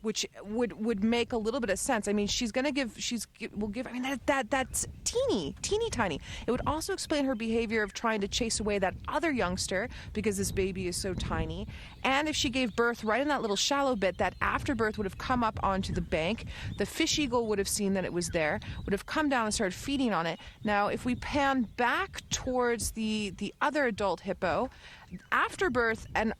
which would make a little bit of sense. I mean, I mean, that's teeny tiny. It would also explain her behavior of trying to chase away that other youngster because this baby is so tiny. And if she gave birth right in that little shallow bit, that afterbirth would have come up onto the bank. The fish eagle would have seen that it was there, would have come down and started feeding on it. Now, if we pan back towards the other adult hippo, afterbirth, and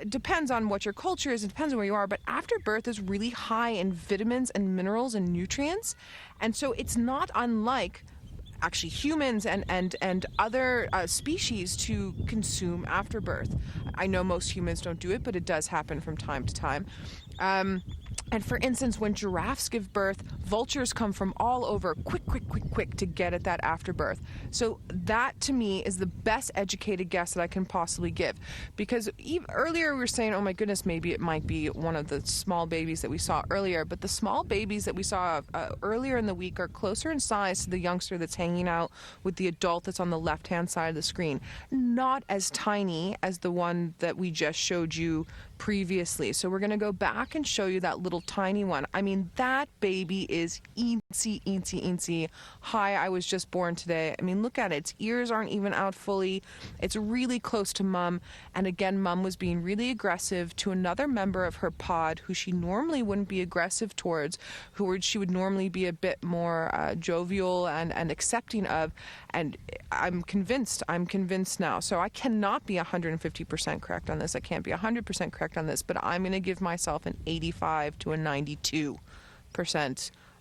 it depends on what your culture is, it depends on where you are, but afterbirth is really high in vitamins and minerals and nutrients. And so it's not unlike actually humans and other species to consume afterbirth. I know most humans don't do it, but it does happen from time to time. And for instance, when giraffes give birth, vultures come from all over quick to get at that afterbirth. So that to me is the best educated guess that I can possibly give. Because earlier we were saying, oh my goodness, maybe it might be one of the small babies that we saw earlier. But the small babies that we saw earlier in the week are closer in size to the youngster that's hanging out with the adult that's on the left-hand side of the screen. Not as tiny as the one that we just showed you previously. So we're going to go back and show you that little tiny one. I mean, that baby is eensy. Hi, I was just born today. I mean, look at it. Its ears aren't even out fully. It's really close to mom. And again, mom was being really aggressive to another member of her pod who she normally wouldn't be aggressive towards, who she would normally be a bit more jovial and accepting of. And I'm convinced now. So I cannot be 150% correct on this. I can't be 100% correct on this, but I'm going to give myself an 85 to a 92%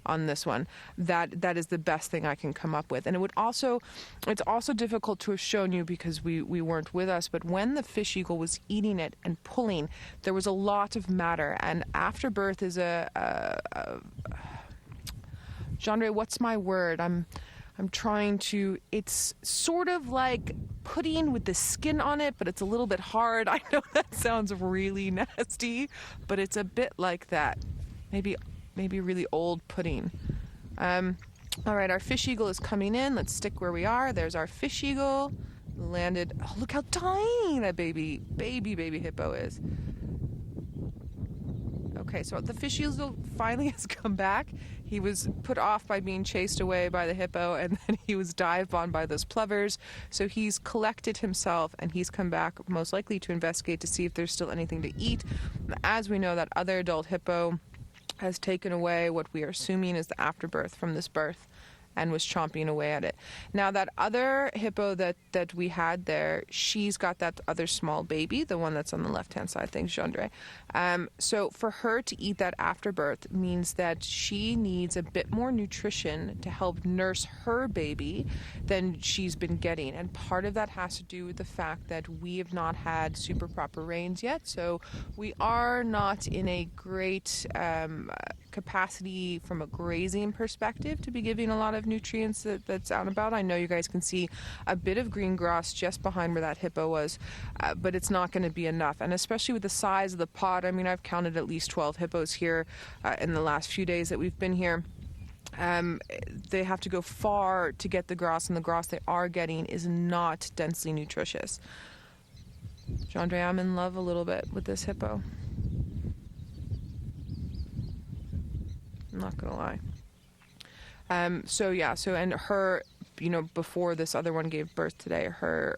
on this one. That is the best thing I can come up with. And it's also difficult to have shown you because we weren't with us, but when the fish eagle was eating it and pulling, there was a lot of matter. And afterbirth is Genre, what's my word? I'm trying to, it's sort of like pudding with the skin on it, but it's a little bit hard. I know that sounds really nasty, but it's a bit like that. Maybe really old pudding. All right, our fish eagle is coming in. Let's stick where we are. There's our fish eagle. Landed. Oh, look how tiny that baby hippo is. Okay, so the fish eagle finally has come back. He was put off by being chased away by the hippo, and then he was dive bombed by those plovers. So he's collected himself, and he's come back most likely to investigate to see if there's still anything to eat. As we know, that other adult hippo has taken away what we are assuming is the afterbirth from this birth and was chomping away at it. Now, that other hippo that we had there, she's got that other small baby, the one that's on the left-hand side. Thanks, Gendre. So for her to eat that afterbirth means that she needs a bit more nutrition to help nurse her baby than she's been getting. And part of that has to do with the fact that we have not had super proper rains yet. So we are not in a great capacity from a grazing perspective to be giving a lot of nutrients that's out and about. I know you guys can see a bit of green grass just behind where that hippo was, but it's not going to be enough. And especially with the size of the pod, I mean, I've counted at least 12 hippos here in the last few days that we've been here. They have to go far to get the grass, and the grass they are getting is not densely nutritious. Gendre, I'm in love a little bit with this hippo. I'm not gonna lie. And her, before this other one gave birth today, the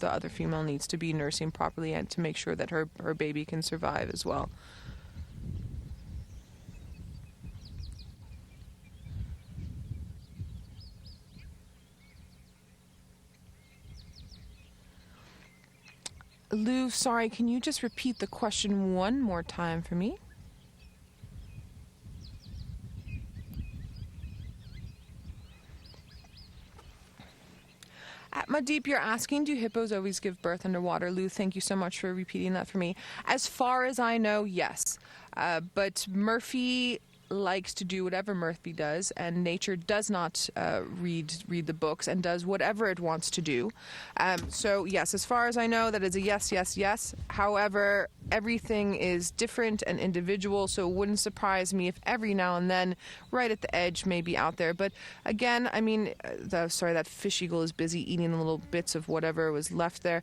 other female needs to be nursing properly and to make sure that her baby can survive as well. Lou, sorry, can you just repeat the question one more time for me? At Madeep, you're asking, do hippos always give birth underwater? Lou, thank you so much for repeating that for me. As far as I know, yes. But Murphy likes to do whatever Murphy does, and nature does not read the books and does whatever it wants to do. So yes, as far as I know, that is a yes. However, everything is different and individual, so it wouldn't surprise me if every now and then, right at the edge, may be out there. But again, I mean, that fish eagle is busy eating the little bits of whatever was left there.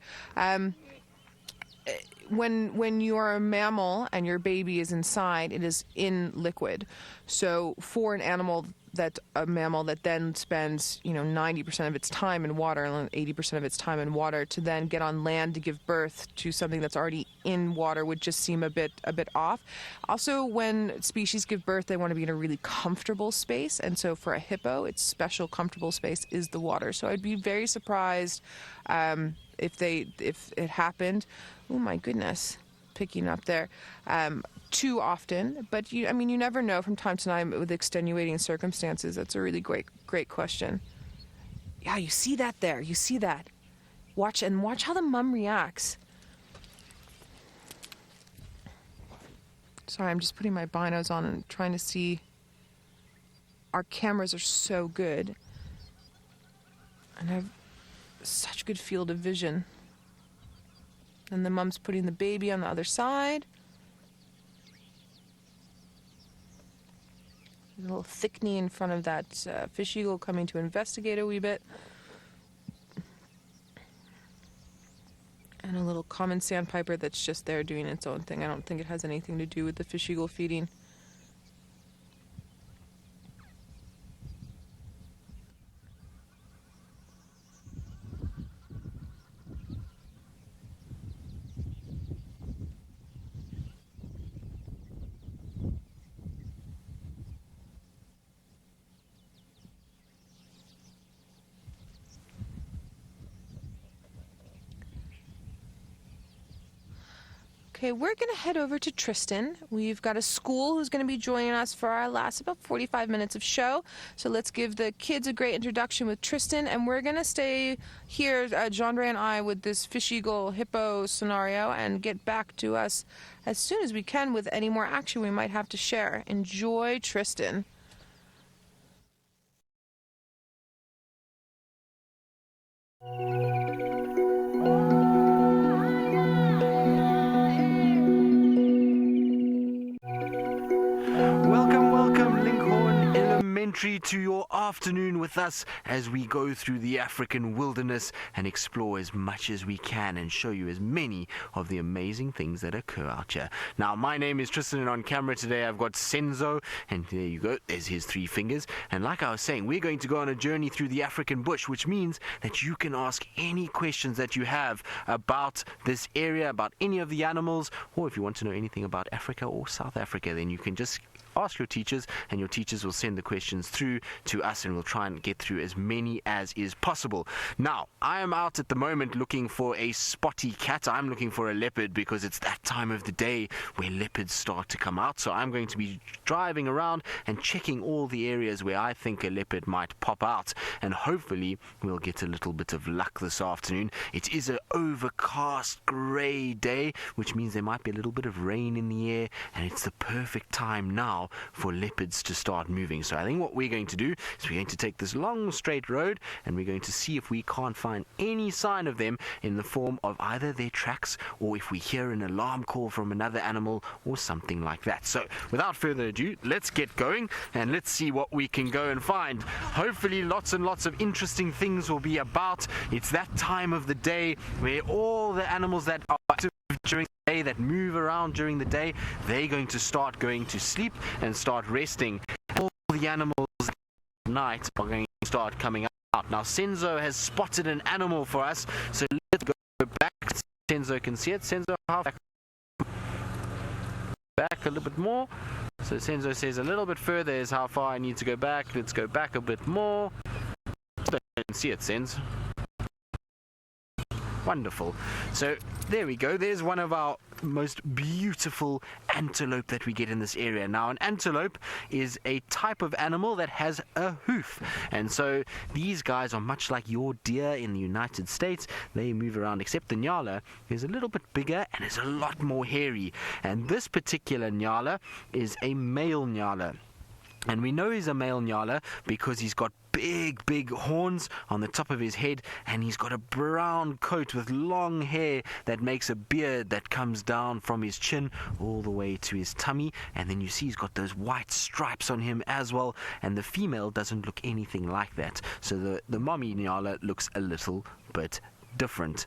When you're a mammal and your baby is inside, it is in liquid. So for a mammal that then spends 90% of its time in water and 80% of its time in water, to then get on land to give birth to something that's already in water would just seem a bit off. Also, when species give birth, they want to be in a really comfortable space, and so for a hippo, its special comfortable space is the water. So I'd be very surprised if it happened. Oh my goodness, picking up there. Too often, but you never know from time to time with extenuating circumstances. That's a really great question. Yeah, you see that there. You see that. Watch how the mum reacts. Sorry, I'm just putting my binos on and trying to see. Our cameras are so good. And I have such good field of vision. And the mom's putting the baby on the other side. There's a little thickney in front of that fish eagle coming to investigate a wee bit. And a little common sandpiper that's just there doing its own thing. I don't think it has anything to do with the fish eagle feeding. Okay, we're going to head over to Tristan. We've got a school who's going to be joining us for our last about 45 minutes of show. So let's give the kids a great introduction with Tristan. And we're going to stay here, Jean-Ray and I, with this fish eagle hippo scenario and get back to us as soon as we can with any more action we might have to share. Enjoy Tristan. To your afternoon with us as we go through the African wilderness and explore as much as we can and show you as many of the amazing things that occur out here. Now, my name is Tristan, and on camera today I've got Senzo, and there you go, there's his 3 fingers. And like I was saying, we're going to go on a journey through the African bush, which means that you can ask any questions that you have about this area, about any of the animals, or if you want to know anything about Africa or South Africa, then you can just ask your teachers, and your teachers will send the questions through to us, and we'll try and get through as many as is possible. Now, I am out at the moment looking for a spotty cat. I'm looking for a leopard because it's that time of the day where leopards start to come out. So I'm going to be driving around and checking all the areas where I think a leopard might pop out, and hopefully we'll get a little bit of luck this afternoon. It is an overcast grey day, which means there might be a little bit of rain in the air, and it's the perfect time now for leopards to start moving. So I think what we're going to do is we're going to take this long straight road, and we're going to see if we can't find any sign of them in the form of either their tracks, or if we hear an alarm call from another animal or something like that. So without further ado, let's get going and let's see what we can go and find. Hopefully lots and lots of interesting things will be about. It's that time of the day where all the animals that are active during the day, that move around during the day, they're going to start going to sleep and start resting. All the animals at night are going to start coming out. Now Senzo has spotted an animal for us, so let's go back. Senzo can see it. Senzo, back a little bit more. So Senzo says a little bit further is how far I need to go back. Let's go back a bit more. Still don't see it, Senzo. Wonderful. So there we go. There's one of our most beautiful antelope that we get in this area. Now, an antelope is a type of animal that has a hoof, and so these guys are much like your deer in the United States. They move around, except the nyala is a little bit bigger and is a lot more hairy, and this particular nyala is a male nyala. And we know he's a male nyala because he's got big horns on the top of his head, and he's got a brown coat with long hair that makes a beard that comes down from his chin all the way to his tummy, and then you see he's got those white stripes on him as well, and the female doesn't look anything like that. So the mommy nyala looks a little bit different.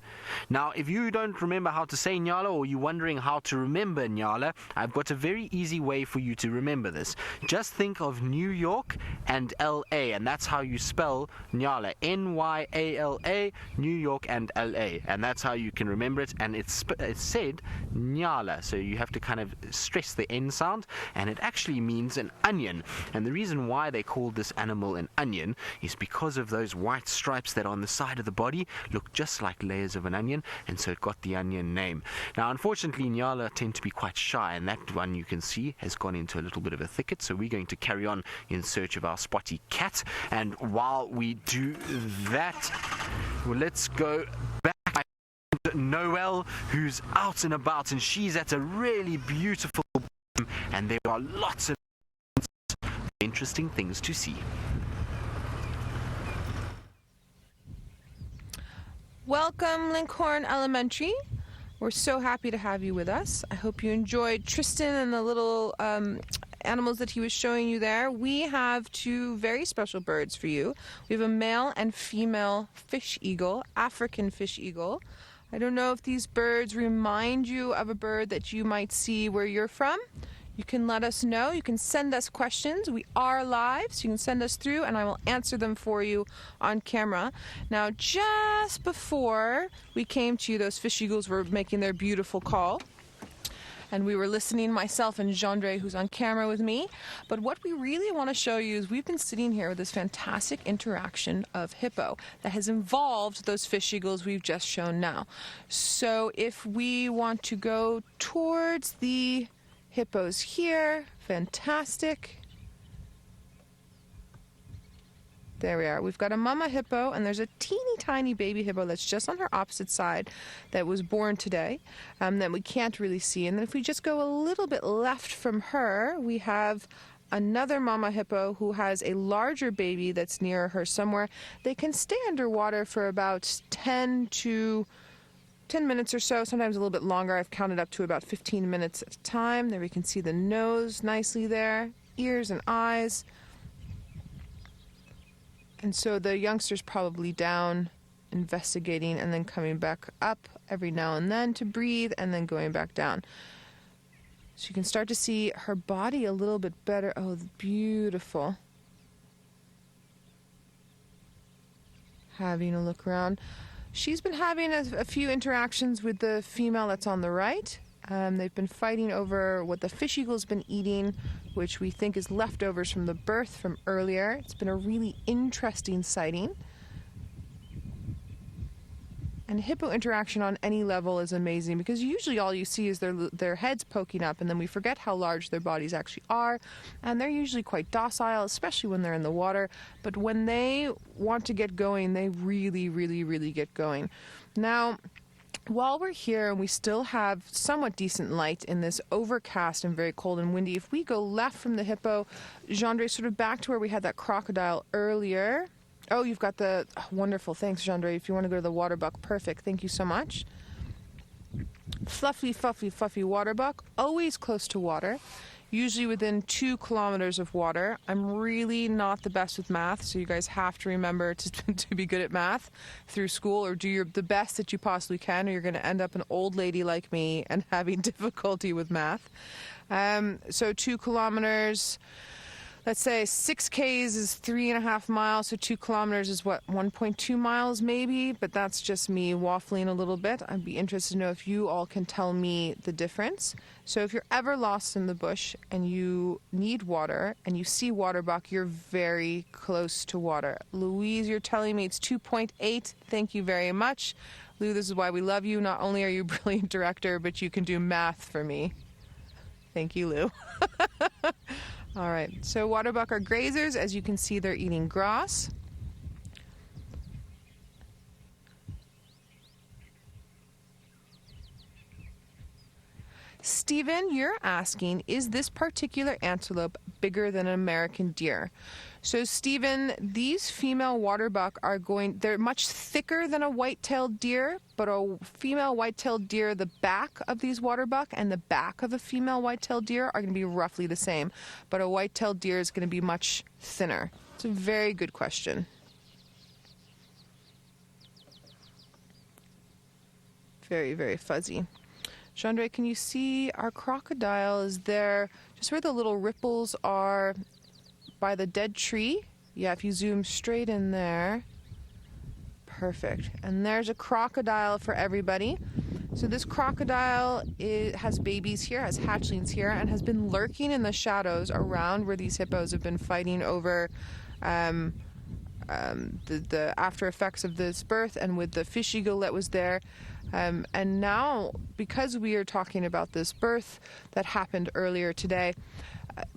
Now, if you don't remember how to say nyala, or you're wondering how to remember nyala, I've got a very easy way for you to remember this. Just think of New York and LA, and that's how you spell nyala. Nyala, New York and LA, and that's how you can remember it. And it's said nyala, so you have to kind of stress the N sound, and it actually means an onion. And the reason why they call this animal an onion is because of those white stripes that are on the side of the body look just like layers of an onion, and so it got the onion name. Now, unfortunately, nyala tend to be quite shy, and that one you can see has gone into a little bit of a thicket, so we're going to carry on in search of our spotty cat. And while we do that, well, let's go back to Noelle, who's out and about, and she's at a really beautiful and there are lots of interesting things to see. Welcome, Linkhorn Elementary. We're so happy to have you with us. I hope you enjoyed Tristan and the little animals that he was showing you there. We have two very special birds for you. We have a male and female fish eagle, African fish eagle. I don't know if these birds remind you of a bird that you might see where you're from. You can let us know. You can send us questions. We are live, so you can send us through and I will answer them for you on camera. Now, just before we came to you, those fish eagles were making their beautiful call. And we were listening, myself and Gendre, who's on camera with me. But what we really want to show you is we've been sitting here with this fantastic interaction of hippo that has involved those fish eagles we've just shown now. So if we want to go towards the hippos here, fantastic. There we are. We've got a mama hippo, and there's a teeny tiny baby hippo that's just on her opposite side that was born today that we can't really see. And then if we just go a little bit left from her, we have another mama hippo who has a larger baby that's near her somewhere. They can stay underwater for about 10 minutes or so, sometimes a little bit longer. I've counted up to about 15 minutes at a time. There we can see the nose nicely there, ears and eyes. And so the youngster's probably down investigating and then coming back up every now and then to breathe and then going back down. So you can start to see her body a little bit better. Oh, beautiful. Having a look around. She's been having a few interactions with the female that's on the right. They've been fighting over what the fish eagle's been eating, which we think is leftovers from the birth from earlier. It's been a really interesting sighting. And hippo interaction on any level is amazing because usually all you see is their heads poking up, and then we forget how large their bodies actually are. And they're usually quite docile, especially when they're in the water. But when they want to get going, they really, really, really get going. Now, while we're here and we still have somewhat decent light in this overcast and very cold and windy, if we go left from the hippo, Gendre, sort of back to where we had that crocodile earlier. Oh, you've got the wonderful. Thanks, Gendre. If you want to go to the water buck, perfect. Thank you so much. Fluffy, fluffy, fluffy water buck, always close to water, usually within 2 kilometers of water. I'm really not the best with math, so you guys have to remember to be good at math through school, or do the best that you possibly can, or you're going to end up an old lady like me and having difficulty with math. So 2 kilometers. Let's say 6 Ks is 3.5 miles, so 2 kilometers is what, 1.2 miles maybe? But that's just me waffling a little bit. I'd be interested to know if you all can tell me the difference. So if you're ever lost in the bush and you need water and you see water buck, you're very close to water. Louise, you're telling me it's 2.8. Thank you very much. Lou, this is why we love you. Not only are you a brilliant director, but you can do math for me. Thank you, Lou. All right, so waterbuck are grazers. As you can see, they're eating grass. Stephen, you're asking, is this particular antelope bigger than an American deer? So Stephen, these female waterbuck they're much thicker than a white-tailed deer, but a female white-tailed deer, the back of these waterbuck and the back of a female white-tailed deer are going to be roughly the same, but a white-tailed deer is going to be much thinner. It's a very good question. Very, very fuzzy. Gendre, can you see our crocodile is there just where the little ripples are by the dead tree? Yeah, if you zoom straight in there. Perfect. And there's a crocodile for everybody. So this crocodile has babies here, has hatchlings here, and has been lurking in the shadows around where these hippos have been fighting over the after effects of this birth, and with the fish eagle that was there. And now, because we are talking about this birth that happened earlier today,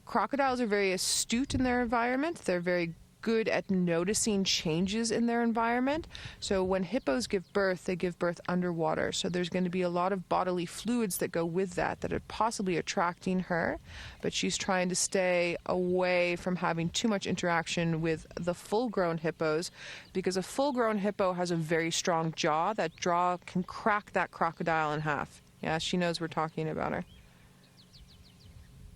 crocodiles are very astute in their environment. They're very good at noticing changes in their environment. So when hippos give birth, they give birth underwater. So there's going to be a lot of bodily fluids that go with that are possibly attracting her, but she's trying to stay away from having too much interaction with the full-grown hippos, because a full-grown hippo has a very strong jaw. That jaw can crack that crocodile in half. Yeah, she knows we're talking about her.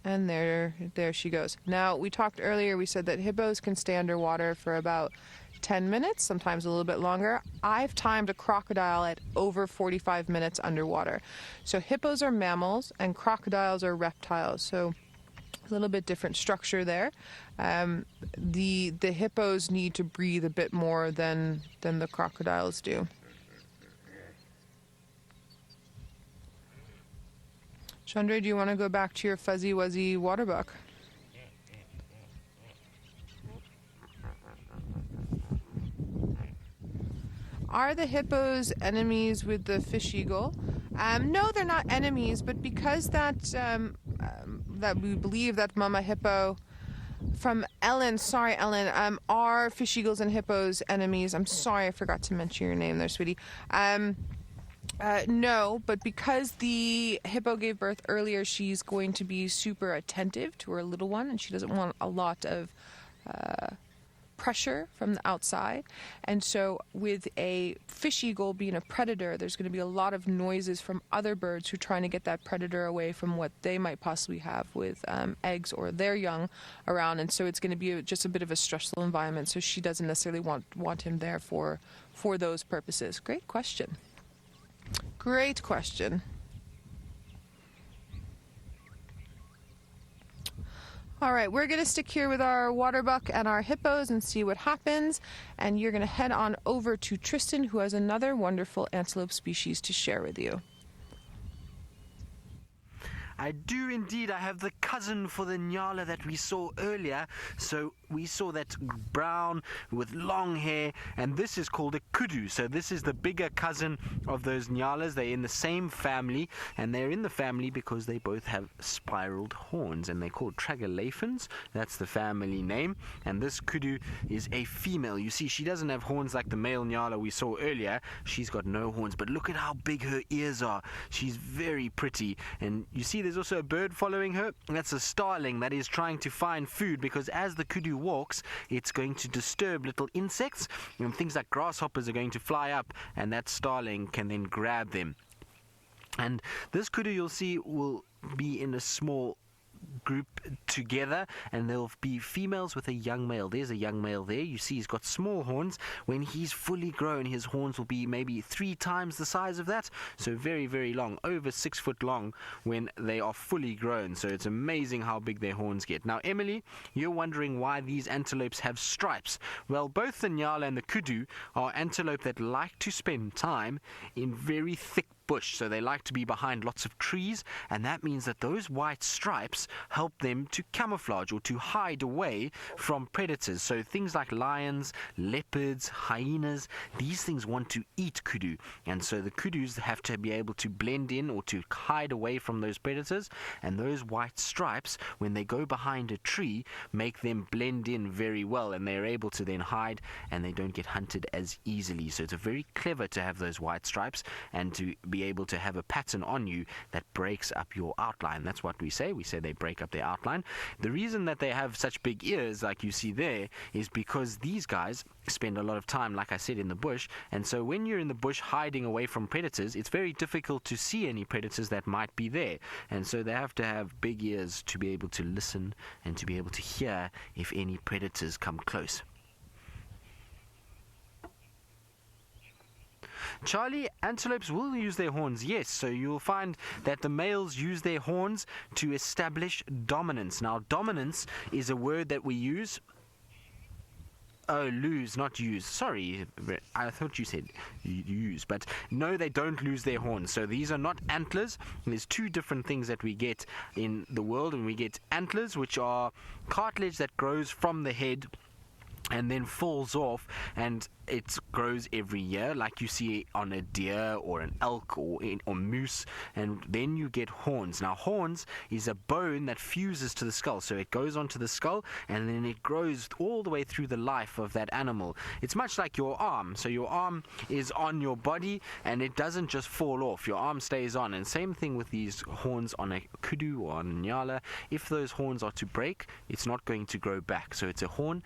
And there she goes. Now, we talked earlier, we said that hippos can stay underwater for about 10 minutes, sometimes a little bit longer. I've timed a crocodile at over 45 minutes underwater. So hippos are mammals and crocodiles are reptiles. So a little bit different structure there. The hippos need to breathe a bit more than the crocodiles do. Chandra, do you want to go back to your fuzzy wuzzy water buck? Are the hippos enemies with the fish eagle? No, they're not enemies, but because that we believe that Mama Hippo from Ellen, sorry Ellen, are fish eagles and hippos enemies? I'm sorry, I forgot to mention your name there, sweetie. No, but because the hippo gave birth earlier, she's going to be super attentive to her little one, and she doesn't want a lot of pressure from the outside. And so with a fish eagle being a predator, there's going to be a lot of noises from other birds who are trying to get that predator away from what they might possibly have with eggs or their young around. And so it's going to be just a bit of a stressful environment, so she doesn't necessarily want him there for those purposes. Great question. Great question. All right, we're going to stick here with our water buck and our hippos and see what happens. And you're going to head on over to Tristan, who has another wonderful antelope species to share with you. I do indeed. I have the cousin for the nyala that we saw earlier. So we saw that brown with long hair, and this is called a kudu. So this is the bigger cousin of those nyalas. They're in the same family, and they're in the family because they both have spiraled horns, and they're called tragelaphans. That's the family name. And this kudu is a female. You see, she doesn't have horns like the male nyala we saw earlier. She's got no horns, but look at how big her ears are. She's very pretty. And you see there's also a bird following her. That's a starling that is trying to find food, because as the kudu walks, it's going to disturb little insects, and things like grasshoppers are going to fly up, and that starling can then grab them. And this kudu, you'll see, will be in a small group together, and there'll be females with a young male. There's a young male there. You see he's got small horns. When he's fully grown, his horns will be maybe 3 times the size of that, so very, very long, over 6 foot long when they are fully grown. So it's amazing how big their horns get. Now, Emily, you're wondering why these antelopes have stripes. Well, both the nyala and the kudu are antelope that like to spend time in very thick bush, so they like to be behind lots of trees, and that means that those white stripes help them to camouflage or to hide away from predators. So things like lions, leopards, hyenas, these things want to eat kudu, and so the kudus have to be able to blend in or to hide away from those predators, and those white stripes, when they go behind a tree, make them blend in very well, and they're able to then hide, and they don't get hunted as easily. So it's very clever to have those white stripes and to be able to have a pattern on you that breaks up your outline. That's what we say. We say they break up their outline. The reason that they have such big ears, like you see there, is because these guys spend a lot of time, like I said, in the bush, and so when you're in the bush hiding away from predators, it's very difficult to see any predators that might be there, and so they have to have big ears to be able to listen and to be able to hear if any predators come close. Charlie, antelopes will use their horns, yes, so you'll find that the males use their horns to establish dominance. Now, dominance is a word that we use. Oh, lose, not use. Sorry, I thought you said use, but no, they don't lose their horns. So these are not antlers. There's 2 different things that we get in the world, and we get antlers, which are cartilage that grows from the head and then falls off, and it grows every year, like you see on a deer or an elk or moose, and then you get horns. Now, horns is a bone that fuses to the skull, so it goes onto the skull and then it grows all the way through the life of that animal. It's much like your arm. So your arm is on your body and it doesn't just fall off. Your arm stays on. And same thing with these horns on a kudu or on a nyala. If those horns are to break, it's not going to grow back. So it's a horn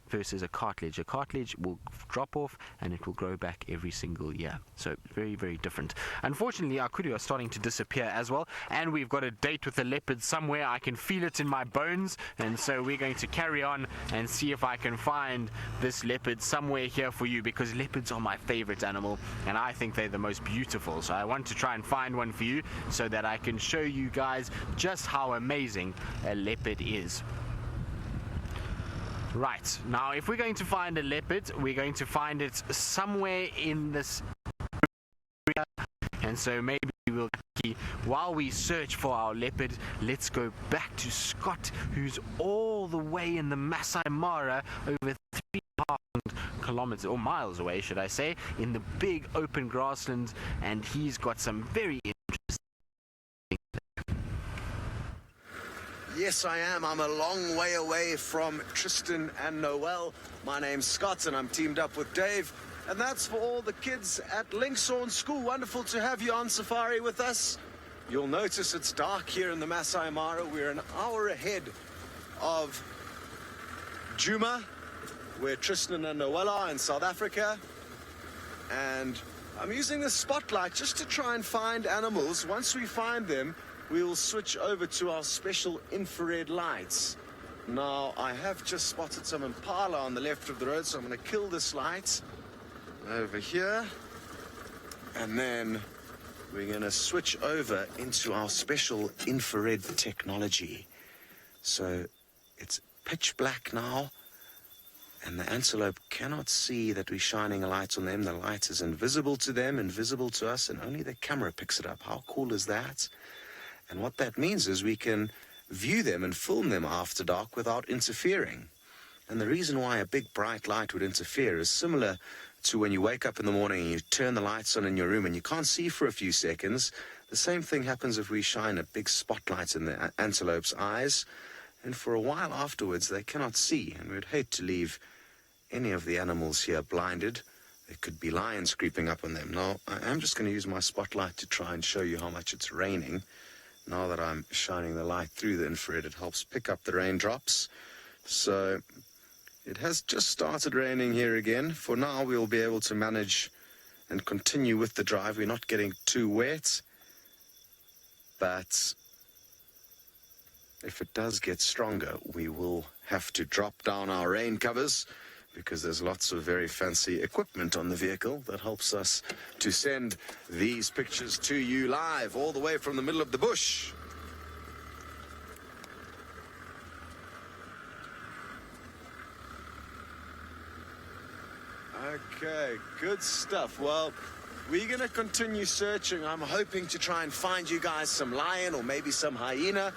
versus a cartilage. A cartilage will drop off and it will grow back every single year. So very, very different. Unfortunately, our kudu are starting to disappear as well, and we've got a date with the leopard somewhere. I can feel it in my bones, and so we're going to carry on and see if I can find this leopard somewhere here for you, because leopards are my favorite animal and I think they're the most beautiful. So I want to try and find one for you so that I can show you guys just how amazing a leopard is. Right, now if we're going to find a leopard, we're going to find it somewhere in this area, and so maybe we'll, while we search for our leopard, let's go back to Scott, who's all the way in the Maasai Mara, over 3,500 kilometers or miles away, should I say, in the big open grasslands, and he's got some very interesting. Yes, I am. I'm a long way away from Tristan and Noel. My name's Scott, and I'm teamed up with Dave. And that's for all the kids at Linkshorn School. Wonderful to have you on safari with us. You'll notice it's dark here in the Maasai Mara. We're an hour ahead of Djuma, where Tristan and Noel are in South Africa. And I'm using the spotlight just to try and find animals. Once we find them, we will switch over to our special infrared lights. Now, I have just spotted some Impala on the left of the road, so I'm going to kill this light over here. And then we're going to switch over into our special infrared technology. So it's pitch black now, and the antelope cannot see that we're shining a light on them. The light is invisible to them, invisible to us, and only the camera picks it up. How cool is that? And what that means is we can view them and film them after dark without interfering. And the reason why a big bright light would interfere is similar to when you wake up in the morning and you turn the lights on in your room and you can't see for a few seconds. The same thing happens if we shine a big spotlight in the antelope's eyes, and for a while afterwards they cannot see, and we'd hate to leave any of the animals here blinded. There could be lions creeping up on them. Now, I am just going to use my spotlight to try and show you how much it's raining. Now that I'm shining the light through the infrared, it helps pick up the raindrops. So it has just started raining here again. For now, we'll be able to manage and continue with the drive. We're not getting too wet. But if it does get stronger, we will have to drop down our rain covers, because there's lots of very fancy equipment on the vehicle that helps us to send these pictures to you live all the way from the middle of the bush. Okay, good stuff. Well, we're going to continue searching. I'm hoping to try and find you guys some lion or maybe some hyena.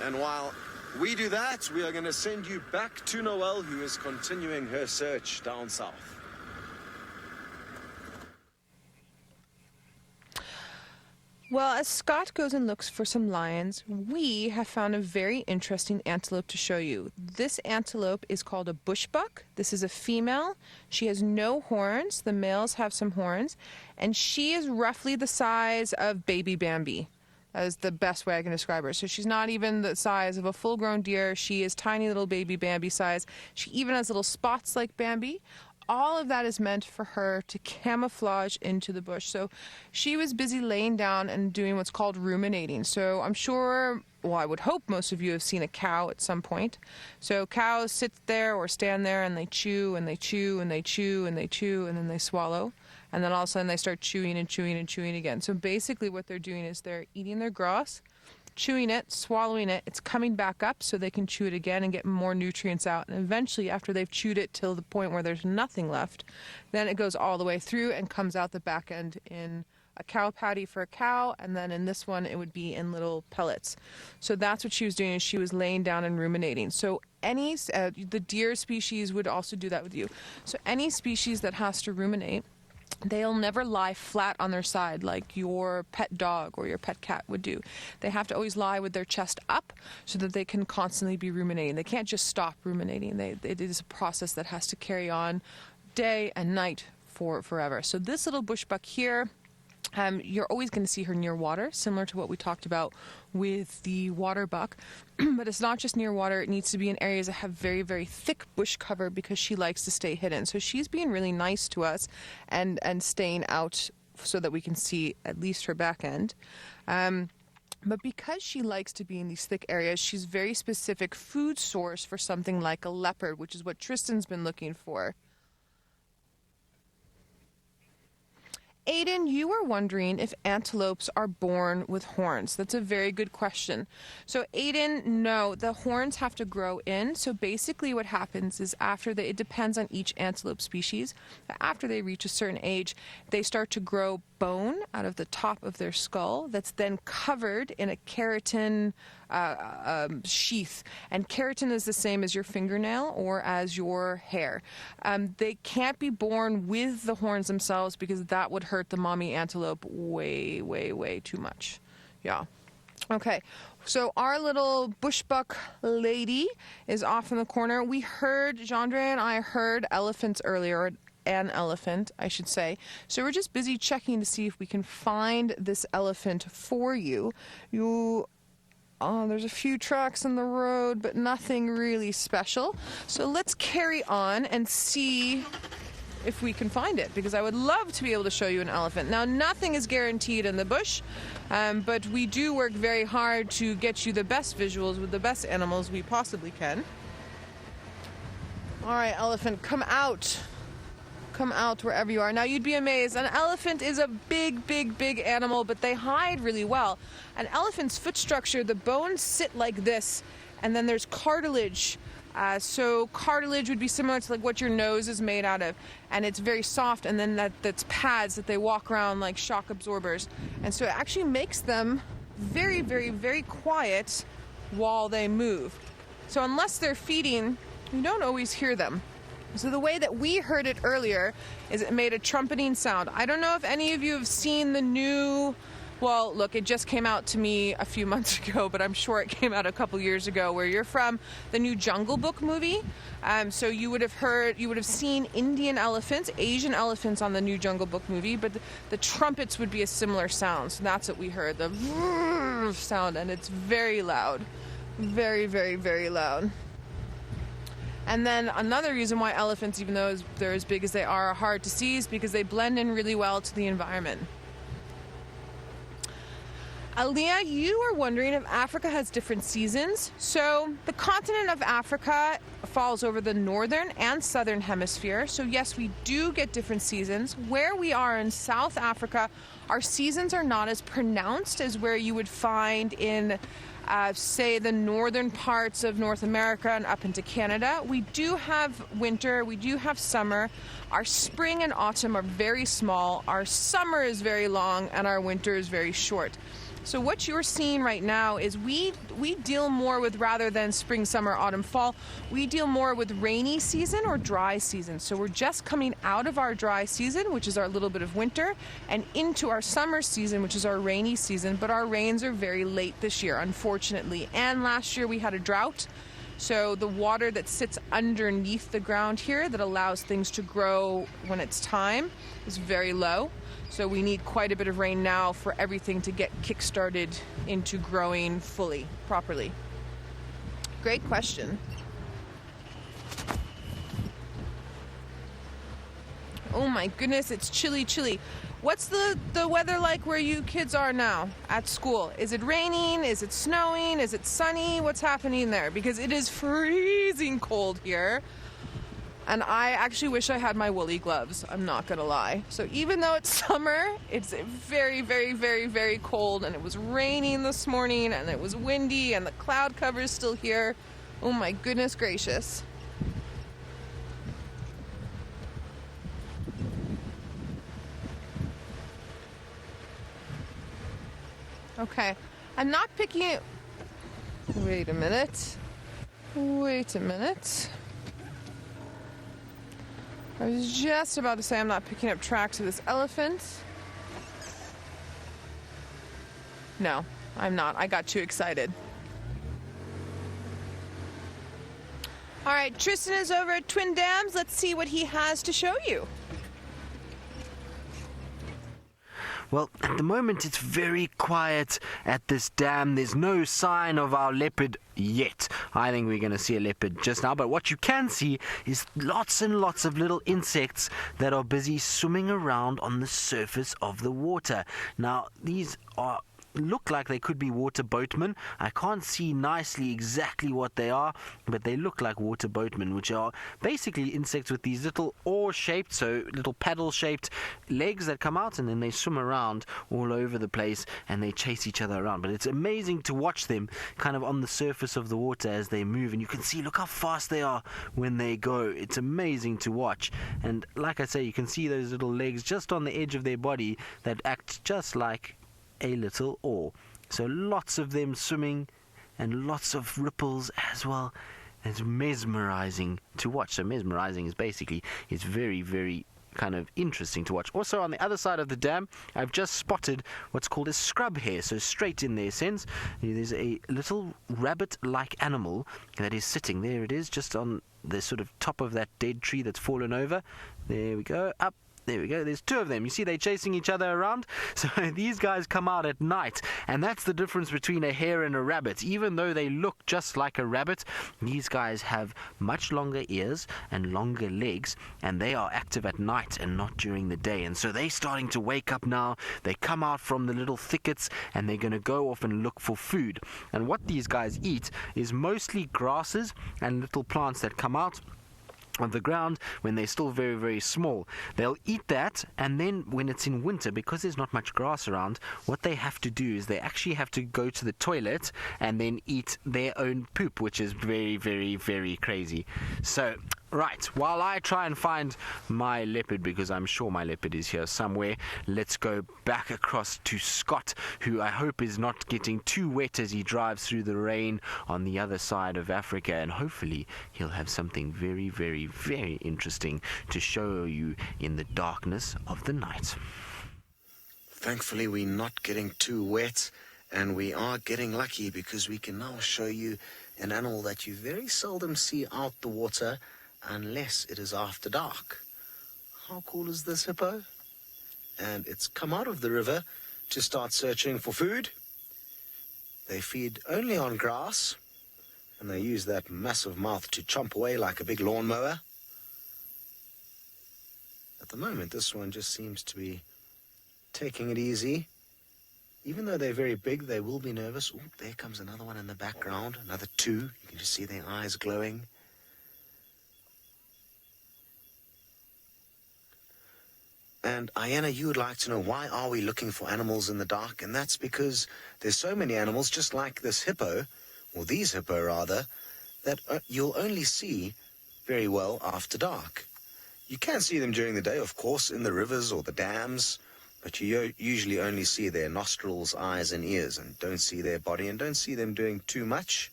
And while we do that, we are going to send you back to Noel, who is continuing her search down south. Well, as Scott goes and looks for some lions, we have found a very interesting antelope to show you. This antelope is called a bushbuck. This is a female. She has no horns. The males have some horns. And she is roughly the size of baby Bambi. That is the best way I can describe her. So she's not even the size of a full-grown deer. She is tiny little baby Bambi size. She even has little spots like Bambi. All of that is meant for her to camouflage into the bush. So she was busy laying down and doing what's called ruminating. So I'm sure, well, I would hope most of you have seen a cow at some point. So cows sit there or stand there and they chew and they chew and they chew and they chew and then they swallow. And then all of a sudden they start chewing and chewing and chewing again. So basically what they're doing is they're eating their grass, chewing it, swallowing it. It's coming back up so they can chew it again and get more nutrients out. And eventually, after they've chewed it till the point where there's nothing left, then it goes all the way through and comes out the back end in a cow patty for a cow, and then in this one it would be in little pellets. So that's what she was doing, is she was laying down and ruminating. So any the deer species would also do that with you. So any species that has to ruminate, they'll never lie flat on their side like your pet dog or your pet cat would do. They have to always lie with their chest up so that they can constantly be ruminating. They can't just stop ruminating. It is a process that has to carry on day and night for forever. So this little bushbuck here, you're always going to see her near water, similar to what we talked about with the water buck. But it's not just near water. It needs to be in areas that have very, very thick bush cover because she likes to stay hidden. So she's being really nice to us and staying out so that we can see at least her back end. But because she likes to be in these thick areas, she's very specific food source for something like a leopard, which is what Tristan's been looking for. Aiden, you were wondering if antelopes are born with horns. That's a very good question. So Aiden, no, the horns have to grow in. So basically what happens is it depends on each antelope species. After they reach a certain age, they start to grow bone out of the top of their skull that's then covered in a keratin sheath. And keratin is the same as your fingernail or as your hair. They can't be born with the horns themselves because that would hurt the mommy antelope way, way, way too much. Yeah. Okay, so our little bushbuck lady is off in the corner. We heard, Jeandre and I heard elephants earlier, an elephant, I should say. So we're just busy checking to see if we can find this elephant for you. There's a few tracks in the road, but nothing really special. So let's carry on and see if we can find it, because I would love to be able to show you an elephant. Now, nothing is guaranteed in the bush, but we do work very hard to get you the best visuals with the best animals we possibly can. All right, elephant, come out. Come out wherever you are. Now, you'd be amazed. An elephant is a big, big, big animal, but they hide really well. An elephant's foot structure, the bones sit like this, and then there's cartilage. So cartilage would be similar to like what your nose is made out of, and it's very soft, and then that's pads that they walk around like shock absorbers. And so it actually makes them very, very, very quiet while they move. So unless they're feeding, you don't always hear them. So the way that we heard it earlier is it made a trumpeting sound. I don't know if any of you have seen the new, well, look, it just came out to me a few months ago, but I'm sure it came out a couple years ago, where you're from, the new Jungle Book movie. So you would have seen Indian elephants, Asian elephants on the new Jungle Book movie, but the trumpets would be a similar sound. So that's what we heard, the sound, and it's very loud. Very, very, very loud. And then another reason why elephants, even though they're as big as they are hard to see, is because they blend in really well to the environment. Aaliyah, you are wondering if Africa has different seasons. So the continent of Africa falls over the northern and southern hemisphere. So yes, we do get different seasons. Where we are in South Africa, our seasons are not as pronounced as where you would find in say the northern parts of North America and up into Canada. We do have winter, we do have summer. Our spring and autumn are very small, our summer is very long, and our winter is very short. So what you're seeing right now is we deal more with, rather than spring, summer, autumn, fall, we deal more with rainy season or dry season. So we're just coming out of our dry season, which is our little bit of winter, and into our summer season, which is our rainy season. But our rains are very late this year, unfortunately. And last year we had a drought. So the water that sits underneath the ground here that allows things to grow when it's time is very low. So we need quite a bit of rain now for everything to get kick-started into growing fully, properly. Great question. Oh my goodness, it's chilly, chilly. What's the weather like where you kids are now at school? Is it raining? Is it snowing? Is it sunny? What's happening there? Because it is freezing cold here. And I actually wish I had my woolly gloves, I'm not gonna lie. So even though it's summer, it's very, very, very, very cold, and it was raining this morning, and it was windy, and the cloud cover is still here. Oh my goodness gracious. Okay. I'm not picking it. Wait a minute. Wait a minute. I was just about to say I'm not picking up tracks of this elephant. No, I'm not. I got too excited. All right, Tristan is over at Twin Dams. Let's see what he has to show you. Well, at the moment it's very quiet at this dam. There's no sign of our leopard yet. I think we're going to see a leopard just now, but what you can see is lots and lots of little insects that are busy swimming around on the surface of the water. Now, these look like they could be water boatmen. I can't see nicely exactly what they are, but they look like water boatmen, which are basically insects with these little oar-shaped, so little paddle-shaped legs that come out, and then they swim around all over the place and they chase each other around. But it's amazing to watch them kind of on the surface of the water as they move, and you can see, look how fast they are when they go. It's amazing to watch. And like I say, you can see those little legs just on the edge of their body that act just like a little oar. So lots of them swimming and lots of ripples as well. It's mesmerizing to watch. So mesmerizing is basically, it's very, very kind of interesting to watch. Also on the other side of the dam, I've just spotted what's called a scrub hare. So straight in their sense, there's a little rabbit-like animal that is sitting. There it is, just on the sort of top of that dead tree that's fallen over. There we go, up. There we go, there's two of them. You see they're chasing each other around? So these guys come out at night, and that's the difference between a hare and a rabbit. Even though they look just like a rabbit, these guys have much longer ears and longer legs, and they are active at night and not during the day. And so they're starting to wake up now. They come out from the little thickets, and they're going to go off and look for food. And what these guys eat is mostly grasses and little plants that come out of the ground when they're still very, very small. They'll eat that, and then when it's in winter, because there's not much grass around, what they have to do is they actually have to go to the toilet and then eat their own poop, which is very, very, very crazy. So right, while I try and find my leopard, because I'm sure my leopard is here somewhere, let's go back across to Scott, who I hope is not getting too wet as he drives through the rain on the other side of Africa, and hopefully he'll have something very, very, very interesting to show you in the darkness of the night. Thankfully, we're not getting too wet, and we are getting lucky because we can now show you an animal that you very seldom see out the water unless it is after dark. How cool is this, Hippo? And it's come out of the river to start searching for food. They feed only on grass, and they use that massive mouth to chomp away like a big lawnmower. At the moment, this one just seems to be taking it easy. Even though they're very big, they will be nervous. Ooh, there comes another one in the background, another two. You can just see their eyes glowing. And Hyena, you would like to know, why are we looking for animals in the dark? And that's because there's so many animals, just like this hippo, or these hippo rather, that you'll only see very well after dark. You can see them during the day, of course, in the rivers or the dams, but you usually only see their nostrils, eyes, and ears, and don't see their body, and don't see them doing too much.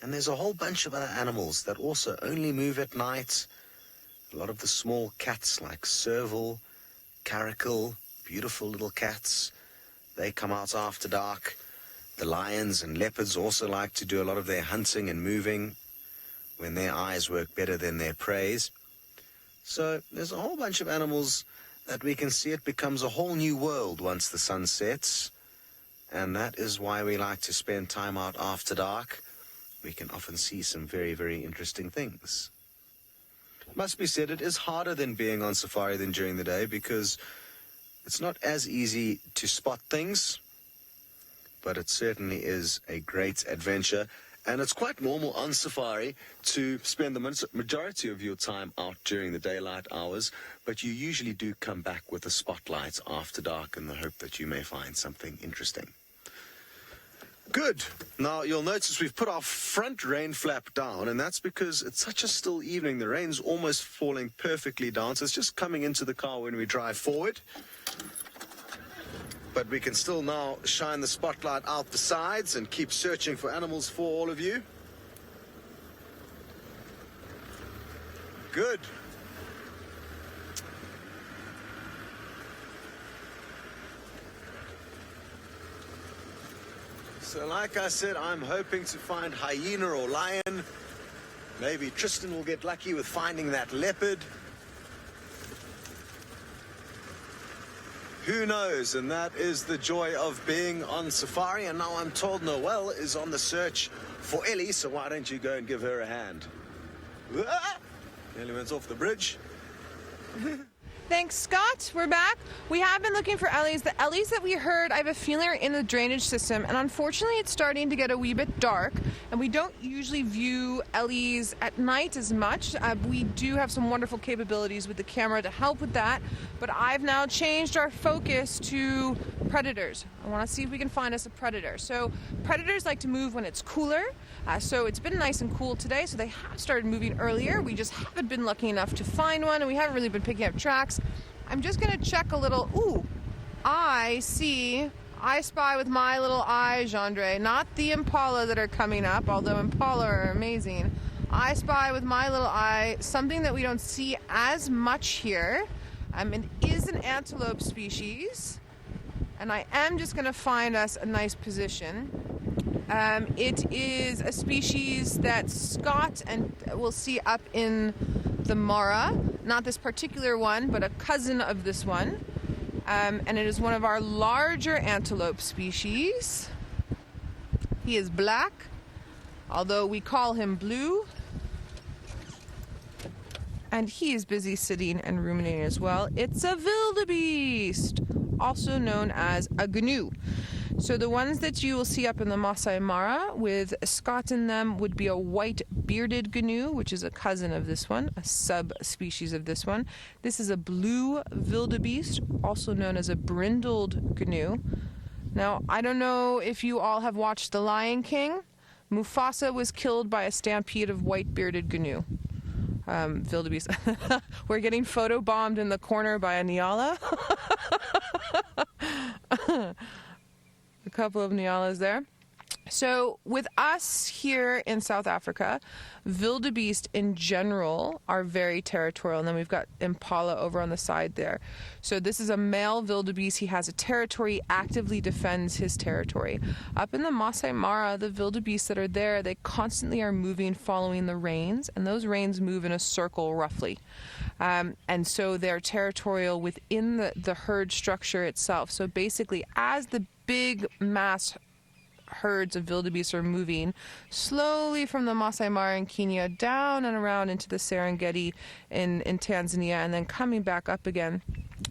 And there's a whole bunch of other animals that also only move at night. A lot of the small cats like serval, caracal, beautiful little cats, they come out after dark. The lions and leopards also like to do a lot of their hunting and moving when their eyes work better than their prey's. So there's a whole bunch of animals that we can see. It becomes a whole new world once the sun sets, and that is why we like to spend time out after dark. We can often see some very, very interesting things. Must be said, it is harder than being on safari than during the day, because it's not as easy to spot things, but it certainly is a great adventure. And it's quite normal on safari to spend the majority of your time out during the daylight hours, but you usually do come back with a spotlight after dark in the hope that you may find something interesting. Good. Now, you'll notice we've put our front rain flap down, and that's because it's such a still evening. The rain's almost falling perfectly down, so it's just coming into the car when we drive forward. but we can still now shine the spotlight out the sides and keep searching for animals for all of you. Good. So like I said, I'm hoping to find hyena or lion. Maybe Tristan will get lucky with finding that leopard. Who knows? And that is the joy of being on safari. And now I'm told Noelle is on the search for Ellie, so why don't you go and give her a hand? Ah! Nearly went off the bridge. Thanks, Scott. We're back. We have been looking for Ellies. The Ellies that we heard, I have a feeling, are in the drainage system, and unfortunately it's starting to get a wee bit dark, and we don't usually view Ellies at night as much. We do have some wonderful capabilities with the camera to help with that, but I've now changed our focus to predators. I want to see if we can find us a predator. So predators like to move when it's cooler, so it's been nice and cool today, so they have started moving earlier. We just haven't been lucky enough to find one, and we haven't really been picking up tracks. I'm just going to check a little. Ooh, I spy with my little eye, Gendre, not the Impala that are coming up, although Impala are amazing. I spy with my little eye something that we don't see as much here. It is an antelope species, and I am just going to find us a nice position. It is a species that Scott and we'll see up in the Mara, not this particular one, but a cousin of this one. And it is one of our larger antelope species. He is black, although we call him blue. And he is busy sitting and ruminating as well. It's a wildebeest, also known as a gnu. So the ones that you will see up in the Maasai Mara with Scott in them would be a white bearded gnu, which is a cousin of this one, a subspecies of this one. This is a blue wildebeest, also known as a brindled gnu. Now, I don't know if you all have watched The Lion King. Mufasa was killed by a stampede of white bearded gnu. Wildebeest. We're getting photobombed in the corner by a Nyala. A couple of Nyalas there. So with us here in South Africa, wildebeest in general are very territorial. And then we've got Impala over on the side there. So this is a male wildebeest. He has a territory, actively defends his territory. Up in the Maasai Mara, the wildebeest that are there, they constantly are moving following the rains. And those rains move in a circle roughly. And so they're territorial within the herd structure itself. So basically, as the big mass herds of wildebeest are moving slowly from the Maasai Mara in Kenya down and around into the Serengeti in Tanzania, and then coming back up again,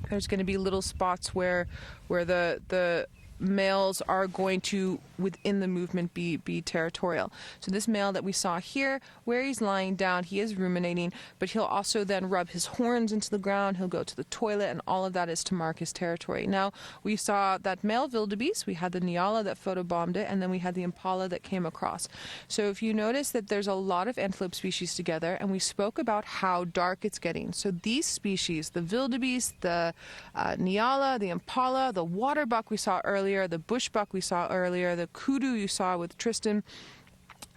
there's going to be little spots where the males are going to, within the movement, be territorial. So this male that we saw here, where he's lying down, he is ruminating, but he'll also then rub his horns into the ground, he'll go to the toilet, and all of that is to mark his territory. Now, we saw that male wildebeest, we had the Nyala that photobombed it, and then we had the Impala that came across. So if you notice that there's a lot of antelope species together, and we spoke about how dark it's getting. So these species, the wildebeest, the Nyala, the Impala, the waterbuck we saw earlier, the bushbuck we saw earlier, the Kudu you saw with Tristan,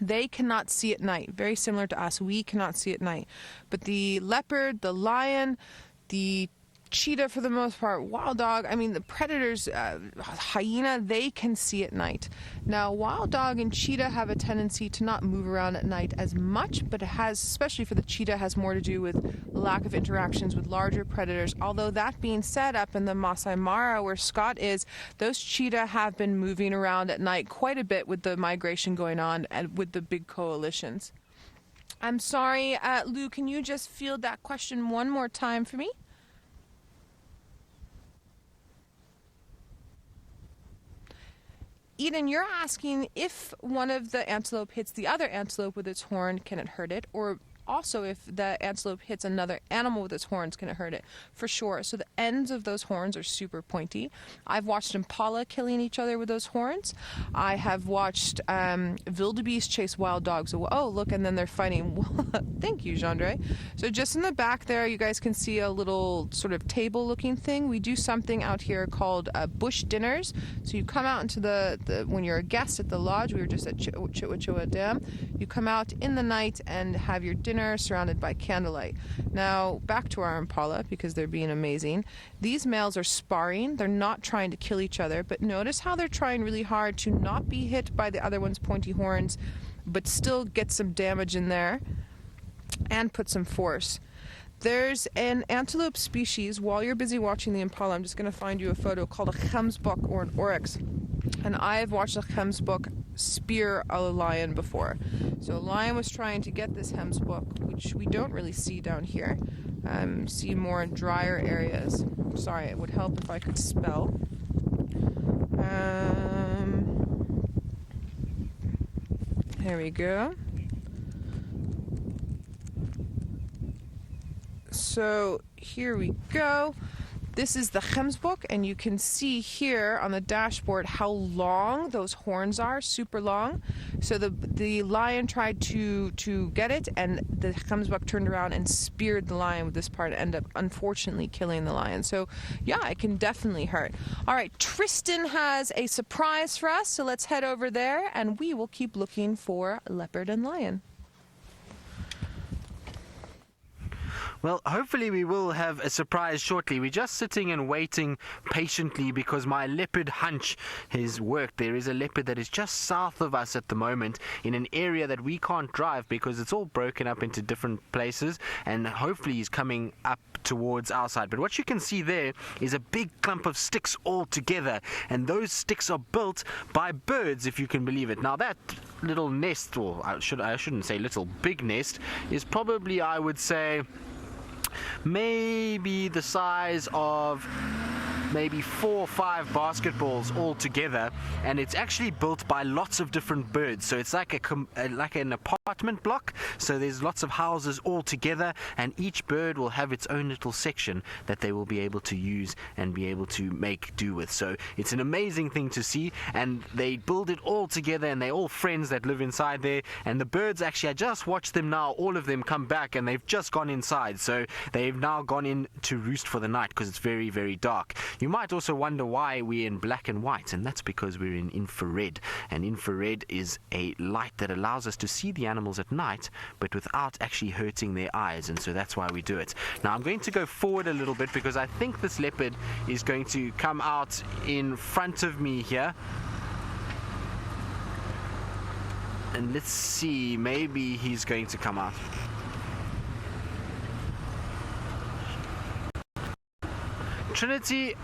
they cannot see at night. Very similar to us. We cannot see at night. But the leopard, the lion, the cheetah for the most part, wild dog, I mean the predators, hyena, they can see at night. Now wild dog and cheetah have a tendency to not move around at night as much, but it has, especially for the cheetah, has more to do with lack of interactions with larger predators. Although that being said, up in the Maasai Mara where Scott is, those cheetah have been moving around at night quite a bit with the migration going on and with the big coalitions. I'm sorry, Lou, can you just field that question one more time for me? Eden, you're asking if one of the antelope hits the other antelope with its horn, can it hurt it? Or also if the antelope hits another animal with its horns, can it hurt it? For sure. So the ends of those horns are super pointy. I've watched impala killing each other with those horns. I have watched wildebeest chase wild dogs. Oh, look, and then they're fighting. Thank you, Jean-Andre. So just in the back there, you guys can see a little sort of table-looking thing. We do something out here called bush dinners. So you come out into when you're a guest at the lodge, we were just at Chitwachoa Dam, you come out in the night and have your dinner surrounded by candlelight. Now, back to our impala, because they're being amazing. These males are sparring. They're not trying to kill each other, but notice how they're trying really hard to not be hit by the other one's pointy horns, but still get some damage in there and put some force. There's an antelope species, while you're busy watching the impala, I'm just going to find you a photo, called a gemsbok or an oryx. And I've watched a gemsbok spear a lion before. So a lion was trying to get this gemsbok, which we don't really see down here. See more in drier areas. Sorry, it would help if I could spell. There we go. So here we go. This is the gemsbok, and you can see here on the dashboard how long those horns are, super long. So the lion tried to get it, and the gemsbok turned around and speared the lion with this part and ended up unfortunately killing the lion. So yeah, it can definitely hurt. All right, Tristan has a surprise for us, so let's head over there and we will keep looking for leopard and lion. Well, hopefully we will have a surprise shortly. We're just sitting and waiting patiently because my leopard hunch has worked. There is a leopard that is just south of us at the moment in an area that we can't drive because it's all broken up into different places, and hopefully he's coming up towards our side. But what you can see there is a big clump of sticks all together, and those sticks are built by birds, if you can believe it. Now that little nest, or I shouldn't say little, big nest, is probably, I would say, maybe the size of maybe 4 or 5 basketballs all together, and it's actually built by lots of different birds. So it's like an apartment block, so there's lots of houses all together, and each bird will have its own little section that they will be able to use and be able to make do with. So it's an amazing thing to see, and they build it all together, and they're all friends that live inside there. And the birds, actually, I just watched them now, all of them come back, and they've just gone inside, so they've now gone in to roost for the night because it's very, very dark. You might also wonder why we're in black and white, and that's because we're in infrared. And infrared is a light that allows us to see the animals at night, but without actually hurting their eyes, and so that's why we do it. Now I'm going to go forward a little bit because I think this leopard is going to come out in front of me here. And let's see, maybe he's going to come out. Trinity,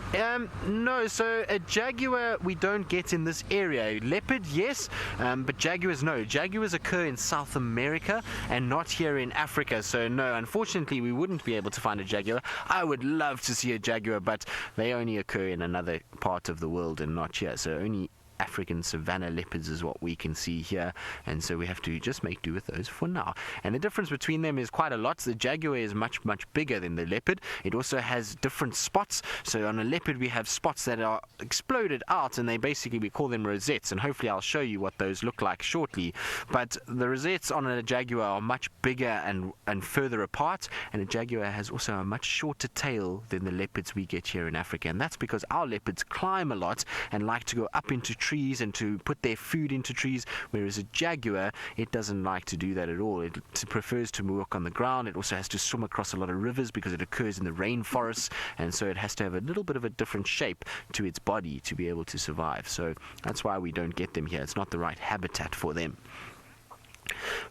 no, so a jaguar we don't get in this area. Leopard, yes, but jaguars, no. Jaguars occur in South America and not here in Africa, so no, unfortunately we wouldn't be able to find a jaguar. I would love to see a jaguar, but they only occur in another part of the world and not here, so only African savanna leopards is what we can see here, and so we have to just make do with those for now. And the difference between them is quite a lot. The jaguar is much bigger than the leopard. It also has different spots. So on a leopard we have spots that are exploded out, and we call them rosettes, and hopefully I'll show you what those look like shortly. But the rosettes on a jaguar are much bigger and further apart, and a jaguar has also a much shorter tail than the leopards we get here in Africa, and that's because our leopards climb a lot and like to go up into trees and to put their food into trees, whereas a jaguar, it doesn't like to do that at all. It prefers to walk on the ground. It also has to swim across a lot of rivers because it occurs in the rainforests, and so it has to have a little bit of a different shape to its body to be able to survive. So that's why we don't get them here. It's not the right habitat for them.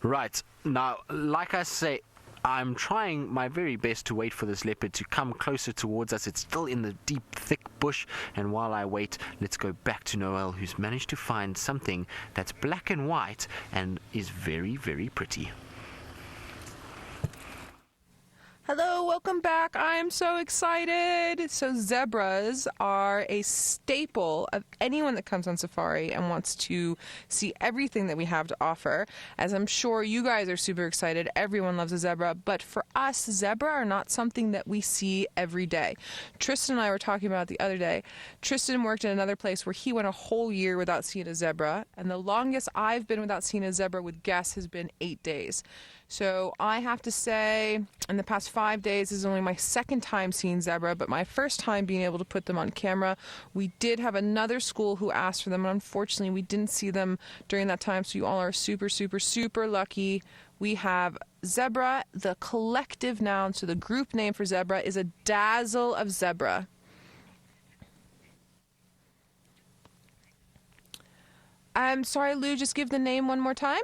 Right, now, like I say, I'm trying my very best to wait for this leopard to come closer towards us. It's still in the deep, thick bush, and while I wait, let's go back to Noel, who's managed to find something that's black and white and is very, very pretty. Hello, welcome back. I am so excited. So zebras are a staple of anyone that comes on safari and wants to see everything that we have to offer. As I'm sure you guys are super excited. Everyone loves a zebra. But for us, zebra are not something that we see every day. Tristan and I were talking about it the other day. Tristan worked in another place where he went a whole year without seeing a zebra. And the longest I've been without seeing a zebra with guests has been 8 days. So I have to say, in the past 5 days, this is only my second time seeing zebra, but my first time being able to put them on camera. We did have another school who asked for them, and unfortunately we didn't see them during that time, so you all are super, super, super lucky. We have zebra, the collective noun, so the group name for zebra is a dazzle of zebra. I'm sorry, Lou, just give the name one more time.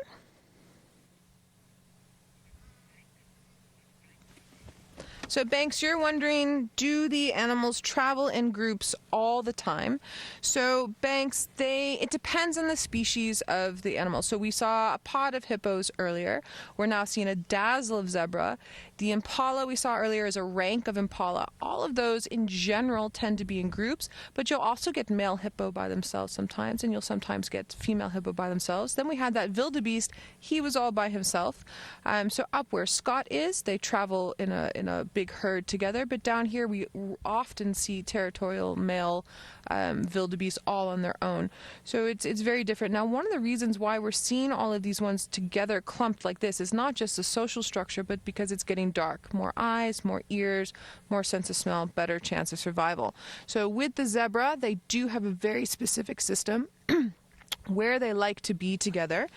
So Banks, you're wondering, do the animals travel in groups all the time? So Banks, it depends on the species of the animal. So we saw a pod of hippos earlier. We're now seeing a dazzle of zebra. The impala we saw earlier is a rank of impala. All of those in general tend to be in groups, but you'll also get male hippo by themselves sometimes, and you'll sometimes get female hippo by themselves. Then we had that wildebeest. He was all by himself. So up where Scott is, they travel in a big herd together, but down here we often see territorial male wildebeest all on their own. So it's very different. Now, one of the reasons why we're seeing all of these ones together clumped like this is not just the social structure, but because it's getting dark. More eyes, more ears, more sense of smell, better chance of survival. So with the zebra, they do have a very specific system where they like to be together,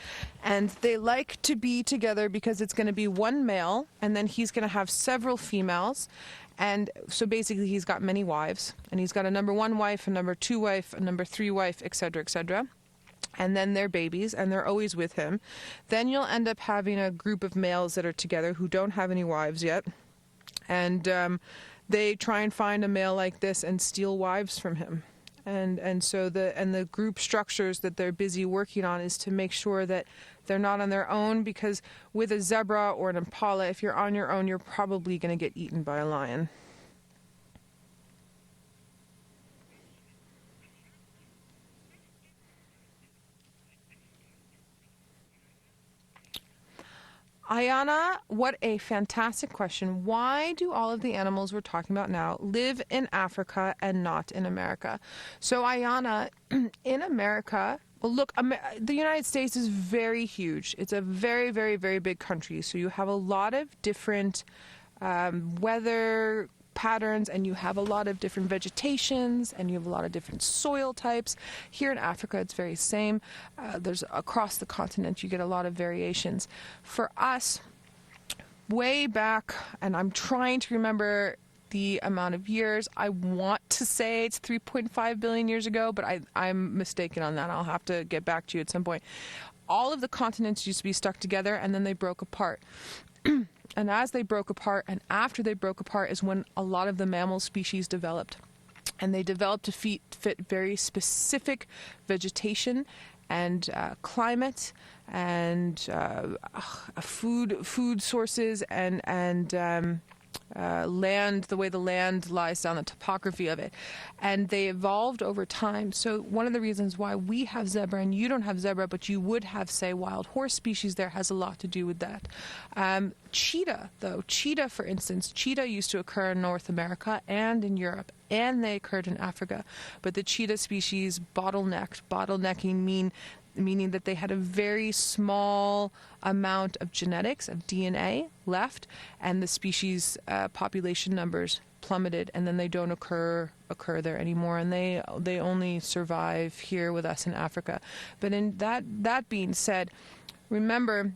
and they like to be together because it's going to be one male and then he's going to have several females, and so basically he's got many wives, and he's got a number 1 wife, a number 2 wife, a number 3 wife, etc., etc., and then their babies, and they're always with him. Then you'll end up having a group of males that are together who don't have any wives yet, and they try and find a male like this and steal wives from him. And so the group structures that they're busy working on is to make sure that they're not on their own, because with a zebra or an impala, if you're on your own, you're probably going to get eaten by a lion. Ayana, what a fantastic question. Why do all of the animals we're talking about now live in Africa and not in America? So Ayana, in America, well, look, the United States is very huge. It's a very, very, very big country. So you have a lot of different weather patterns, and you have a lot of different vegetations, and you have a lot of different soil types. Here in Africa, it's very same. There's across the continent, you get a lot of variations. For us, way back, and I'm trying to remember the amount of years, I want to say it's 3.5 billion years ago, but I'm mistaken on that. I'll have to get back to you at some point. All of the continents used to be stuck together, and then they broke apart. And as they broke apart, and after they broke apart, is when a lot of the mammal species developed. And they developed to fit very specific vegetation and climate and food sources and land, the way the land lies down, the topography of it. And they evolved over time. So one of the reasons why we have zebra and you don't have zebra, but you would have, say, wild horse species there, has a lot to do with that. Cheetah, though. Cheetah, for instance. Cheetah used to occur in North America and in Europe, and they occurred in Africa. But the cheetah species bottlenecking meaning that they had a very small amount of genetics, of DNA left, and the species population numbers plummeted, and then they don't occur there anymore, and they only survive here with us in Africa. But in that being said, remember,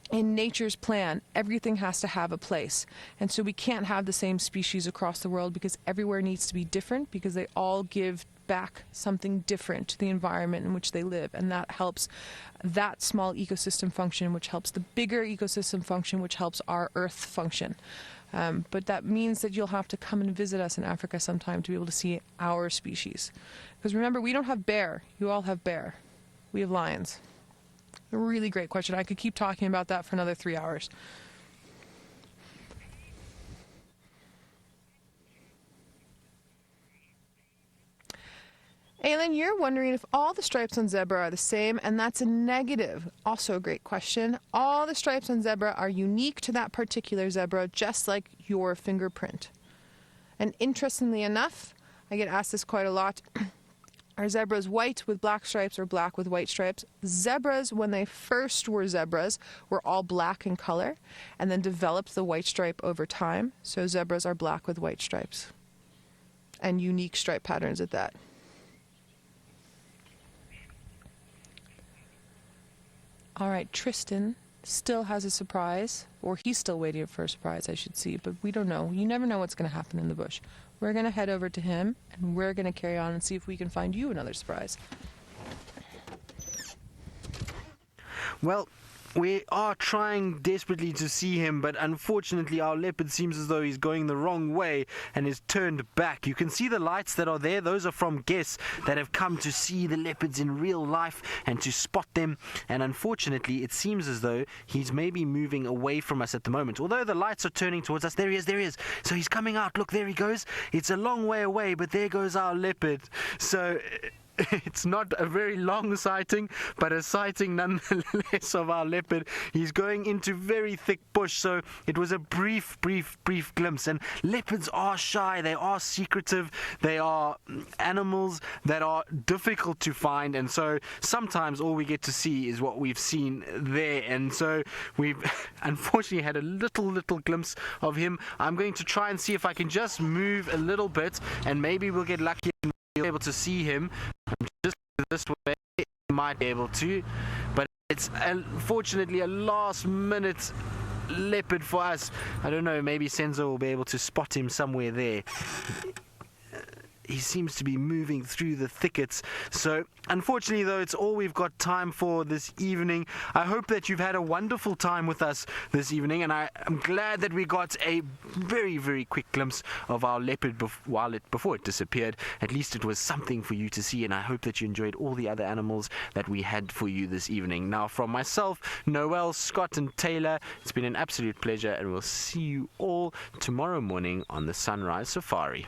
in nature's plan, everything has to have a place. And so we can't have the same species across the world, because everywhere needs to be different, because they all give back something different to the environment in which they live, and that helps that small ecosystem function, which helps the bigger ecosystem function, which helps our earth function. But that means that you'll have to come and visit us in Africa sometime to be able to see our species. Because remember, we don't have bear. You all have bear. We have lions. A really great question. I could keep talking about that for another 3 hours. Aylin, you're wondering if all the stripes on zebra are the same, and that's a negative. Also a great question. All the stripes on zebra are unique to that particular zebra, just like your fingerprint. And interestingly enough, I get asked this quite a lot, are zebras white with black stripes or black with white stripes? Zebras, when they first were zebras, were all black in color and then developed the white stripe over time. So zebras are black with white stripes and unique stripe patterns at that. All right, Tristan still has a surprise, or he's still waiting for a surprise, I should see, but we don't know. You never know what's going to happen in the bush. We're going to head over to him, and we're going to carry on and see if we can find you another surprise. Well, we are trying desperately to see him, but unfortunately our leopard seems as though he's going the wrong way and is turned back. You can see the lights that are there. Those are from guests that have come to see the leopards in real life and to spot them. And unfortunately, it seems as though he's maybe moving away from us at the moment. Although the lights are turning towards us. There he is. So he's coming out. Look, there he goes. It's a long way away, but there goes our leopard. So it's not a very long sighting, but a sighting nonetheless of our leopard. He's going into very thick bush, so it was a brief glimpse. And leopards are shy, they are secretive, they are animals that are difficult to find, and so sometimes all we get to see is what we've seen there. And so we've unfortunately had a little glimpse of him. I'm going to try and see if I can just move a little bit, and maybe we'll get lucky and we'll be able to see him. Just this way, we might be able to, but it's unfortunately a last minute leopard for us. I don't know, maybe Senzo will be able to spot him somewhere there. He seems to be moving through the thickets. So unfortunately, though, it's all we've got time for this evening. I hope that you've had a wonderful time with us this evening, and I'm glad that we got a very quick glimpse of our leopard before it disappeared. At least it was something for you to see, and I hope that you enjoyed all the other animals that we had for you this evening. Now, from myself, Noel, Scott and Taylor, it's been an absolute pleasure, and we'll see you all tomorrow morning on the Sunrise Safari.